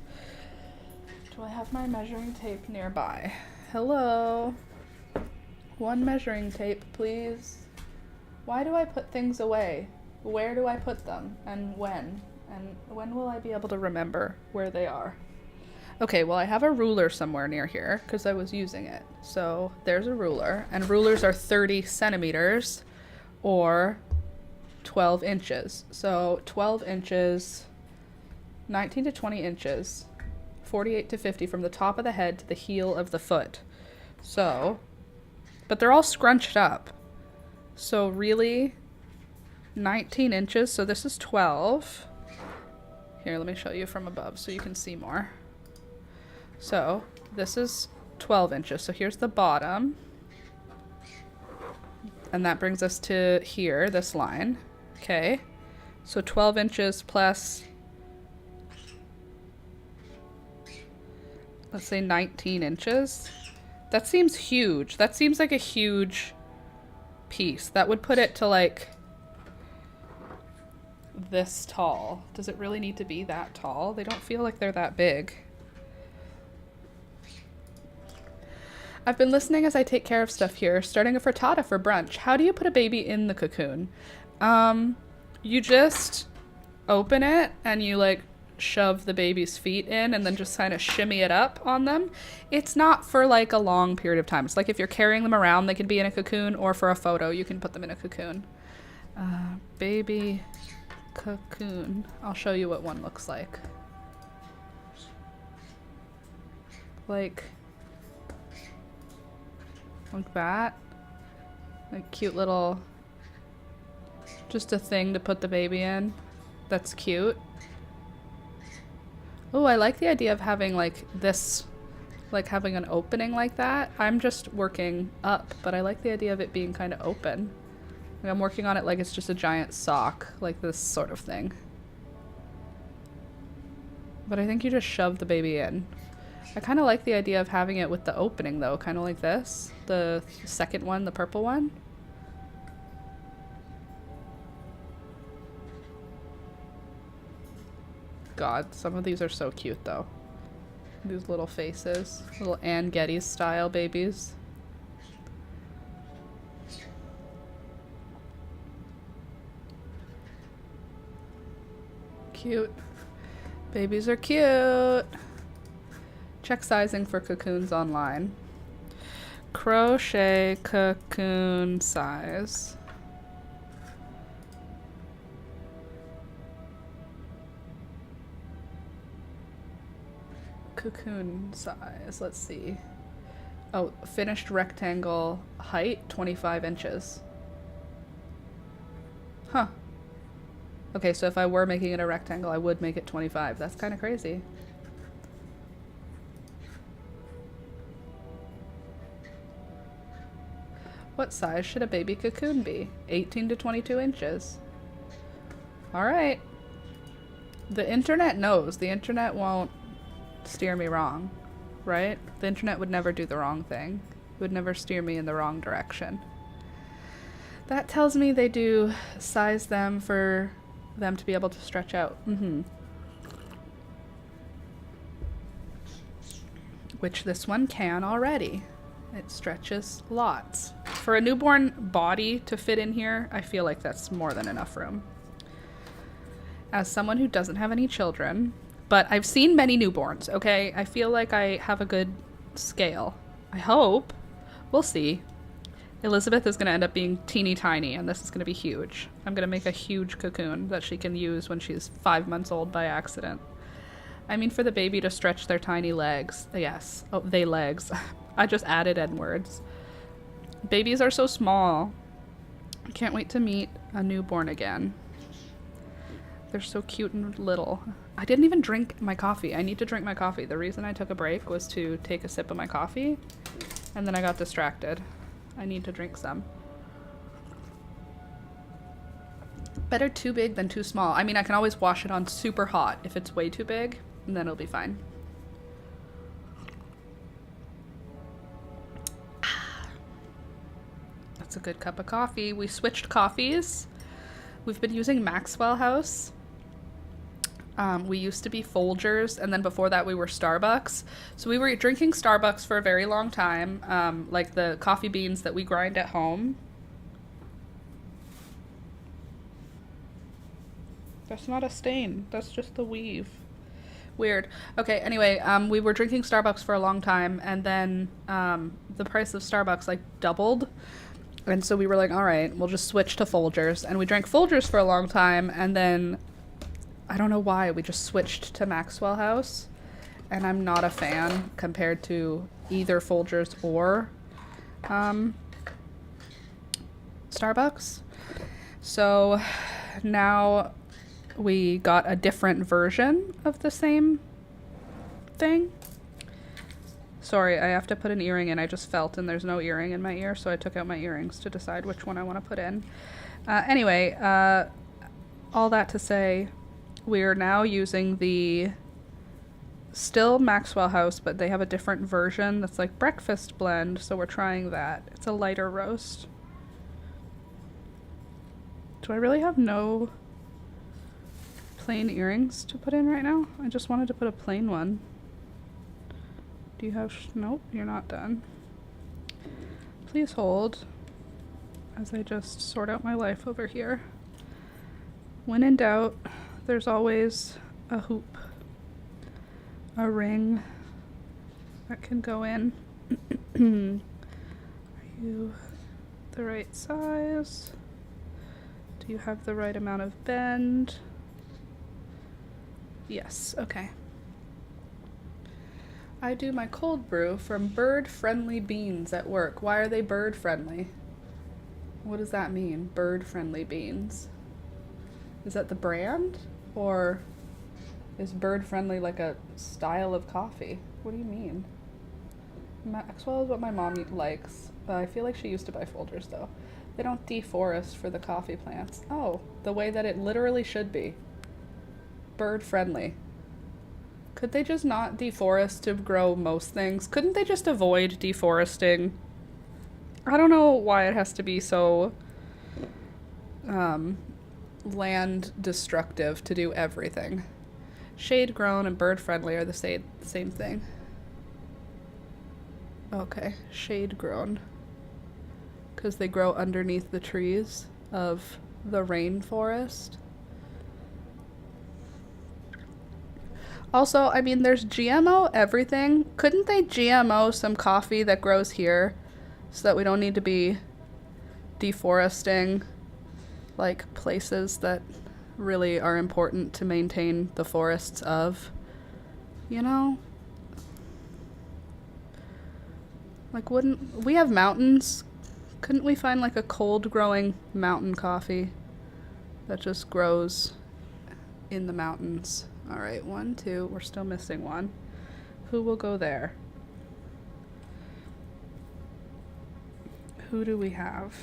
Do I have my measuring tape nearby? Hello? 1 measuring tape, please. Why do I put things away? Where do I put them? And when? And when will I be able to remember where they are? Okay, well, I have a ruler somewhere near here because I was using it. So there's a ruler, and rulers are 30 centimeters or 12 inches. So 12 inches, 19 to 20 inches, 48 to 50 from the top of the head to the heel of the foot. So, but they're all scrunched up. So really, 19 inches. So this is 12. Here, let me show you from above so you can see more. So this is 12 inches. So here's the bottom. And that brings us to here, this line. Okay. So 12 inches plus, let's say 19 inches. That seems huge. That seems like a huge piece. That would put it to like this tall. Does it really need to be that tall? They don't feel like they're that big. I've been listening as I take care of stuff here, starting a frittata for brunch. How do you put a baby in the cocoon? You just open it and you like shove the baby's feet in and then just kind of shimmy it up on them. It's not for like a long period of time. It's like if you're carrying them around, they can be in a cocoon, or for a photo, you can put them in a cocoon. Baby cocoon. I'll show you what one looks like. Like that. Like cute little, just a thing to put the baby in. That's cute. Oh, I like the idea of having like this, like having an opening like that. I'm just working up, but I like the idea of it being kind of open. Like I'm working on it like it's just a giant sock, like this sort of thing. But I think you just shove the baby in. I kind of like the idea of having it with the opening though, kind of like this. The second one, the purple one. God, some of these are so cute though. These little faces. Little Ann Geddes style babies. Cute. Babies are cute. Check sizing for cocoons online. Crochet cocoon size. Cocoon size, let's see. Oh, finished rectangle height, 25 inches. Huh. Okay, so if I were making it a rectangle, I would make it 25. That's kind of crazy. What size should a baby cocoon be? 18 to 22 inches. All right. The internet knows. The internet won't steer me wrong, right? The internet would never do the wrong thing. It would never steer me in the wrong direction. That tells me they do size them for them to be able to stretch out. Which this one can already. It stretches lots. For a newborn body to fit in here, I feel like that's more than enough room. As someone who doesn't have any children, but I've seen many newborns, okay? I feel like I have a good scale. I hope. We'll see. Elizabeth is going to end up being teeny tiny, and this is going to be huge. I'm going to make a huge cocoon that she can use when she's 5 months old by accident. I mean, for the baby to stretch their tiny legs. Yes. Oh, they legs. I just added N words. Babies are so small. I can't wait to meet a newborn again. They're so cute and little. I didn't even drink my coffee. I need to drink my coffee. The reason I took a break was to take a sip of my coffee, and then I got distracted. I need to drink some. Better too big than too small. I mean, I can always wash it on super hot if it's way too big, and then it'll be fine. That's a good cup of coffee. We switched coffees. We've been using Maxwell House. We used to be Folgers, and then before that we were Starbucks. So we were drinking Starbucks for a very long time, like the coffee beans that we grind at home. That's not a stain. That's just the weave. Weird. Okay, anyway, we were drinking Starbucks for a long time, and then the price of Starbucks like doubled. And so we were like, all right, we'll just switch to Folgers. And we drank Folgers for a long time, and then I don't know why, we just switched to Maxwell House. And I'm not a fan compared to either Folgers or Starbucks. So now we got a different version of the same thing. Sorry, I have to put an earring in. I just felt and there's no earring in my ear, so I took out my earrings to decide which one I want to put in. Anyway, all that to say, we're now using the still Maxwell House, but they have a different version that's like breakfast blend, so we're trying that. It's a lighter roast. Do I really have no plain earrings to put in right now? I just wanted to put a plain one. Do you have... Nope, you're not done. Please hold as I just sort out my life over here. When in doubt, there's always a hoop, a ring that can go in. Are you the right size? Do you have the right amount of bend? Yes, okay. I do my cold brew from Bird Friendly Beans at work. Why are they bird friendly? What does that mean, bird friendly beans? Is that the brand? Or is bird friendly like a style of coffee? What do you mean? Maxwell is what my mom likes. I feel like she used to buy Folgers though. They don't deforest for the coffee plants. Oh, the way that it literally should be. Bird friendly. Could they just not deforest to grow most things? Couldn't they just avoid deforesting? I don't know why it has to be so land destructive to do everything. Shade grown and bird friendly are the same thing. Okay, shade grown. Because they grow underneath the trees of the rainforest. Also, I mean, there's GMO everything. Couldn't they GMO some coffee that grows here so that we don't need to be deforesting like places that really are important to maintain the forests of, you know? Like, wouldn't we have mountains? Couldn't we find like a cold growing mountain coffee that just grows in the mountains? All right, 1, 2, we're still missing one. Who will go there? Who do we have?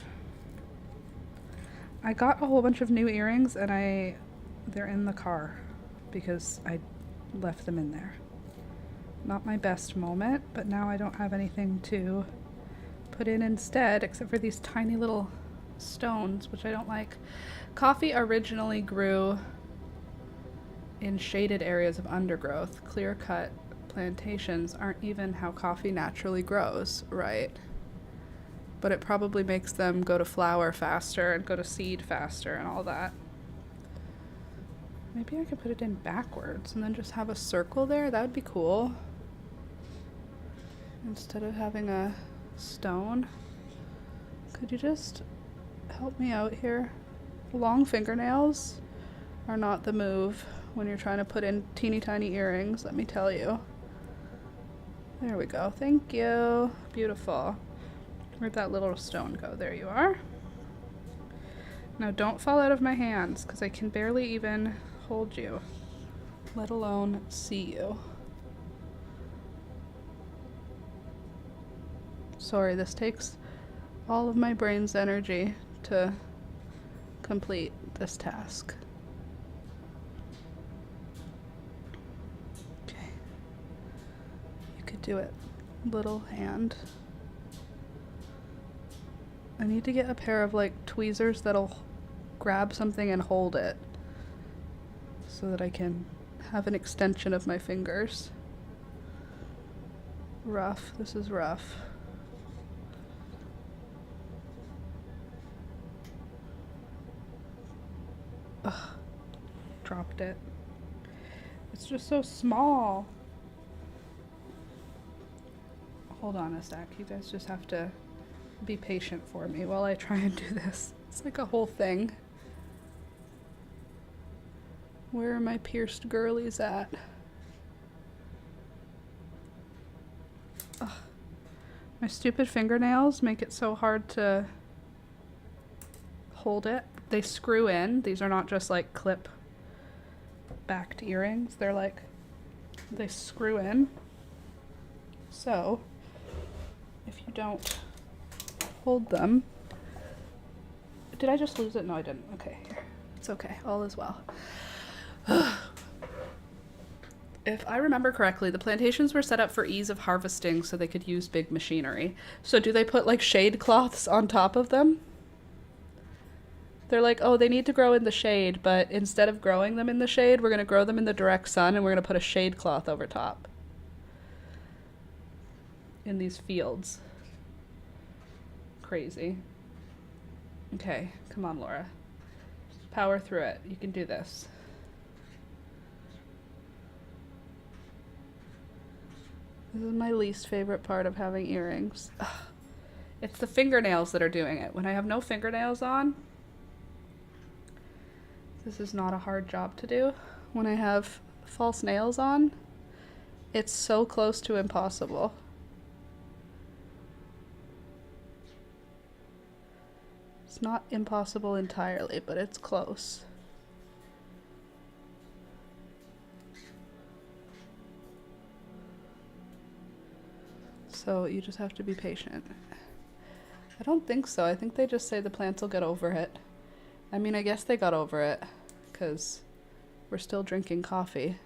I got a whole bunch of new earrings and they're in the car because I left them in there. Not my best moment, but now I don't have anything to put in instead except for these tiny little stones, which I don't like. Coffee originally grew in shaded areas of undergrowth. Clear-cut plantations aren't even how coffee naturally grows, right? But it probably makes them go to flower faster and go to seed faster and all that. Maybe I could put it in backwards and then just have a circle there. That would be cool. Instead of having a stone. Could you just help me out here? Long fingernails are not the move when you're trying to put in teeny tiny earrings, let me tell you. There we go. Thank you. Beautiful. Where'd that little stone go? There you are. Now don't fall out of my hands because I can barely even hold you, let alone see you. Sorry, this takes all of my brain's energy to complete this task. Okay. You could do it, little hand. I need to get a pair of like tweezers that'll grab something and hold it so that I can have an extension of my fingers. Rough. This is rough. Ugh. Dropped it. It's just so small. Hold on a sec. You guys just have to be patient for me while I try and do this. It's like a whole thing. Where are my pierced girlies at? Ugh. My stupid fingernails make it so hard to hold it. They screw in. These are not just like clip backed earrings. They're like, they screw in. So if you don't hold them. Did I just lose it? No, I didn't. Okay, here. It's okay. All is well. If I remember correctly, the plantations were set up for ease of harvesting so they could use big machinery. So do they put like shade cloths on top of them? They're like, oh, they need to grow in the shade, but instead of growing them in the shade, we're going to grow them in the direct sun and we're going to put a shade cloth over top in these fields. Crazy. Okay, come on, Laura. Power through it. You can do this. This is my least favorite part of having earrings. Ugh. It's the fingernails that are doing it. When I have no fingernails on, this is not a hard job to do. When I have false nails on, it's so close to impossible. It's not impossible entirely, but it's close. So you just have to be patient. I don't think so. I think they just say the plants will get over it. I mean, I guess they got over it because we're still drinking coffee.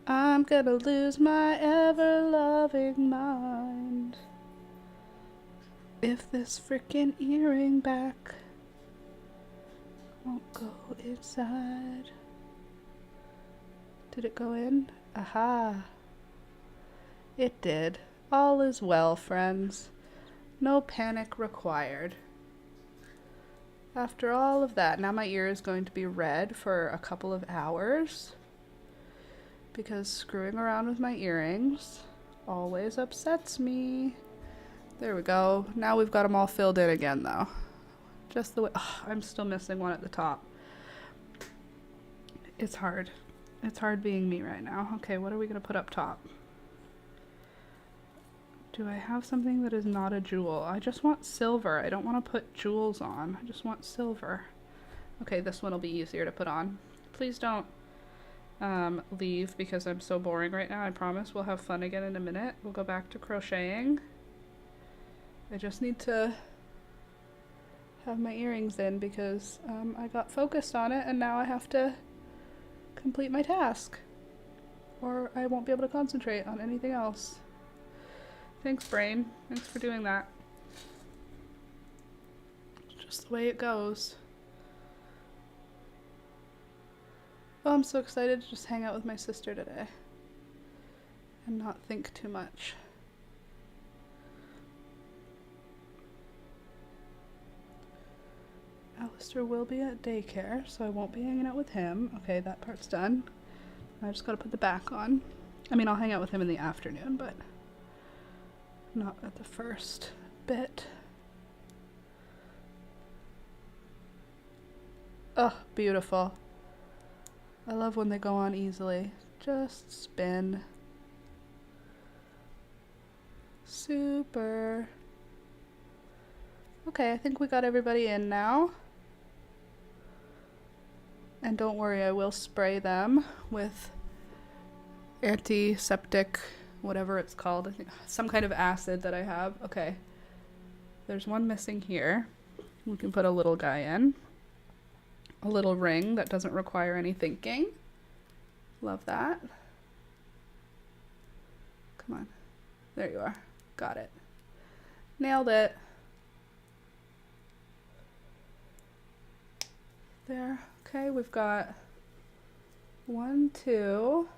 I'm gonna lose my ever-loving mind if this freaking earring back won't go inside. Did it go in? Aha. It did. All is well, friends. No panic required. After all of that, now my ear is going to be red for a couple of hours because screwing around with my earrings always upsets me. There we go. Now we've got them all filled in again, though. Just the way... Oh, I'm still missing one at the top. It's hard. It's hard being me right now. Okay, what are we going to put up top? Do I have something that is not a jewel? I just want silver. I don't want to put jewels on. I just want silver. Okay, this one will be easier to put on. Please don't leave because I'm so boring right now. I promise we'll have fun again in a minute. We'll go back to crocheting. I just need to have my earrings in because I got focused on it and now I have to complete my task or I won't be able to concentrate on anything else. Thanks, brain. Thanks for doing that. Just the way it goes. Oh, I'm so excited to just hang out with my sister today and not think too much. Alistair will be at daycare, so I won't be hanging out with him. Okay, that part's done. I just gotta put the back on. I mean, I'll hang out with him in the afternoon, but not at the first bit. Oh, beautiful. I love when they go on easily. Just spin. Super. Okay, I think we got everybody in now. And don't worry, I will spray them with antiseptic, whatever it's called. I think some kind of acid that I have. Okay. There's one missing here. We can put a little guy in. A little ring that doesn't require any thinking. Love that. Come on. There you are. Got it. Nailed it. There. Okay, we've got 1, 2,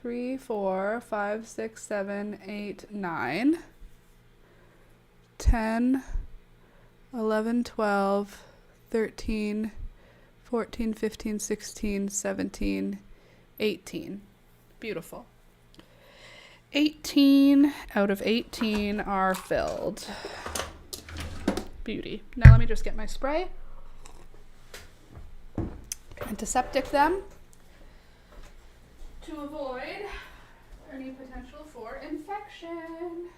3, 4, 5, 6, 7, 8, 9, 10, 11, 12, 13, 14, 15, 16, 17, 18. Beautiful. 18 out of 18 are filled. Beauty. Now let me just get my spray. Antiseptic them to avoid any potential for infection.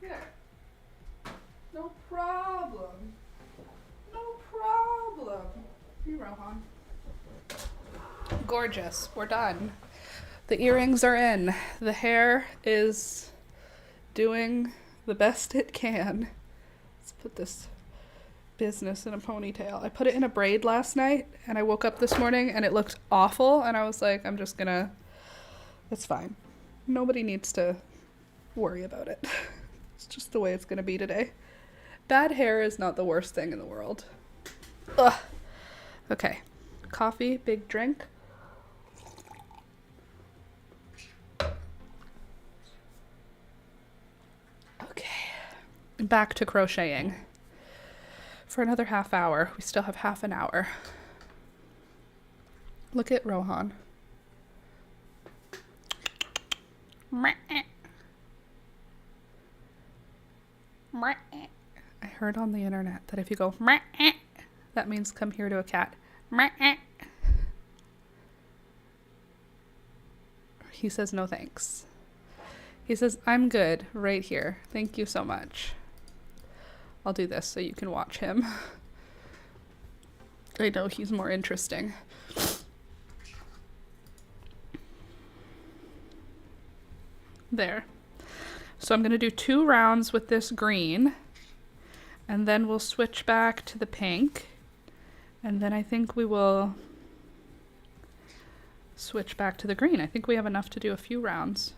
There. No problem. No problem. You, Rohan. Gorgeous. We're done. The earrings are in. The hair is doing the best it can. Let's put this business in a ponytail. I put it in a braid last night and I woke up this morning and it looked awful and I was like, I'm just gonna, it's fine. Nobody needs to worry about it. It's just the way it's gonna be today. Bad hair is not the worst thing in the world. Ugh. Okay. Coffee, big drink. Back to crocheting for another half hour. We still have half an hour. Look at Rohan. I heard on the internet that if you go that means come here to a cat. He says no thanks. He says I'm good right here. Thank you so much. I'll do this so you can watch him. I know he's more interesting. There. So I'm going to do 2 rounds with this green. And then we'll switch back to the pink. And then I think we will switch back to the green. I think we have enough to do a few rounds.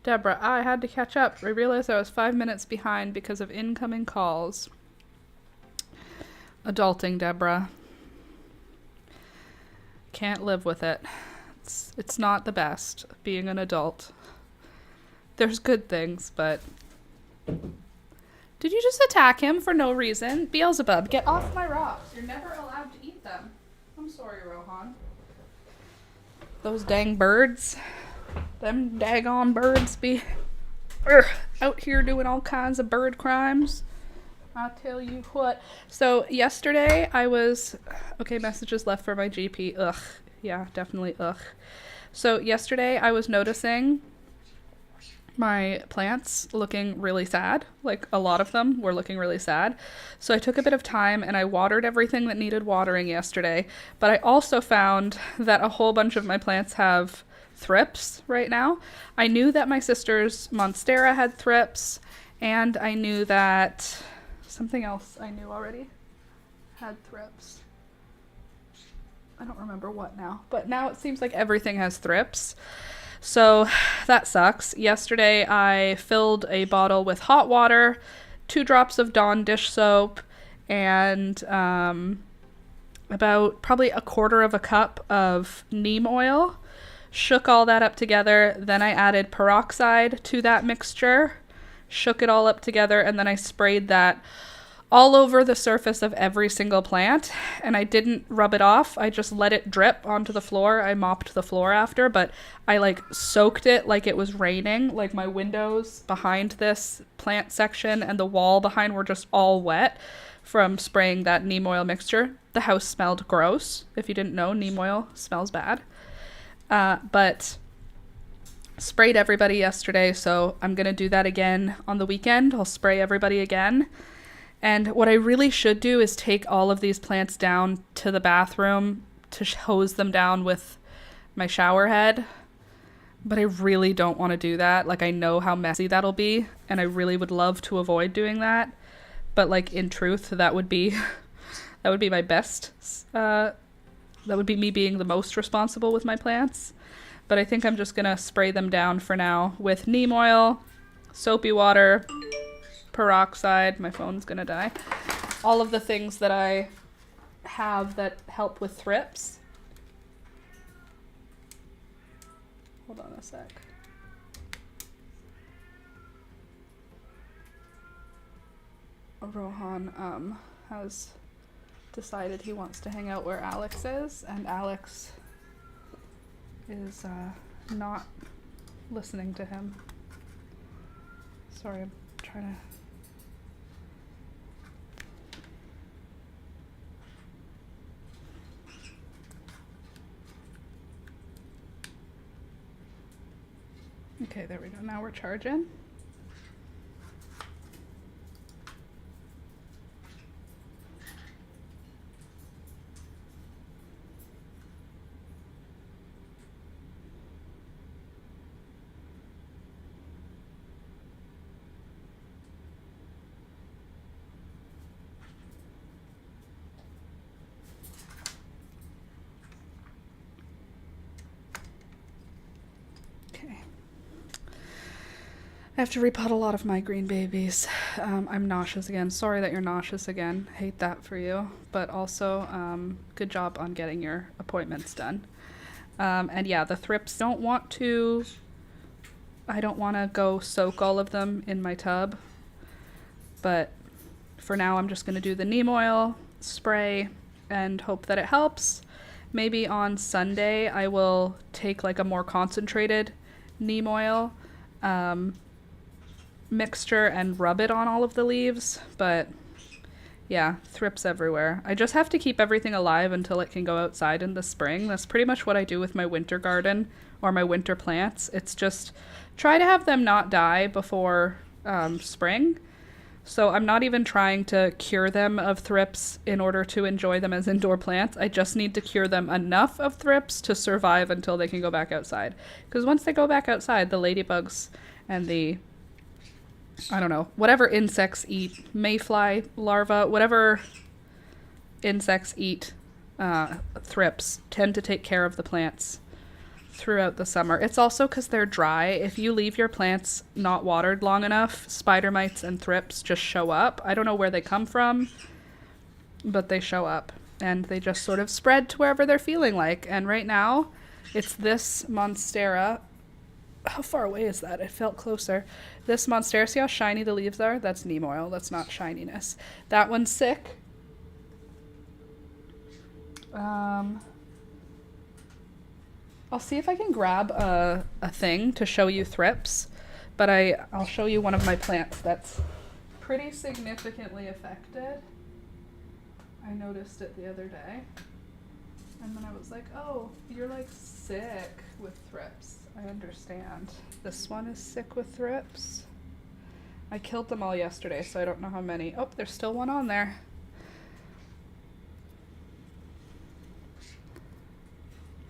Deborah, I had to catch up. I realized I was 5 minutes behind because of incoming calls. Adulting, Deborah. Can't live with it. It's not the best, being an adult. There's good things, but... Did you just attack him for no reason? Beelzebub, get off my rocks. You're never allowed to eat them. I'm sorry, Rohan. Those dang birds. Them daggone birds be out here doing all kinds of bird crimes. I'll tell you what. So yesterday I was... Okay, messages left for my GP. Ugh. Yeah, definitely ugh. So yesterday I was noticing my plants looking really sad. Like, a lot of them were looking really sad. So I took a bit of time and I watered everything that needed watering yesterday. But I also found that a whole bunch of my plants have thrips right now. I knew that my sister's Monstera had thrips, and I knew that something else I knew already had thrips. I don't remember what now, but now it seems like everything has thrips. So that sucks. Yesterday I filled a bottle with hot water, 2 drops of Dawn dish soap, and about probably a quarter of a cup of neem oil. Shook all that up together. Then I added peroxide to that mixture, shook it all up together, and then I sprayed that all over the surface of every single plant. And I didn't rub it off. I just let it drip onto the floor. I mopped the floor after, but I soaked it like it was raining. Like, my windows behind this plant section and the wall behind were just all wet from spraying that neem oil mixture. The house smelled gross. If you didn't know, neem oil smells bad. But sprayed everybody yesterday, so I'm going to do that again on the weekend. I'll spray everybody again. And what I really should do is take all of these plants down to the bathroom to hose them down with my shower head. But I really don't want to do that. Like, I know how messy that'll be, and I really would love to avoid doing that. But, in truth, that would be my best, that would be me being the most responsible with my plants. But I think I'm just going to spray them down for now with neem oil, soapy water, peroxide. My phone's going to die. All of the things that I have that help with thrips. Hold on a sec. Rohan has decided he wants to hang out where Alex is, and Alex is not listening to him. Sorry, I'm trying to... Okay, there we go. Now we're charging. I have to repot a lot of my green babies. I'm nauseous again. Sorry that you're nauseous again. Hate that for you. But also, good job on getting your appointments done. And yeah, the thrips I don't want to go soak all of them in my tub. But for now, I'm just going to do the neem oil spray and hope that it helps. Maybe on Sunday, I will take a more concentrated neem oil mixture and rub it on all of the leaves. But yeah, thrips everywhere. I just have to keep everything alive until it can go outside in the spring. That's pretty much what I do with my winter garden or my winter plants. It's just try to have them not die before spring. So I'm not even trying to cure them of thrips in order to enjoy them as indoor plants. I just need to cure them enough of thrips to survive until they can go back outside. Because once they go back outside, the ladybugs and the, I don't know, whatever insects eat, mayfly larvae, whatever insects eat thrips tend to take care of the plants throughout the summer. It's also because they're dry. If you leave your plants not watered long enough, spider mites and thrips just show up. I don't know where they come from, but they show up. And they just sort of spread to wherever they're feeling like. And right now, it's this Monstera. How far away is that? It felt closer. This Monstera, see how shiny the leaves are? That's neem oil. That's not shininess. That one's sick. I'll see if I can grab a thing to show you thrips. But I'll show you one of my plants that's pretty significantly affected. I noticed it the other day. And then I was like, oh, you're like sick with thrips. I understand. This one is sick with thrips. I killed them all yesterday, so I don't know how many. Oh, there's still one on there.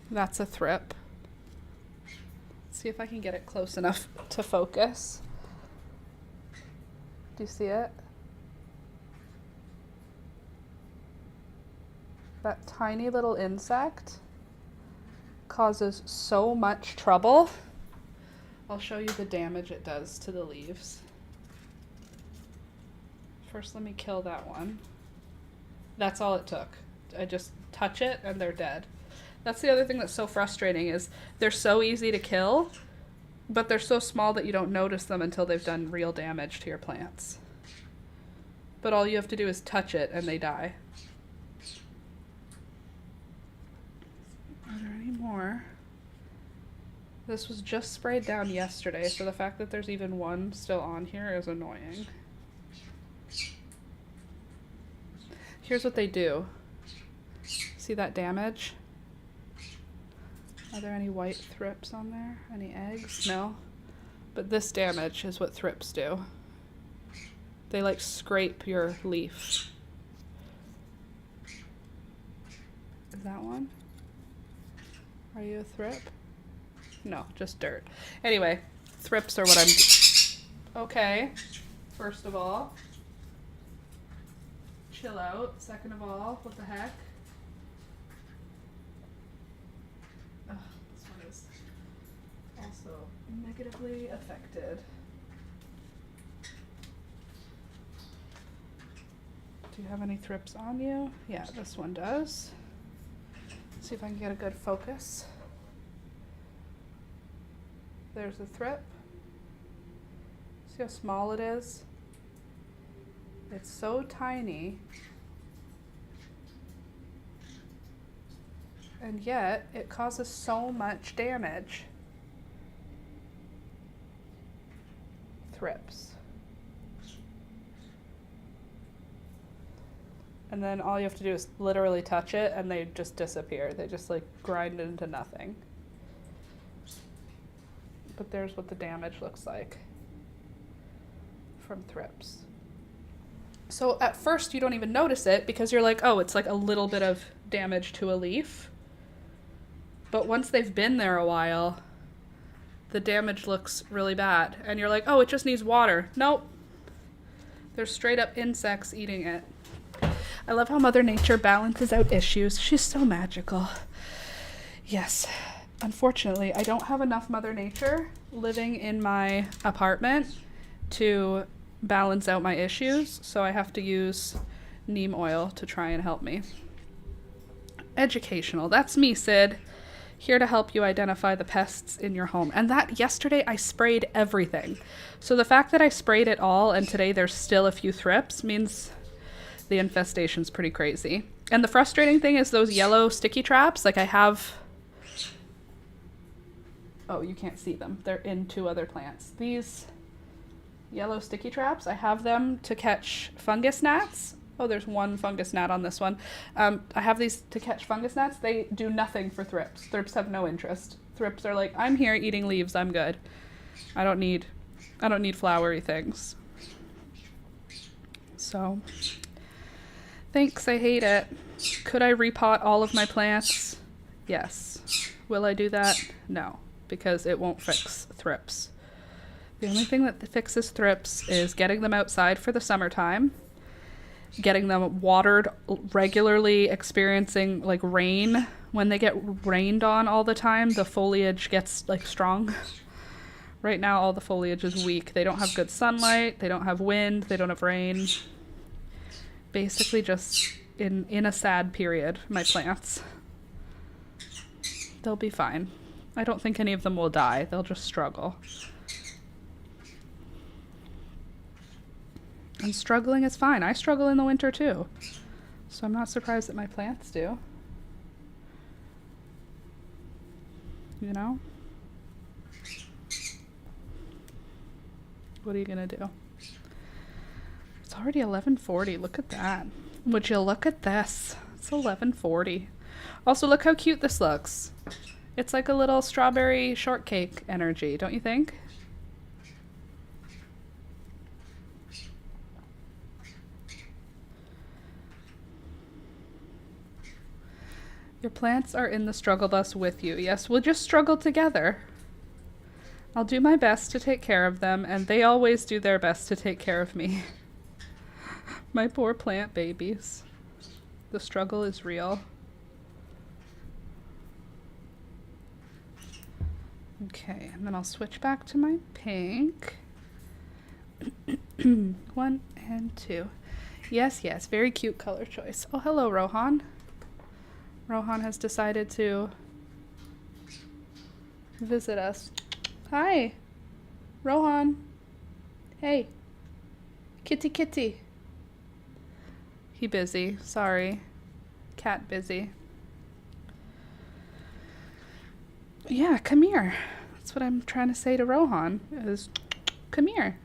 That's a thrip. Let's see if I can get it close enough to focus. Do you see it? That tiny little insect causes so much trouble. I'll show you the damage it does to the leaves. First, let me kill that one. That's all it took. I just touch it and they're dead. That's the other thing that's so frustrating is they're so easy to kill, but they're so small that you don't notice them until they've done real damage to your plants. But all you have to do is touch it and they die. Are there any more? This was just sprayed down yesterday, so the fact that there's even one still on here is annoying. Here's what they do. See that damage? Are there any white thrips on there? Any eggs? No. But this damage is what thrips do. They like scrape your leaf. Is that one? Are you a thrip? No, just dirt. Anyway, thrips are what I'm... Okay. First of all, chill out. Second of all, what the heck? Ugh, this one is also negatively affected. Do you have any thrips on you? Yeah, this one does. See if I can get a good focus. There's a thrip. See how small it is? It's so tiny. And yet, it causes so much damage. Thrips. And then all you have to do is literally touch it and they just disappear. They just like grind it into nothing. But there's what the damage looks like from thrips. So at first you don't even notice it because you're like, oh, it's like a little bit of damage to a leaf. But once they've been there a while, the damage looks really bad. And you're like, oh, it just needs water. Nope. There's straight up insects eating it. I love how Mother Nature balances out issues. She's so magical. Yes. Unfortunately, I don't have enough Mother Nature living in my apartment to balance out my issues, so I have to use neem oil to try and help me. Educational. That's me, Sid. Here to help you identify the pests in your home. And that yesterday I sprayed everything. So the fact that I sprayed it all and today there's still a few thrips means the infestation's pretty crazy. And the frustrating thing is those yellow sticky traps, like I have... Oh, you can't see them. They're in two other plants. These yellow sticky traps, I have them to catch fungus gnats. Oh, there's one fungus gnat on this one. I have these to catch fungus gnats. They do nothing for thrips. Thrips have no interest. Thrips are like, I'm here eating leaves. I'm good. I don't need flowery things. So, thanks. I hate it. Could I repot all of my plants? Yes. Will I do that? No, because it won't fix thrips. The only thing that fixes thrips is getting them outside for the summertime getting them watered regularly, experiencing like rain. When they get rained on all the time, the foliage gets like strong. Right now, all the foliage is weak. They don't have good sunlight. They don't have wind. They don't have rain. Basically just in a sad period, my plants. They'll be fine. I don't think any of them will die. They'll just struggle. And struggling is fine. I struggle in the winter too. So I'm not surprised that my plants do. You know? What are you gonna do? It's already 11:40. Look at that. Would you look at this? It's 11:40. Also, look how cute this looks. It's like a little strawberry shortcake energy, don't you think? Your plants are in the struggle bus with you. Yes, we'll just struggle together. I'll do my best to take care of them, and they always do their best to take care of me. My poor plant babies. The struggle is real. Okay, and then I'll switch back to my pink. 1 and 2. Yes, yes, very cute color choice. Oh, hello, Rohan. Rohan has decided to visit us. Hi, Rohan. Hey, kitty kitty. He busy, sorry. Cat busy. Yeah, come here. That's what I'm trying to say to Rohan is, come here.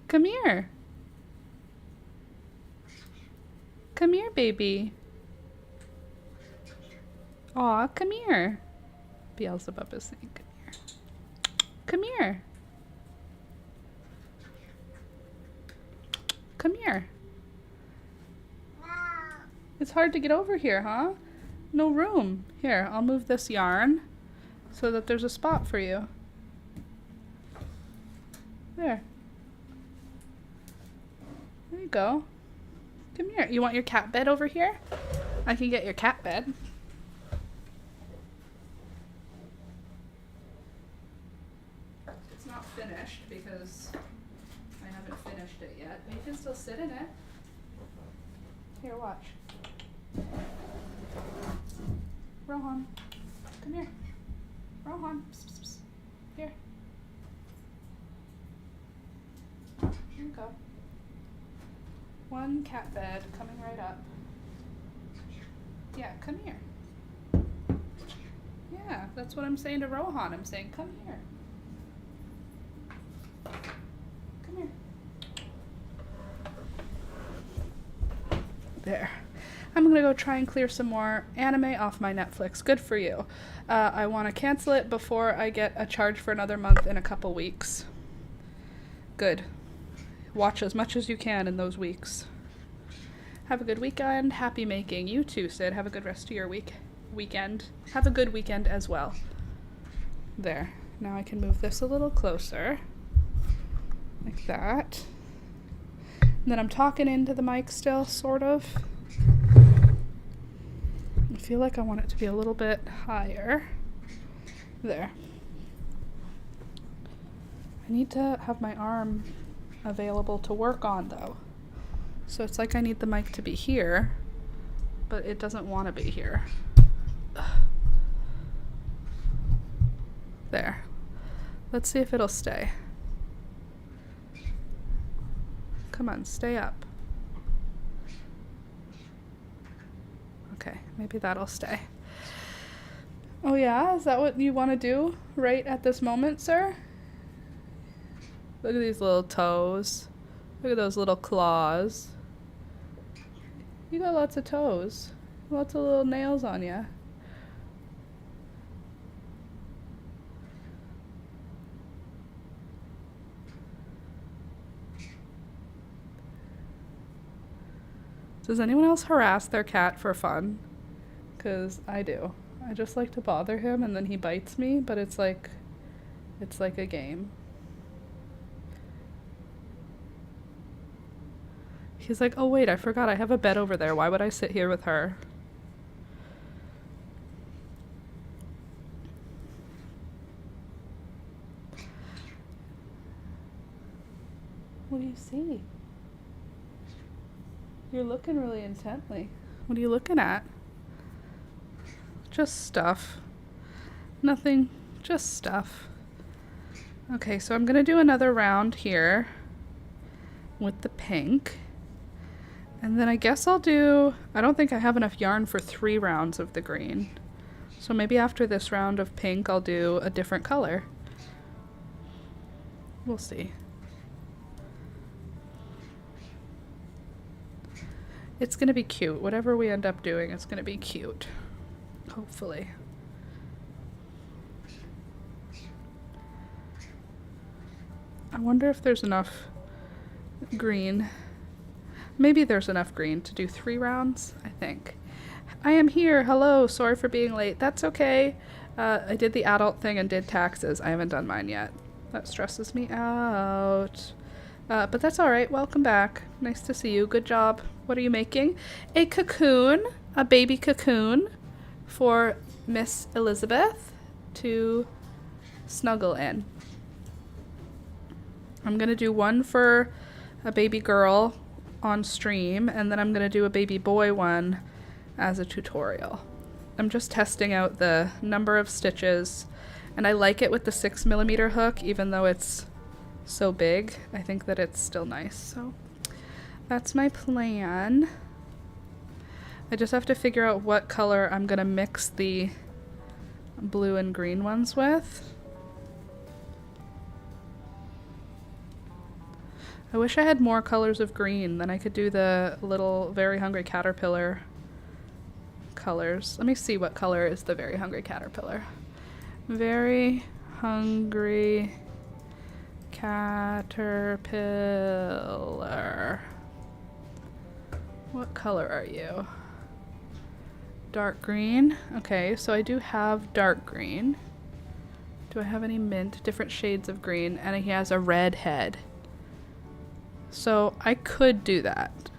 Come here. Come here, baby. Aw, come here. Beelzebub is saying, come here. Come here. Come here. It's hard to get over here, huh? No room. Here, I'll move this yarn so that there's a spot for you. There. There you go. Come here. You want your cat bed over here? I can get your cat bed. It's not finished because I haven't finished it yet. But you can still sit in it. Here, watch. Rohan, come here. Rohan, psst, psst, psst. Here. Here you go. One cat bed coming right up. Yeah, come here. Yeah, that's what I'm saying to Rohan. I'm saying, come here. Come here. There. I'm gonna go try and clear some more anime off my Netflix. Good for you. I want to cancel it before I get a charge for another month in a couple weeks. Good. Watch as much as you can in those weeks. Have a good weekend. Happy making. You too, Sid. Have a good rest of your weekend. Have a good weekend as well. There. Now I can move this a little closer. Like that. And then I'm talking into the mic still, sort of. I feel like I want it to be a little bit higher. There. I need to have my arm available to work on though. So it's like I need the mic to be here, but it doesn't want to be here. Ugh. There. Let's see if it'll stay. Come on, stay up. Okay, maybe that'll stay. Oh yeah, is that what you want to do right at this moment, sir? Look at these little toes. Look at those little claws. You got lots of toes. Lots of little nails on you. Does anyone else harass their cat for fun? 'Cause I do. I just like to bother him and then he bites me, but it's like a game. He's like, oh wait, I forgot I have a bed over there. Why would I sit here with her? What do you see? You're looking really intently. What are you looking at? Just stuff. Nothing, just stuff. Okay, so I'm gonna do another round here with the pink. And then I guess I don't think I have enough yarn for 3 rounds of the green. So maybe after this round of pink, I'll do a different color. We'll see. It's gonna be cute. Whatever we end up doing, it's gonna be cute. Hopefully. I wonder if there's enough green. Maybe there's enough green to do 3 rounds, I think. I am here. Hello. Sorry for being late. That's okay. I did the adult thing and did taxes. I haven't done mine yet. That stresses me out. But that's all right. Welcome back. Nice to see you. Good job. What are you making? A cocoon, a baby cocoon for Miss Elizabeth to snuggle in. I'm going to do one for a baby girl on stream, and then I'm going to do a baby boy one as a tutorial. I'm just testing out the number of stitches, and I like it with the 6mm hook, even though it's so big. I think that it's still nice, so that's my plan. I just have to figure out what color I'm going to mix the blue and green ones with. I wish I had more colors of green, then I could do the little Very Hungry Caterpillar colors. Let me see what color is the Very Hungry Caterpillar. Very Hungry Caterpillar. What color are you? Dark green. Okay, so I do have dark green. Do I have any mint? Different shades of green, and he has a red head. So I could do that.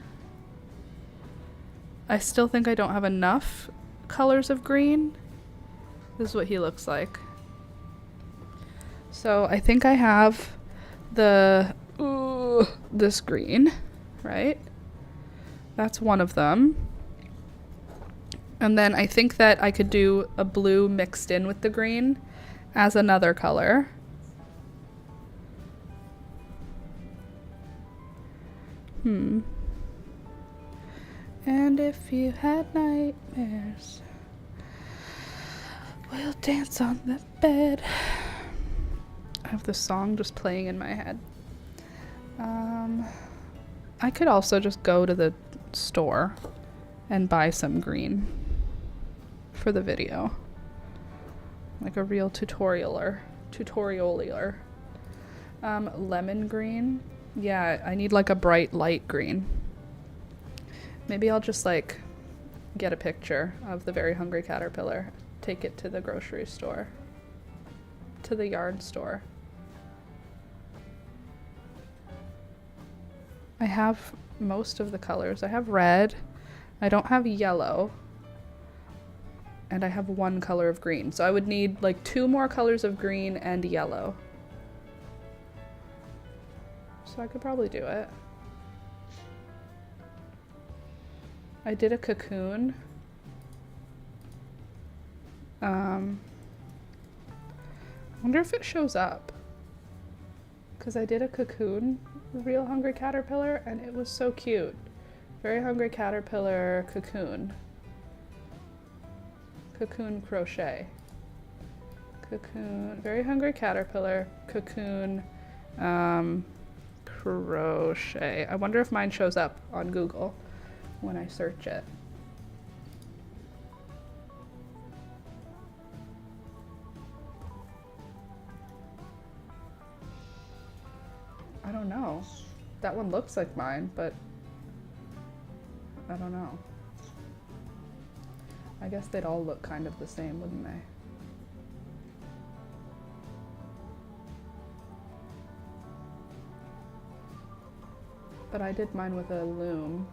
I still think I don't have enough colors of green. This is what he looks like. So I think I have this green, right? That's one of them. And then I think that I could do a blue mixed in with the green as another color. And if you had nightmares, we'll dance on the bed. I have this song just playing in my head. I could also just go to the store and buy some green for the video. Like a real tutorialer. Lemon green. Yeah, I need like a bright light green. Maybe I'll just like get a picture of the Very Hungry Caterpillar, take it to the grocery store, to the yard store. I have most of the colors. I have red, I don't have yellow, and I have 1 color of green. So I would need like 2 more colors of green and yellow. So I could probably do it. I did a cocoon. I wonder if it shows up. Because I did a cocoon, Real Hungry Caterpillar, and it was so cute. Very Hungry Caterpillar cocoon. Cocoon crochet. Cocoon, Very Hungry Caterpillar cocoon crochet. I wonder if mine shows up on Google when I search it. I don't know. That one looks like mine, but I don't know. I guess they'd all look kind of the same, wouldn't they? But I did mine with a loom,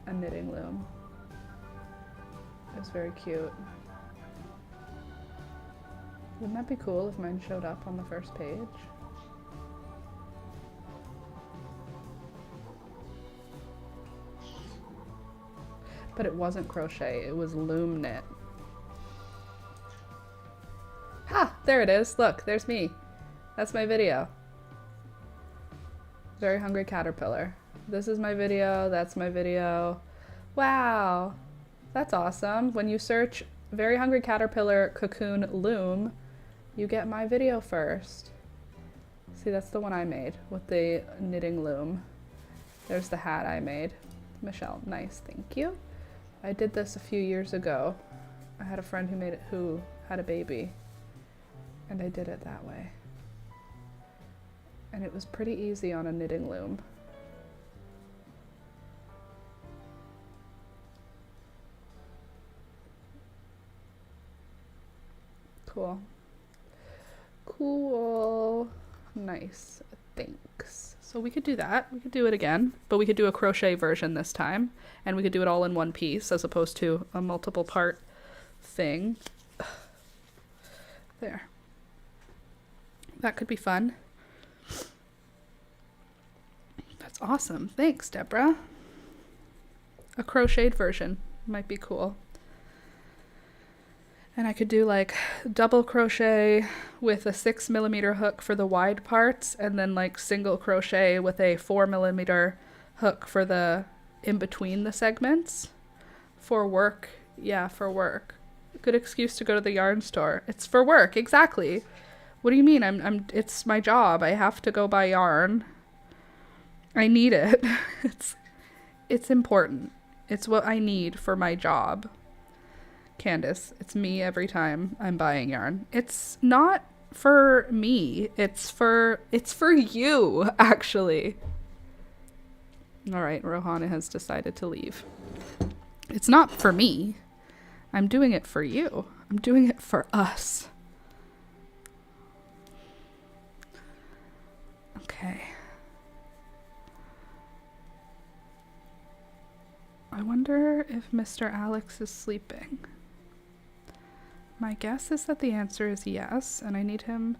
a knitting loom. It was very cute. Wouldn't that be cool if mine showed up on the first page? But it wasn't crochet, it was loom knit. Ha! There it is. Look, there's me. That's my video. Very hungry caterpillar. This is my video, that's my video. Wow! That's awesome. When you search very hungry caterpillar cocoon loom, you get my video first. See, that's the one I made with the knitting loom. There's the hat I made. Michelle, nice, thank you. I did this a few years ago. I had a friend who had a baby, and I did it that way. And it was pretty easy on a knitting loom. Cool. Cool. Nice. Thanks. So we could do that. We could do it again, but we could do a crochet version this time, and we could do it all in one piece as opposed to a multiple part thing. There. That could be fun. That's awesome. Thanks, Deborah. A crocheted version might be cool. And I could do like double crochet with a 6mm hook for the wide parts, and then like single crochet with a 4mm hook for the in between the segments. For work. Yeah, for work. Good excuse to go to the yarn store. It's for work, exactly. What do you mean? It's my job. I have to go buy yarn. I need it. It's important. It's what I need for my job. Candace, it's me every time I'm buying yarn. It's not for me. It's for you, actually. All right, Rohana has decided to leave. It's not for me. I'm doing it for you. I'm doing it for us. Okay. I wonder if Mr. Alex is sleeping. My guess is that the answer is yes, and I need him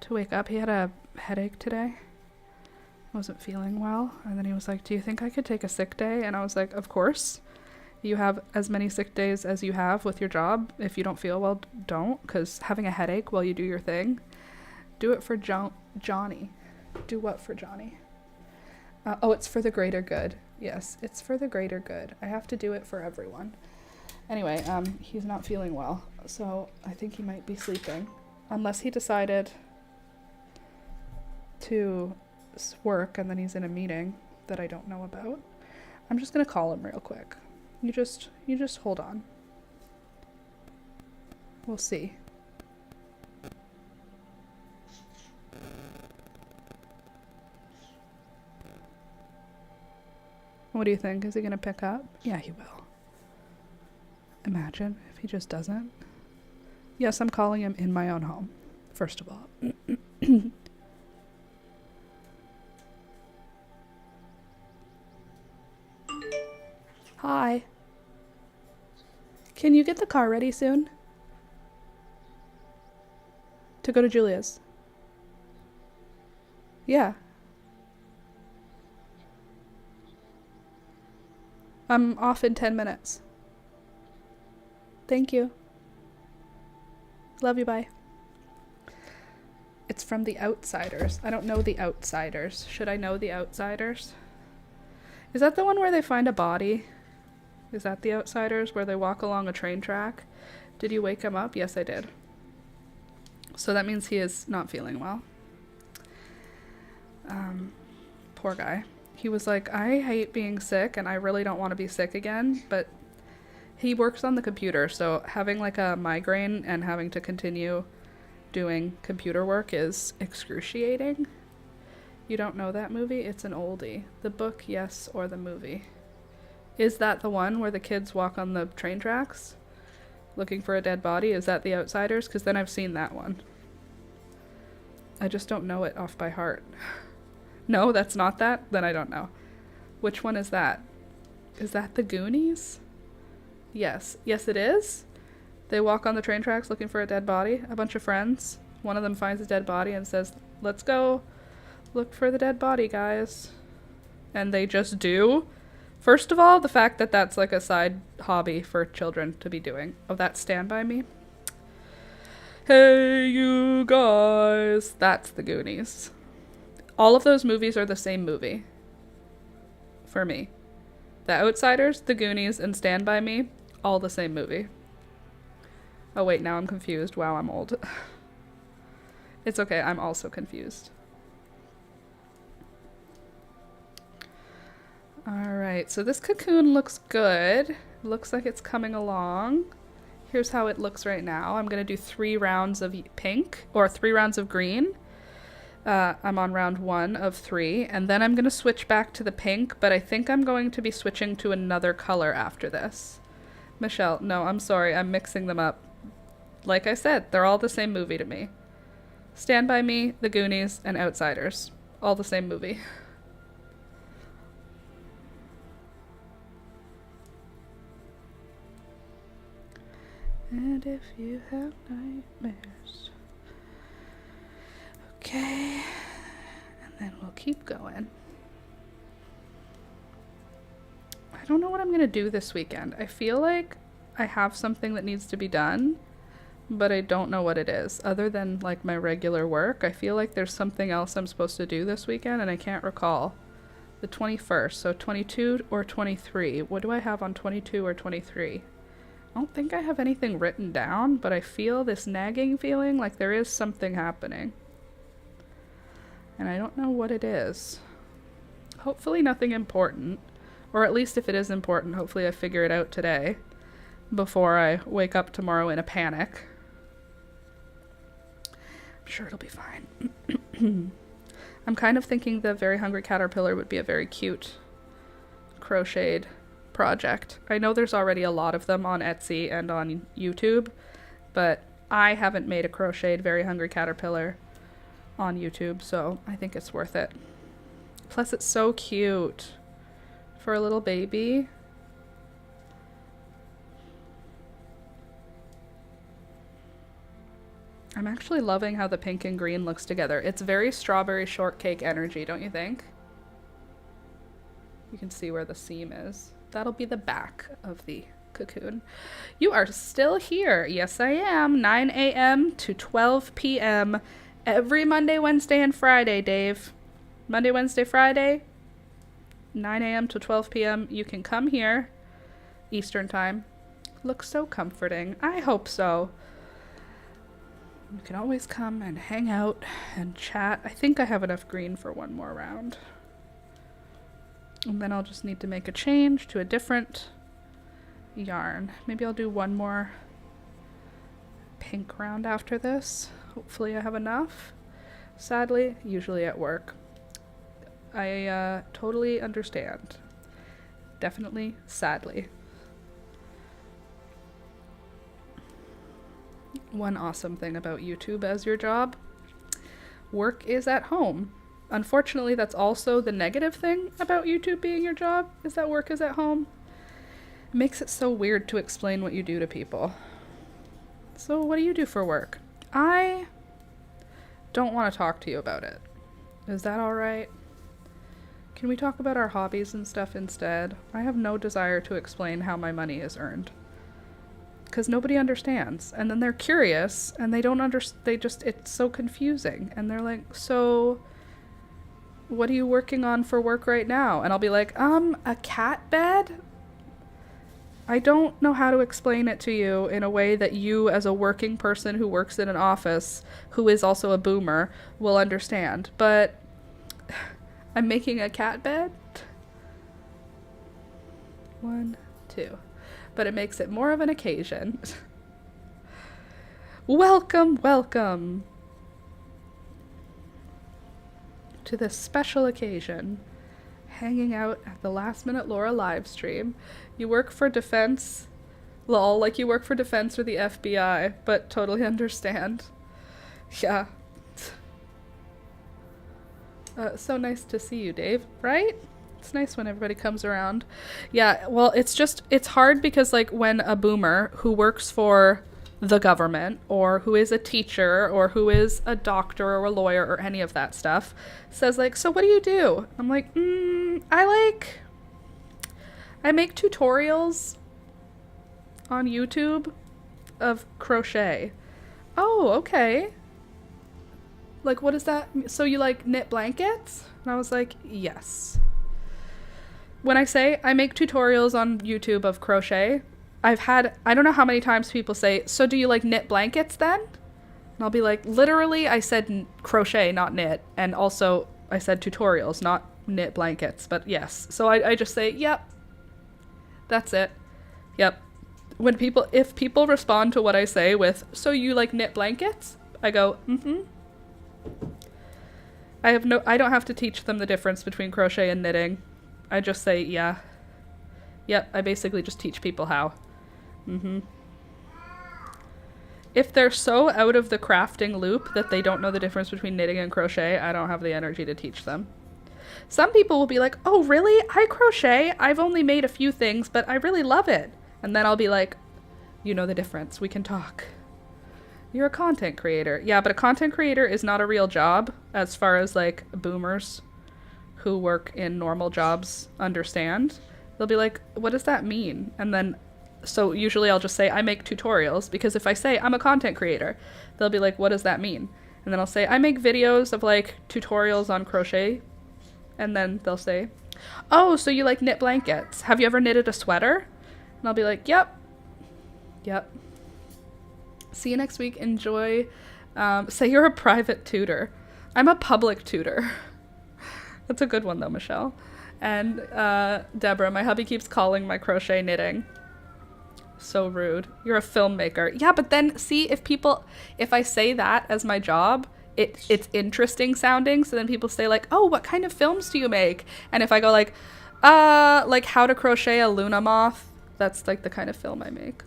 to wake up. He had a headache today. Wasn't feeling well. And then he was like, do you think I could take a sick day? And I was like, of course. You have as many sick days as you have with your job. If you don't feel well, don't. Because having a headache while you do your thing, do it for Johnny. Do what for Johnny? Oh, it's for the greater good. Yes, it's for the greater good. I have to do it for everyone. Anyway, he's not feeling well, so I think he might be sleeping. Unless he decided to work and then he's in a meeting that I don't know about. I'm just gonna call him real quick. You just hold on. We'll see. What do you think? Is he gonna pick up? Yeah, he will. Imagine if he just doesn't. Yes, I'm calling him in my own home, first of all. Hi. Can you get the car ready soon? To go to Julia's. Yeah. I'm off in 10 minutes. Thank you. Love you, bye. It's from The Outsiders. I don't know The Outsiders. Should I know The Outsiders? Is that the one where they find a body? Is that The Outsiders, where they walk along a train track? Did you wake him up? Yes, I did. So that means he is not feeling well. Poor guy. He was like, I hate being sick and I really don't want to be sick again, but he works on the computer, so having like a migraine and having to continue doing computer work is excruciating. You don't know that movie? It's an oldie. The book, yes, or the movie. Is that the one where the kids walk on the train tracks looking for a dead body? Is that The Outsiders? Because then I've seen that one. I just don't know it off by heart. No, that's not that? Then I don't know. Which one is that? Is that the Goonies? Yes. Yes, it is. They walk on the train tracks looking for a dead body. A bunch of friends. One of them finds a dead body and says, let's go look for the dead body, guys. And they just do. First of all, the fact that that's like a side hobby for children to be doing. Oh, that's Stand By Me. Hey, you guys. That's the Goonies. All of those movies are the same movie. For me. The Outsiders, The Goonies, and Stand By Me, all the same movie. Oh wait, now I'm confused. Wow, I'm old. It's okay, I'm also confused. Alright, so this cocoon looks good. Looks like it's coming along. Here's how it looks right now. I'm going to do 3 rounds of pink, or 3 rounds of green. I'm on round 1 of 3, and then I'm going to switch back to the pink, but I think I'm going to be switching to another color after this. Michelle, no, I'm sorry, I'm mixing them up. Like I said, they're all the same movie to me. Stand By Me, The Goonies, and Outsiders. All the same movie. And if you have nightmares. Okay. And then we'll keep going. I don't know what I'm going to do this weekend. I feel like I have something that needs to be done, but I don't know what it is. Other than like my regular work, I feel like there's something else I'm supposed to do this weekend and I can't recall. The 21st, so 22 or 23. What do I have on 22 or 23? I don't think I have anything written down, but I feel this nagging feeling like there is something happening. And I don't know what it is. Hopefully nothing important. Or at least if it is important, hopefully I figure it out today before I wake up tomorrow in a panic. I'm sure it'll be fine. I'm kind of thinking the Very Hungry Caterpillar would be a very cute crocheted project. I know there's already a lot of them on Etsy and on YouTube, but I haven't made a crocheted Very Hungry Caterpillar on YouTube, so I think it's worth it. Plus it's so cute for a little baby. I'm actually loving how the pink and green looks together. It's very strawberry shortcake energy, don't you think? You can see where the seam is. That'll be the back of the cocoon. You are still here. Yes, I am. 9 a.m. to 12 p.m. every Monday, Wednesday, and Friday, Dave. Monday, Wednesday, Friday, 9 a.m. to 12 p.m. You can come here, Eastern time. Looks so comforting. I hope so. You can always come and hang out and chat. I think I have enough green for one more round. And then I'll just need to make a change to a different yarn. Maybe I'll do one more pink round after this. Hopefully I have enough. Sadly, usually at work. I totally understand. Definitely, sadly. One awesome thing about YouTube as your job, work is at home. Unfortunately, that's also the negative thing about YouTube being your job, is that work is at home. It makes it so weird to explain what you do to people. So what do you do for work? I don't want to talk to you about it. Is that all right? Can we talk about our hobbies and stuff instead? I have no desire to explain how my money is earned. Because nobody understands. And then they're curious and they don't it's so confusing. And they're like, so what are you working on for work right now? And I'll be like, a cat bed? I don't know how to explain it to you in a way that you, as a working person who works in an office, who is also a boomer, will understand. But I'm making a cat bed. 1, 2. But it makes it more of an occasion. Welcome, welcome to this special occasion. Hanging out at the Last Minute Laura live stream. You work for defense, lol, like you work for defense or the FBI, but totally understand. Yeah. So nice to see you, Dave, right? It's nice when everybody comes around. Yeah, well, it's hard because, like, when a boomer who works for the government or who is a teacher or who is a doctor or a lawyer or any of that stuff says, like, so what do you do? I'm like, I make tutorials on YouTube of crochet. Oh, okay. Like, what does that mean? So you, like, knit blankets? And I was like, yes. When I say I make tutorials on YouTube of crochet, I don't know how many times people say, so do you, like, knit blankets then? And I'll be like, literally, I said crochet, not knit. And also, I said tutorials, not knit blankets. But yes. So I just say, yep. That's it. Yep. If people respond to what I say with, so you, like, knit blankets? I go, I don't have to teach them the difference between crochet and knitting. I just say, yeah. Yep, I basically just teach people how. If they're so out of the crafting loop that they don't know the difference between knitting and crochet, I don't have the energy to teach them. Some people will be like, oh, really? I crochet? I've only made a few things, but I really love it. And then I'll be like, you know the difference. We can talk. You're a content creator. Yeah, but a content creator is not a real job as far as, like, boomers who work in normal jobs understand. They'll be like, what does that mean? And then, so usually I'll just say I make tutorials, because if I say I'm a content creator, they'll be like, what does that mean? And then I'll say I make videos of, like, tutorials on crochet. And then they'll say, oh, so you, like, knit blankets. Have you ever knitted a sweater? And I'll be like, yep. See you next week. Enjoy. Say you're a private tutor. I'm a public tutor. That's a good one, though, Michelle. And Deborah, my hubby keeps calling my crochet knitting. So rude. You're a filmmaker. Yeah, but then, see, if I say that as my job, it's interesting sounding. So then people say, like, oh, what kind of films do you make? And if I go, like how to crochet a Luna moth, that's, like, the kind of film I make.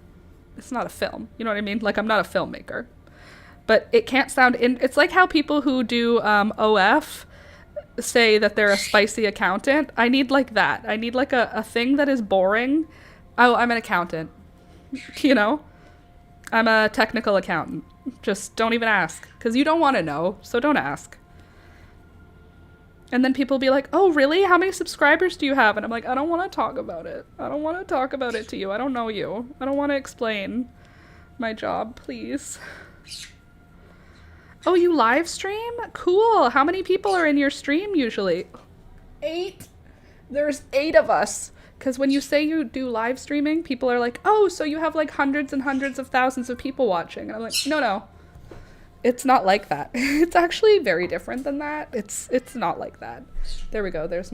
It's not a film. You know what I mean? Like, I'm not a filmmaker. But it can't sound... It's like how people who do OF say that they're a spicy accountant. I need, like, that. I need, like, a thing that is boring. Oh, I'm an accountant. You know? I'm a technical accountant. Just don't even ask. Because you don't want to know, so don't ask. And then people will be like, oh, really? How many subscribers do you have? And I'm like, I don't want to talk about it. I don't want to talk about it to you. I don't know you. I don't want to explain my job, please. Oh, you live stream? Cool. How many people are in your stream usually? 8. There's 8 of us. Because when you say you do live streaming, people are like, oh, so you have, like, hundreds and hundreds of thousands of people watching. And I'm like, no. It's not like that. It's actually very different than that. It's not like that. There we go. There's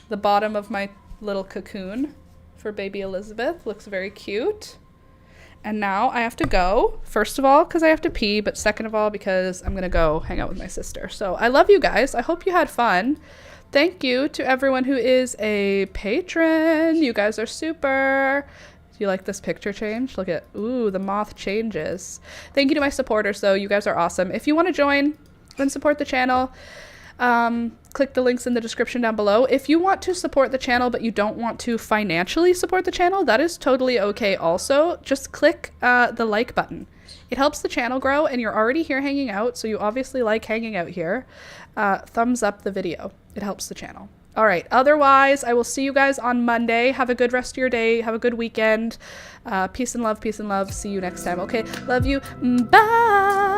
the bottom of my little cocoon for baby Elizabeth. Looks very cute. And now I have to go. First of all, because I have to pee. But second of all, because I'm going to go hang out with my sister. So I love you guys. I hope you had fun. Thank you to everyone who is a patron. You guys are super. You like this picture change? Look at, ooh, the moth changes. Thank you to my supporters, though. You guys are awesome. If you want to join and support the channel, click the links in the description down below. If you want to support the channel, but you don't want to financially support the channel, that is totally okay also. Just click the like button. It helps the channel grow, and you're already here hanging out, so you obviously like hanging out here. Thumbs up the video. It helps the channel. All right. Otherwise, I will see you guys on Monday. Have a good rest of your day. Have a good weekend. Peace and love. Peace and love. See you next time. Okay. Love you. Bye.